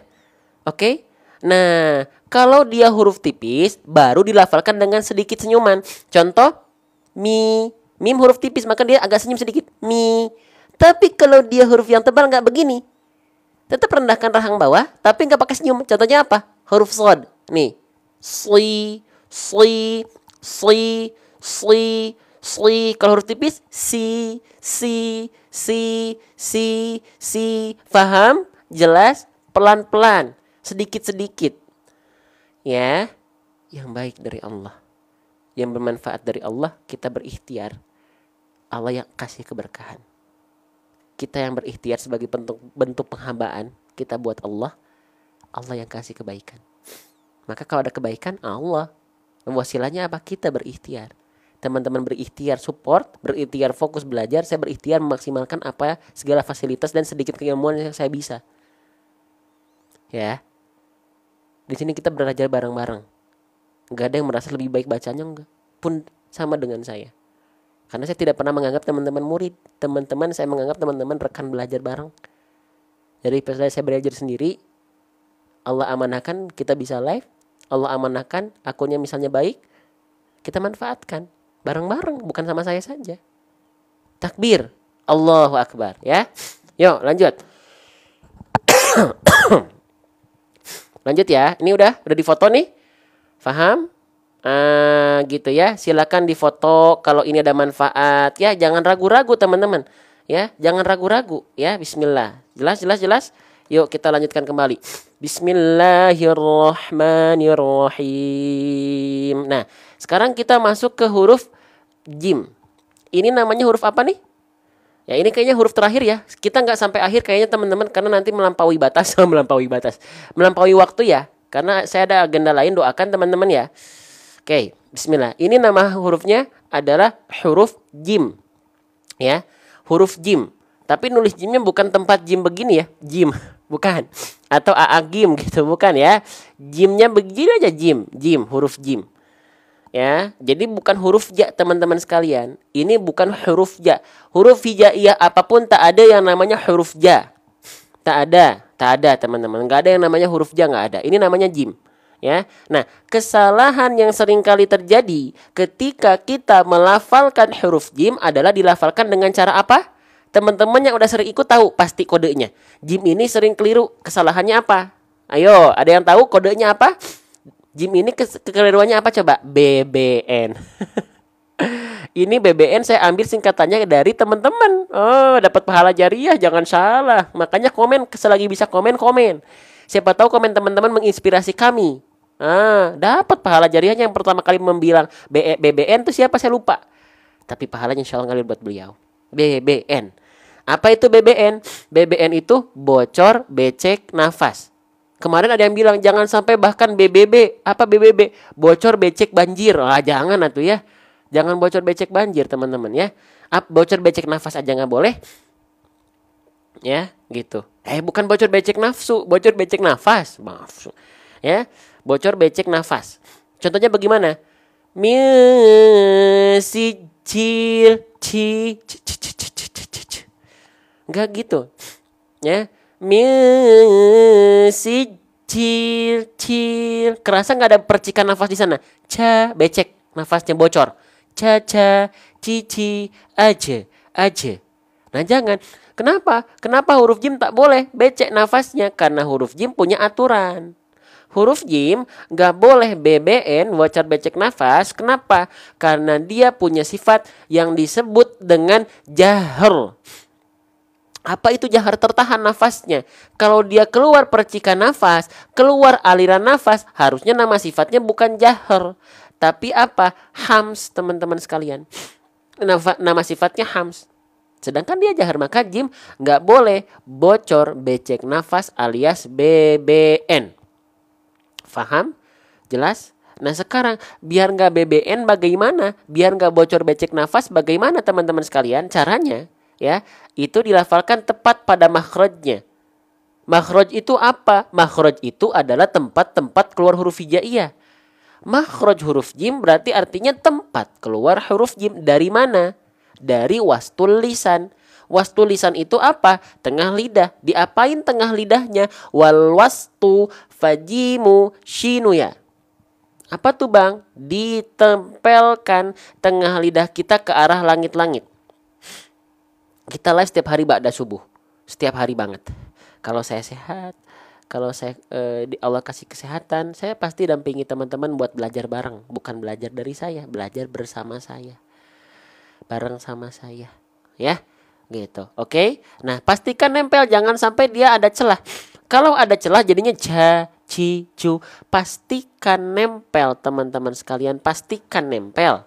Oke. Nah kalau dia huruf tipis baru dilafalkan dengan sedikit senyuman. Contoh mim huruf tipis maka dia agak senyum sedikit. Tapi kalau dia huruf yang tebal nggak begini, tetap rendahkan rahang bawah tapi nggak pakai senyum. Contohnya apa? Huruf shad. Nih, sli. Kalau huruf tipis si. Faham? Jelas? Pelan-pelan, sedikit-sedikit. Ya, yang baik dari Allah, yang bermanfaat dari Allah, kita berikhtiar. Allah yang kasih keberkahan. Kita yang berikhtiar sebagai bentuk penghambaan kita buat Allah, Allah yang kasih kebaikan. Maka kalau ada kebaikan, Allah. Wasilahnya apa? Kita berikhtiar. Teman-teman berikhtiar support, berikhtiar fokus belajar, saya berikhtiar memaksimalkan apa segala fasilitas dan sedikit keilmuan yang saya bisa. Ya. Di sini kita belajar bareng-bareng. Enggak ada yang merasa lebih baik bacanya, enggak. Pun sama dengan saya. Karena saya tidak pernah menganggap teman-teman murid. Teman-teman saya menganggap teman-teman rekan belajar bareng. Jadi pas saya belajar sendiri, Allah amanahkan kita bisa live. Allah amanahkan akunnya misalnya baik, kita manfaatkan bareng-bareng, bukan sama saya saja. Takbir, Allahu Akbar ya. Yuk lanjut. Lanjut ya. Ini udah difoto nih. Paham? Gitu ya. Silakan difoto kalau ini ada manfaat ya. Jangan ragu-ragu teman-teman. Ya, jangan ragu-ragu ya. Bismillah. Jelas. Yuk kita lanjutkan kembali. Bismillahirrahmanirrahim. Nah, sekarang kita masuk ke huruf jim. Ini namanya huruf apa nih? Ya ini kayaknya huruf terakhir ya. Kita nggak sampai akhir kayaknya teman-teman, karena nanti melampaui batas. Melampaui waktu ya. Karena saya ada agenda lain, doakan teman-teman ya. Oke, bismillah. Ini nama hurufnya adalah huruf jim. Ya, huruf jim. Tapi nulis jimnya bukan tempat jim begini ya. Jim, bukan. Atau aagim gitu, bukan ya. Jimnya begini aja, jim, huruf jim. Ya, jadi bukan huruf ja teman-teman sekalian. Ini bukan huruf ja. Huruf hijaiyah apapun tak ada yang namanya huruf ja. Tak ada teman-teman. Enggak ada yang namanya huruf ja, enggak ada. Ini namanya jim. Ya. Nah, kesalahan yang sering kali terjadi ketika kita melafalkan huruf jim adalah dilafalkan dengan cara apa? Teman-teman yang udah sering ikut tahu pasti kodenya. Jim ini sering keliru. Kesalahannya apa? Ayo, ada yang tahu kodenya apa? Jim ini kekeliruannya apa coba? BBN. Ini BBN saya ambil singkatannya dari teman-teman. Oh, dapat pahala jariah, jangan salah. Makanya komen, selagi bisa komen. Siapa tahu komen teman-teman menginspirasi kami. Dapat pahala jariahnya. Yang pertama kali membilang BBN itu siapa saya lupa. Tapi pahalanya insya Allah ngalir buat beliau. BBN. Apa itu BBN? BBN itu bocor becek nafas. Kemarin ada yang bilang jangan sampai bahkan BBB. Apa BBB? Bocor becek banjir. Jangan atuh ya. Jangan bocor becek banjir teman-teman ya. Bocor becek nafas aja nggak boleh. Ya, gitu. Bukan bocor becek nafsu, bocor becek nafas. Maaf. Ya, bocor becek nafas. Contohnya bagaimana? Misicil enggak gitu. Ya. Misicil. Kerasa enggak ada percikan nafas di sana? Becek, nafasnya bocor. Cici aja. Nah, jangan. Kenapa huruf jim tak boleh becek nafasnya? Karena huruf jim punya aturan. Huruf jim gak boleh BBN, bocor becek nafas. Kenapa? Karena dia punya sifat yang disebut dengan jahr. Apa itu jahr? Tertahan nafasnya. Kalau dia keluar percikan nafas, keluar aliran nafas, harusnya nama sifatnya bukan jahr. Tapi apa? Hams, teman-teman sekalian. Nama sifatnya hams. Sedangkan dia jahar, maka jim nggak boleh bocor becek nafas alias BBN. Faham? Jelas? Nah sekarang biar nggak BBN bagaimana? Biar nggak bocor becek nafas bagaimana teman-teman sekalian? Caranya ya itu dilafalkan tepat pada makhrajnya. Makhraj itu apa? Makhraj itu adalah tempat-tempat keluar huruf hijaiyah. Makhraj huruf jim berarti artinya tempat keluar huruf jim. Dari mana? Dari wastul lisan. Wastul lisan itu apa? Tengah lidah. Diapain tengah lidahnya? Wal wastu fajimu shinu ya. Apa tuh bang? Ditempelkan tengah lidah kita ke arah langit-langit. Kita live setiap hari ba'da subuh. Setiap hari banget. Kalau saya sehat, kalau saya Allah kasih kesehatan, saya pasti dampingi teman-teman buat belajar bareng. Bukan belajar dari saya, belajar bersama saya. Bareng sama saya. Ya, gitu. Oke. Nah, pastikan nempel, jangan sampai dia ada celah. Kalau ada celah jadinya ja, ci, cu. Pastikan nempel teman-teman sekalian, pastikan nempel.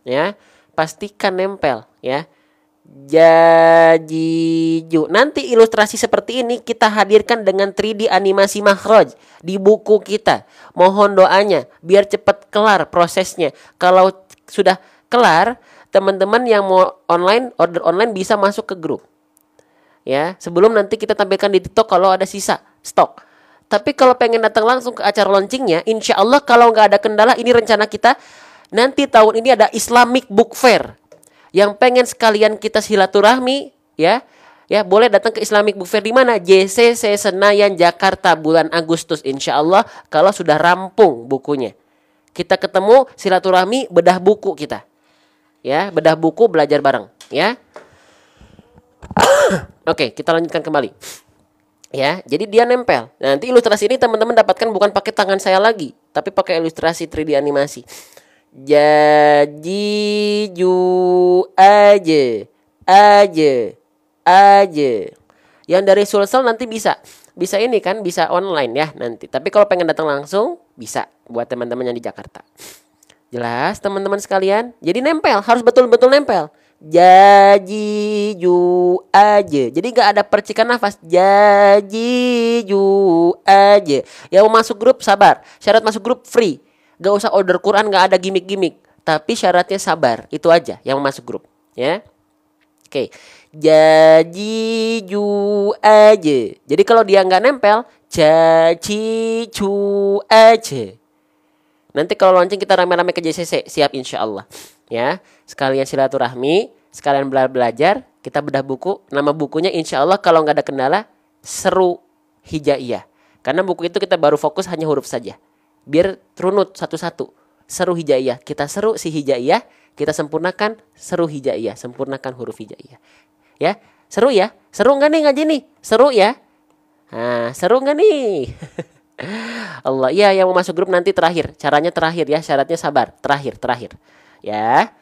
Ya, pastikan nempel ya. Jajiju. Nanti ilustrasi seperti ini kita hadirkan dengan 3D animasi makhraj di buku kita. Mohon doanya biar cepat kelar prosesnya. Kalau sudah kelar, teman-teman yang mau online, order online bisa masuk ke grup. Ya, sebelum nanti kita tampilkan di TikTok kalau ada sisa stok. Tapi kalau pengen datang langsung ke acara launchingnya, insya Allah kalau nggak ada kendala, ini rencana kita nanti tahun ini ada Islamic Book Fair. Yang pengen sekalian kita silaturahmi ya boleh datang ke Islamic Book Fair di mana? JCC Senayan Jakarta bulan Agustus insya Allah kalau sudah rampung bukunya. Kita ketemu silaturahmi bedah buku kita. Ya, bedah buku belajar bareng ya. Oke, kita lanjutkan kembali. Ya, jadi dia nempel. Nanti ilustrasi ini teman-teman dapatkan bukan pakai tangan saya lagi, tapi pakai ilustrasi 3D animasi. Jajiju aja. Yang dari Sulsel nanti bisa ini kan, bisa online ya nanti. Tapi kalau pengen datang langsung bisa buat teman-teman yang di Jakarta. Jelas teman-teman sekalian? Jadi nempel, harus betul-betul nempel. Jajiju aja. Jadi gak ada percikan nafas. Jajiju aja. Yang mau masuk grup sabar. Syarat masuk grup free. Gak usah order Quran, gak ada gimmick-gimmick. Tapi syaratnya sabar. Itu aja yang mau masuk grup ya. Oke. Jajiju aja. Jadi kalau dia gak nempel, jajiju aja. Nanti kalau launching kita rame-rame ke JCC. Siap insya Allah ya. Sekalian silaturahmi, sekalian belajar. Kita bedah buku. Nama bukunya insya Allah kalau gak ada kendala, Seru Hijaiyah. Karena buku itu kita baru fokus hanya huruf saja. Biar runut satu-satu. Seru hijaiyah. Kita seru si hijaiyah, kita sempurnakan seru hijaiyah, sempurnakan huruf hijaiyah. Ya, seru ya? Seru enggak nih ngaji nih? Seru ya? Nah, seru enggak nih? Allah, iya yang mau masuk grup nanti terakhir. Caranya terakhir ya, syaratnya sabar. Terakhir. Ya.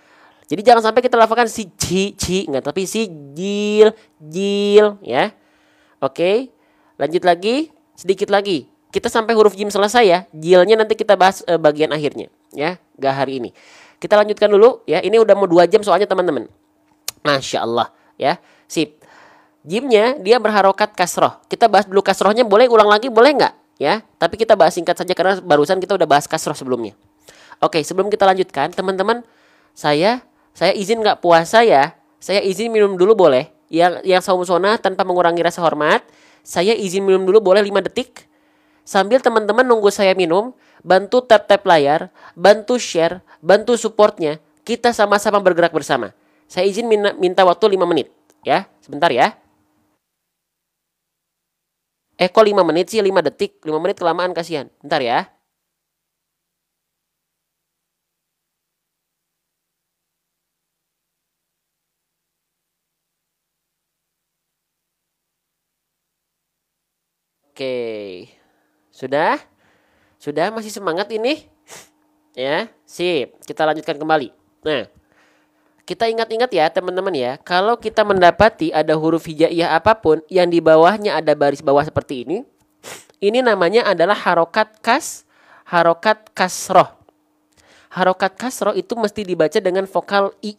Jadi jangan sampai kita lafalkan si ci enggak, tapi si jil ya. Oke. Lanjut lagi, sedikit lagi. Kita sampai huruf jim selesai ya. Jilnya nanti kita bahas bagian akhirnya ya. Gak hari ini. Kita lanjutkan dulu ya. Ini udah mau 2 jam soalnya teman-teman. Masya Allah ya. Sip. Jimnya dia berharokat kasroh. Kita bahas dulu kasrohnya. Boleh ulang lagi boleh nggak ya. Tapi kita bahas singkat saja karena barusan kita udah bahas kasroh sebelumnya. Oke, sebelum kita lanjutkan teman-teman. Saya izin nggak puasa ya. Saya izin minum dulu boleh. Yang saum sunnah tanpa mengurangi rasa hormat. Saya izin minum dulu boleh 5 detik. Sambil teman-teman nunggu saya minum, bantu tap-tap layar, bantu share, bantu supportnya. Kita sama-sama bergerak bersama. Saya izin minta waktu 5 menit. Ya, sebentar ya. Kok 5 menit sih, 5 detik. 5 menit kelamaan, kasihan. Bentar ya. Oke. Sudah? Sudah masih semangat ini? Ya, sip. Kita lanjutkan kembali. Nah, kita ingat-ingat ya teman-teman ya. Kalau kita mendapati ada huruf hijaiyah apapun yang di bawahnya ada baris bawah seperti ini. Ini namanya adalah harokat kasroh. Harokat kasroh itu mesti dibaca dengan vokal I.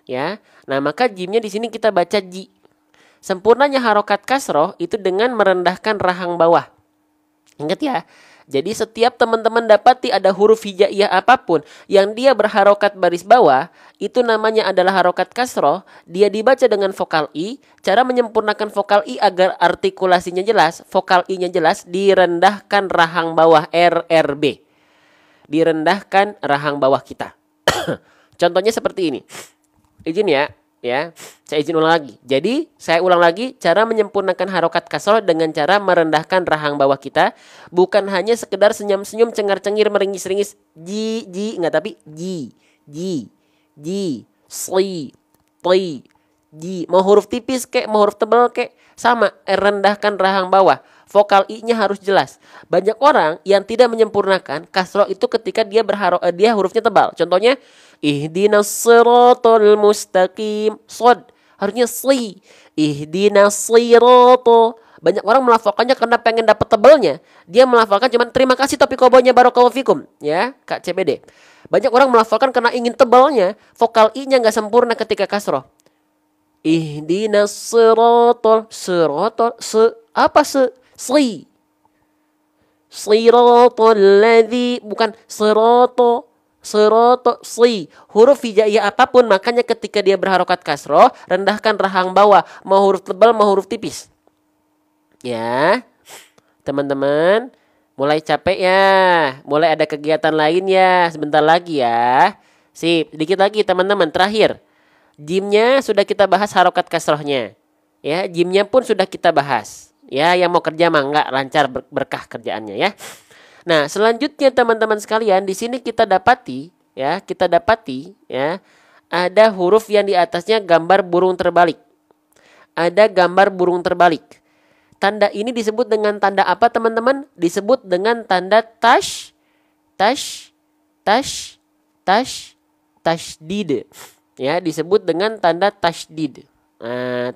Ya. Nah, maka jimnya di sini kita baca ji. Sempurnanya harokat kasroh itu dengan merendahkan rahang bawah. Ingat ya. Jadi setiap teman-teman dapati ada huruf hijaiyah apapun yang dia berharokat baris bawah, itu namanya adalah harokat kasroh. Dia dibaca dengan vokal i. Cara menyempurnakan vokal i agar artikulasinya jelas, vokal i-nya jelas, direndahkan rahang bawah RRB. Direndahkan rahang bawah kita. Contohnya seperti ini. Izin ya. Saya izin ulang lagi. Jadi saya ulang lagi cara menyempurnakan harokat kasroh dengan cara merendahkan rahang bawah kita, bukan hanya sekedar senyum-senyum, cengar-cengir, meringis-ringis ji, enggak, tapi ji, sli, ti, ji. Mau huruf tipis kek, mau huruf tebal kek, sama, rendahkan rahang bawah. Vokal i-nya harus jelas. Banyak orang yang tidak menyempurnakan kasroh itu ketika dia dia hurufnya tebal. Contohnya ihdinas siratal mustaqim. Shod harusnya sli. Ihdinas siratal. Banyak orang melafalkannya karena pengen dapat tebalnya. Dia melafalkan cuman terima kasih tapi kobonya barakallahu fikum. Ya, Kak CBD. Banyak orang melafalkan karena ingin tebalnya. Vokal i-nya nggak sempurna ketika kasroh. Ihdinas siratal. Apa sli. Siratal ladzi, bukan siratal. Sli. Huruf hijaiyah apapun, makanya ketika dia berharokat kasroh, rendahkan rahang bawah. Mau huruf tebal, mau huruf tipis. Ya, teman-teman, mulai capek ya. Mulai ada kegiatan lain ya. Sebentar lagi ya. Sip, sedikit lagi teman-teman. Terakhir, jimnya sudah kita bahas harokat kasrohnya. Ya, jimnya pun sudah kita bahas. Ya, yang mau kerja mah enggak lancar berkah kerjaannya ya. Nah, selanjutnya teman-teman sekalian, di sini kita dapati ya, ada huruf yang di atasnya gambar burung terbalik. Ada gambar burung terbalik. Tanda ini disebut dengan tanda apa, teman-teman? Disebut dengan tanda tasydid. Ya, disebut dengan tanda tasydid.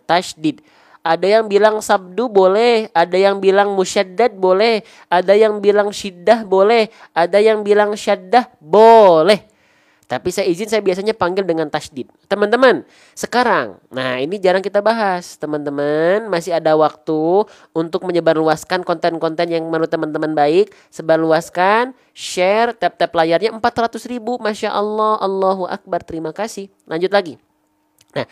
Tasydid. Ada yang bilang sabdu boleh, ada yang bilang musyaddad boleh, ada yang bilang syiddah boleh, ada yang bilang syaddah boleh. Tapi saya biasanya panggil dengan tasydid. Teman-teman, sekarang, nah ini jarang kita bahas. Teman-teman, masih ada waktu untuk menyebarluaskan konten-konten yang menurut teman-teman baik. Sebarluaskan, share, tap-tap layarnya 400.000. Masya Allah, Allahu Akbar, terima kasih. Lanjut lagi. Nah,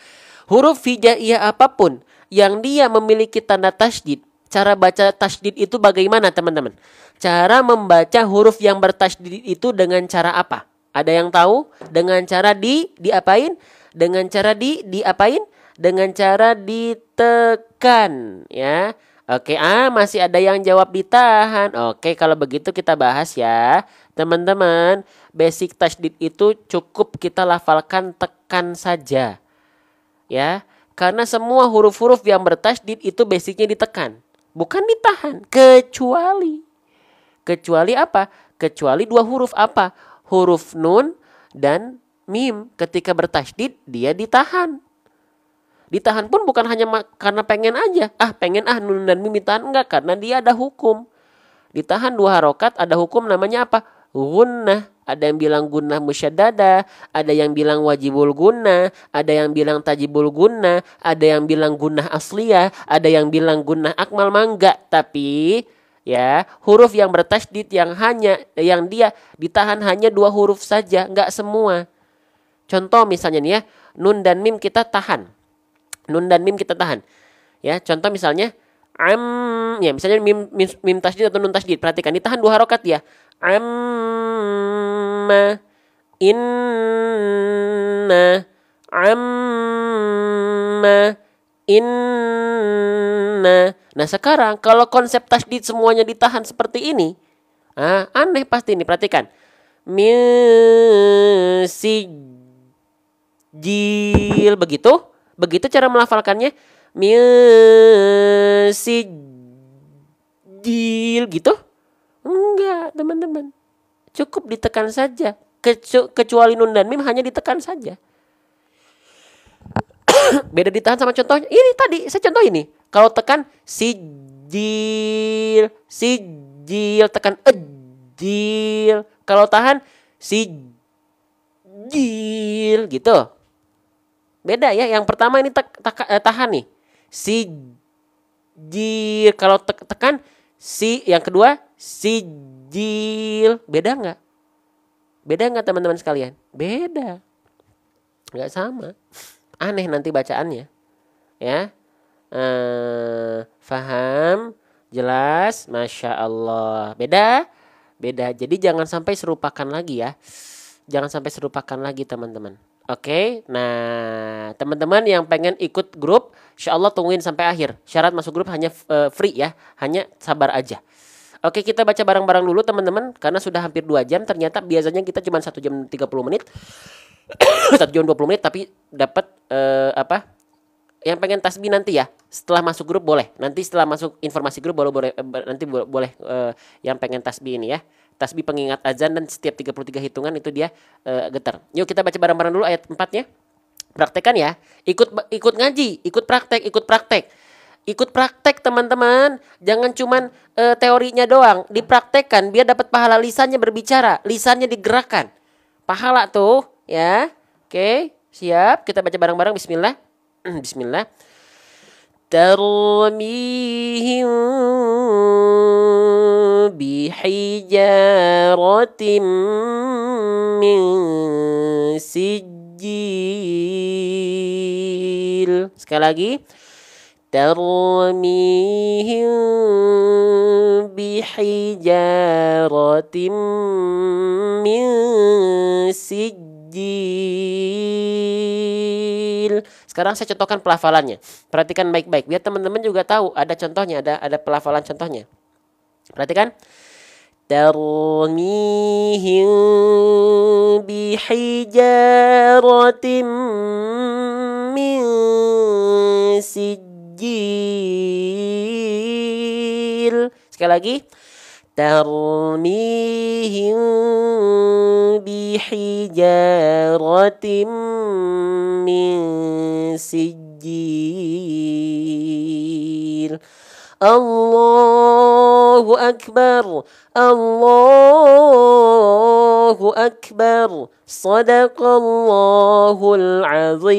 huruf hijaiyah apapun yang dia memiliki tanda tasydid, cara baca tasydid itu bagaimana teman-teman? Cara membaca huruf yang bertasydid itu dengan cara apa? Ada yang tahu? Dengan cara diapain? Dengan cara diapain? Dengan cara ditekan, ya. Oke, masih ada yang jawab ditahan. Oke, kalau begitu kita bahas ya. Teman-teman, basic tasydid itu cukup kita lafalkan tekan saja. Ya, karena semua huruf-huruf yang bertasydid itu basicnya ditekan, bukan ditahan. Kecuali apa? Kecuali dua huruf apa? Huruf nun dan mim. Ketika bertasydid dia ditahan. Ditahan pun bukan hanya karena pengen aja. Pengen nun dan mim ditahan, enggak, karena dia ada hukum. Ditahan dua harokat ada hukum namanya apa? Gunnah. Ada yang bilang gunnah musyaddada, ada yang bilang wajibul gunnah, ada yang bilang tajibul gunnah, ada yang bilang gunnah asliyah, ada yang bilang gunnah akmal, mangga. Tapi ya, huruf yang bertasydid yang dia ditahan hanya dua huruf saja, enggak semua. Contoh misalnya nih ya, nun dan mim kita tahan. Ya, contoh misalnya ya misalnya mim tasydid atau nun tasydid, perhatikan ditahan dua harokat ya. Amma inna Nah, sekarang kalau konsep tasydid semuanya ditahan seperti ini, aneh pasti ini. Perhatikan. Misijil, begitu cara melafalkannya. Misijil gitu. Enggak, teman-teman. Cukup ditekan saja. Kecuali nun dan mim hanya ditekan saja. Beda ditahan sama contohnya. Ini tadi saya contoh ini. Kalau tekan sijil, tekan ejil. Kalau tahan sijil gitu. Beda ya. Yang pertama ini tahan nih. Sijil. Kalau tekan si, yang kedua sijil. Beda nggak? Beda nggak teman-teman sekalian? Beda. Nggak sama. Aneh nanti bacaannya. Ya. Faham? Jelas? Masya Allah. Beda? Beda. Jadi jangan sampai serupakan lagi ya. Jangan sampai serupakan lagi teman-teman. Oke. Nah, teman-teman yang pengen ikut grup, insya Allah tungguin sampai akhir. Syarat masuk grup hanya free ya. Hanya sabar aja. Oke, kita baca bareng-bareng dulu teman-teman. Karena sudah hampir 2 jam. Ternyata biasanya kita cuma 1 jam 30 menit. 1 jam 20 menit. Tapi dapat yang pengen tasbih nanti ya. Setelah masuk grup boleh. Nanti setelah masuk informasi grup boleh nanti boleh yang pengen tasbih ini ya. Tasbih pengingat azan dan setiap 33 hitungan itu dia getar. Yuk kita baca bareng-bareng dulu ayat 4-nya. Praktekkan ya. Ikut ngaji, ikut praktek. Ikut praktek teman-teman. Jangan cuman teorinya doang, dipraktekkan biar dapat pahala, lisannya berbicara, lisannya digerakkan. Pahala tuh ya. Oke, siap. Kita baca bareng-bareng bismillah. Bismillah. Tarmihim bihijaratin min sijil. Sekali lagi. Tarmihim bihijaratin min sijil. Sekarang saya contohkan pelafalannya. Perhatikan baik-baik biar teman-teman juga tahu ada contohnya, ada pelafalan contohnya. Perhatikan. Tarmihim bihijaratin min sijil. Sekali lagi. Tarmihim bihijaratin min sijil. Allahu Akbar. Allahu Akbar. Sadaqallahul azim.